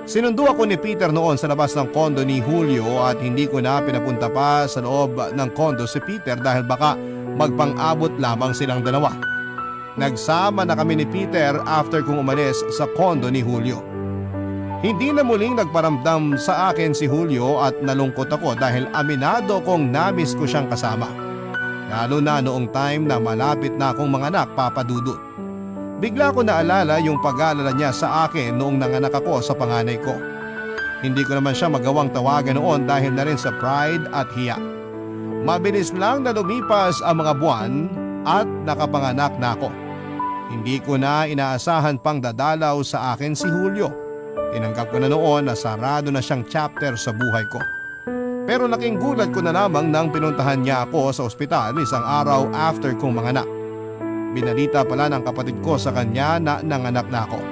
Sinundo ako ni Peter noon sa labas ng kondo ni Julio at hindi ko na pinapunta pa sa loob ng kondo si Peter dahil baka magpang-abot lamang silang dalawa. Nagsama na kami ni Peter after kong umalis sa kondo ni Julio. Hindi na muling nagparamdam sa akin si Julio at nalungkot ako dahil aminado kong namiss ko siyang kasama. Lalo na noong time na malapit na akong manganak, Papa Dudut. Bigla ko naalala yung pag-aalala niya sa akin noong nanganak ako sa panganay ko. Hindi ko naman siya magawang tawagan noon dahil na rin sa pride at hiya. Mabilis lang na lumipas ang mga buwan at nakapanganak na ako. Hindi ko na inaasahan pang dadalaw sa akin si Julio. Tinanggap ko na noon na sarado na siyang chapter sa buhay ko. Pero laking gulat ko na lamang nang pinuntahan niya ako sa ospital isang araw after kong manganak. Binalita pala ng kapatid ko sa kanya na nanganak na ako.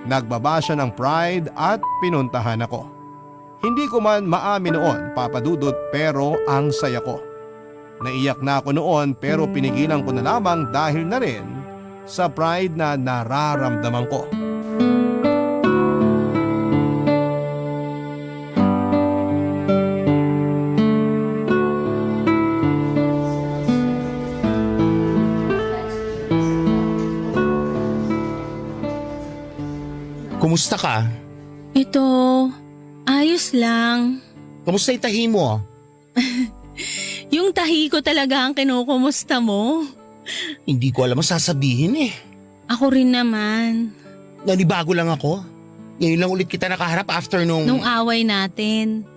Nagbaba siya ng pride at pinuntahan ako. Hindi ko man maamin noon, Papa Dudut, pero ang saya ko. Naiyak na ako noon pero pinigilan ko na lamang dahil na rin sa pride na nararamdaman ko. Kumusta ka? Ito, ayos lang. Kumusta yung tahi mo? Yung tahi ko talaga ang kinukumusta mo. Hindi ko alam ang sasabihin eh. Ako rin naman. Nanibago lang ako. Ngayon lang ulit kita nakaharap after nung Away natin.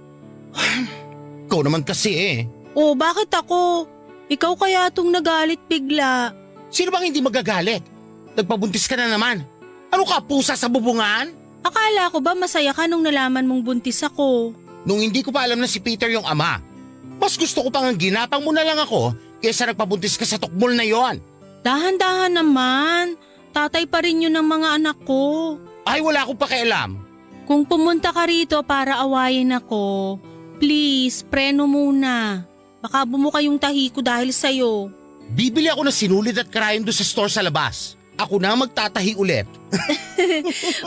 ikaw naman kasi eh. Oh, bakit ako? Ikaw kaya tong nagalit bigla. Sino bang hindi magagalit? Nagpabuntis ka na naman. Ano ka, pusa sa bubungan? Akala ko ba masaya ka nung nalaman mong buntis ako? Nung hindi ko pa alam na si Peter yung ama, mas gusto ko pang ginapang mo na lang ako kaysa nagpabuntis ka sa tukmol na yon. Dahan-dahan naman. Tatay pa rin yun ng mga anak ko. Ay, wala akong pakialam. Kung pumunta ka rito para awayin ako, please, preno muna. Baka bumuka yung tahi ko dahil sa'yo. Bibili ako ng sinulid at karayan doon sa store sa labas. Ako na magtatahi ulit.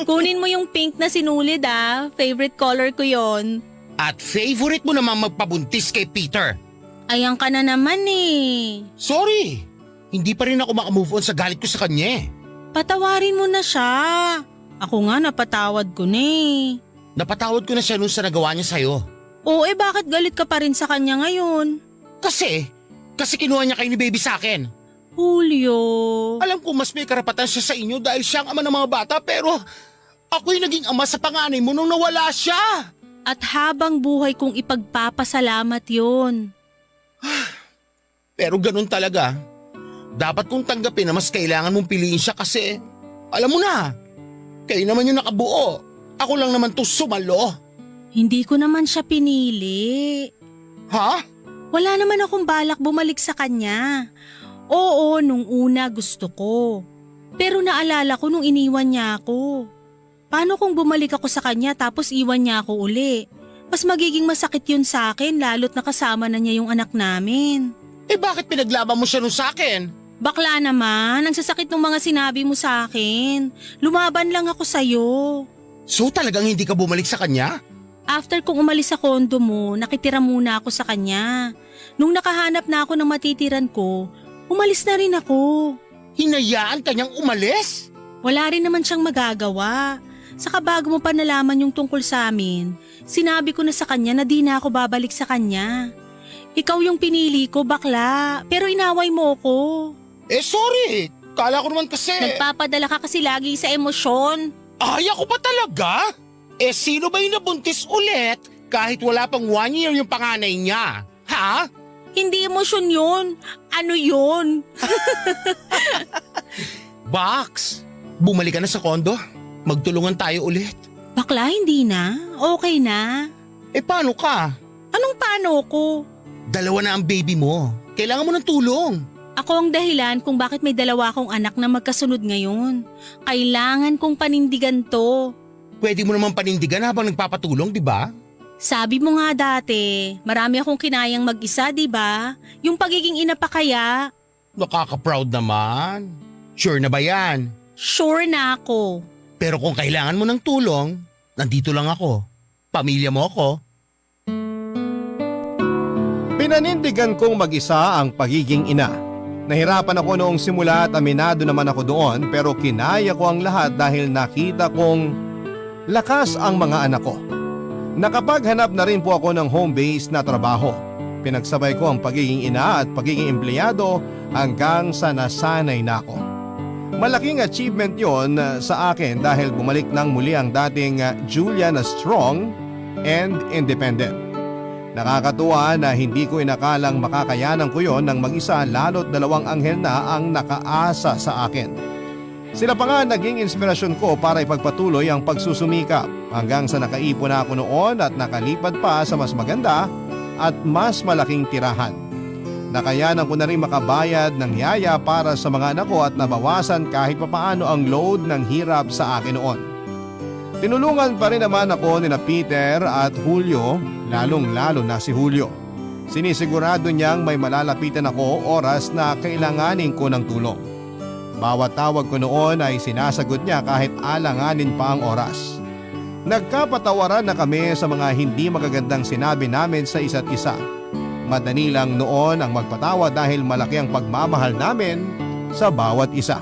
Kunin mo yung pink na sinulid Favorite color ko yon. At favorite mo naman magpabuntis kay Peter. Ayan ka na naman eh. Sorry, hindi pa rin ako makamove on sa galit ko sa kanya eh. Patawarin mo na siya. Ako nga napatawad ko na eh. Napatawad ko na siya nung sa nagawa niya sa'yo. Oo bakit galit ka pa rin sa kanya ngayon? Kasi kinuha niya kayo ni baby sa akin. Julio. Alam ko mas may karapatan siya sa inyo dahil siya ang ama ng mga bata pero ako'y naging ama sa panganay mo nung nawala siya. At habang buhay kong ipagpapasalamat yun. Pero ganun talaga. Dapat kong tanggapin na mas kailangan mong piliin siya kasi alam mo na, kayo naman yung nakabuo. Ako lang naman to sumalo. Hindi ko naman siya pinili. Ha? Wala naman akong balak bumalik sa kanya. Oo, nung una gusto ko. Pero naalala ko nung iniwan niya ako. Paano kung bumalik ako sa kanya tapos iwan niya ako uli? Mas magiging masakit yun sa akin lalo't nakasama na niya yung anak namin. Eh bakit pinaglaban mo siya nun sa akin? Bakla naman, ang sasakit ng mga sinabi mo sa akin. Lumaban lang ako sa'yo. So talagang hindi ka bumalik sa kanya? After kong umalis sa kondo mo, nakitira muna ako sa kanya. Nung nakahanap na ako ng matitiran ko, umalis na rin ako. Hinayaan ka niyang umalis? Wala rin naman siyang magagawa. Saka bago mo pa nalaman yung tungkol sa amin, sinabi ko na sa kanya na di na ako babalik sa kanya. Ikaw yung pinili ko, bakla, pero inaway mo ko. Eh sorry, kala ko naman kasi… Nagpapadala ka kasi lagi sa emosyon. Ay, ako pa talaga? Eh sino ba yung nabuntis ulit kahit wala pang 1 year yung panganay niya? Ha? Hindi emosyon yun. Ano yun? Box, bumalik ka na sa kondo? Magtulungan tayo ulit. Bakla, hindi na. Okay na. Eh paano ka? Anong paano ko? 2 na ang baby mo. Kailangan mo ng tulong. Ako ang dahilan kung bakit may 2 akong anak na magkasunod ngayon. Kailangan kong panindigan to. Pwede mo naman panindigan habang nagpapatulong, di ba? Sabi mo nga dati, marami akong kinayang mag-isa, di ba? Yung pagiging ina pa kaya? Nakaka-proud naman. Sure na ba yan? Sure na ako. Pero kung kailangan mo ng tulong, nandito lang ako. Pamilya mo ako. Pinanindigan kong mag-isa ang pagiging ina. Nahirapan ako noong simula at aminado naman ako doon pero kinaya ko ang lahat dahil nakita kong lakas ang mga anak ko. Nakapaghanap na rin po ako ng home-based na trabaho. Pinagsabay ko ang pagiging ina at pagiging empleyado hanggang sa nasanay na ako. Malaking achievement yon sa akin dahil bumalik ng muli ang dating Julia na strong and independent. Nakakatuwa na hindi ko inakalang makakayanan ko yon ng mag-isa lalo't 2 anghel na ang nakaasa sa akin. Sila pa nga naging inspirasyon ko para ipagpatuloy ang pagsusumikap hanggang sa nakaipon na ako noon at nakalipad pa sa mas maganda at mas malaking tirahan. Nakayanan ko na rin makabayad ng yaya para sa mga anak ko at nabawasan kahit papaano ang load ng hirap sa akin noon. Tinulungan pa rin naman ako ni Peter at Julio, lalong-lalo na si Julio. Sinisigurado niyang may malalapitan ako oras na kailanganin ko ng tulong. Bawat tawag ko noon ay sinasagot niya kahit alanganin pa ang oras. Nagkapatawaran na kami sa mga hindi magagandang sinabi namin sa isa't isa. Madali lang noon ang magpatawa dahil malaki ang pagmamahal namin sa bawat isa.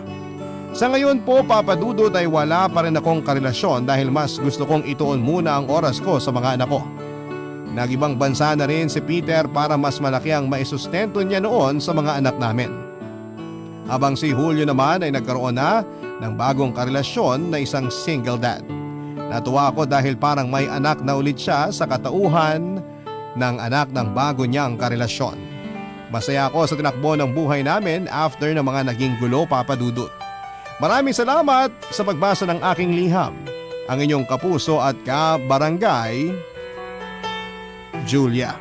Sa ngayon po, Papa Dudut, ay wala pa rin akong karelasyon dahil mas gusto kong ituon muna ang oras ko sa mga anak ko. Nag-ibang bansa na rin si Peter para mas malaki ang maisustento niya noon sa mga anak namin. Habang si Julio naman ay nagkaroon na ng bagong karelasyon na isang single dad. Natuwa ako dahil parang may anak na ulit siya sa katauhan ng anak ng bago niyang karelasyon. Masaya ako sa tinakbo ng buhay namin after ng mga naging gulo, Papa Dudut. Maraming salamat sa pagbasa ng aking liham. Ang inyong kapuso at kabarangay, Julia.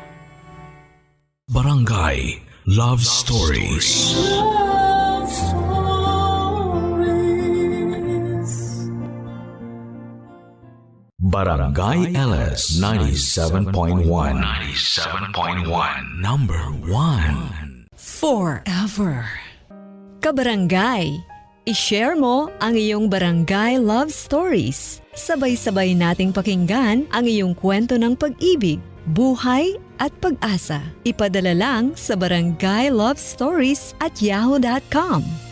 Barangay Love Stories. Barangay LS 97.1 Number 1 Forever. Kabarangay, i-share mo ang iyong barangay love stories. Sabay-sabay nating pakinggan ang iyong kwento ng pag-ibig, buhay at pag-asa. Ipadala lang sa barangaylovestories@yahoo.com.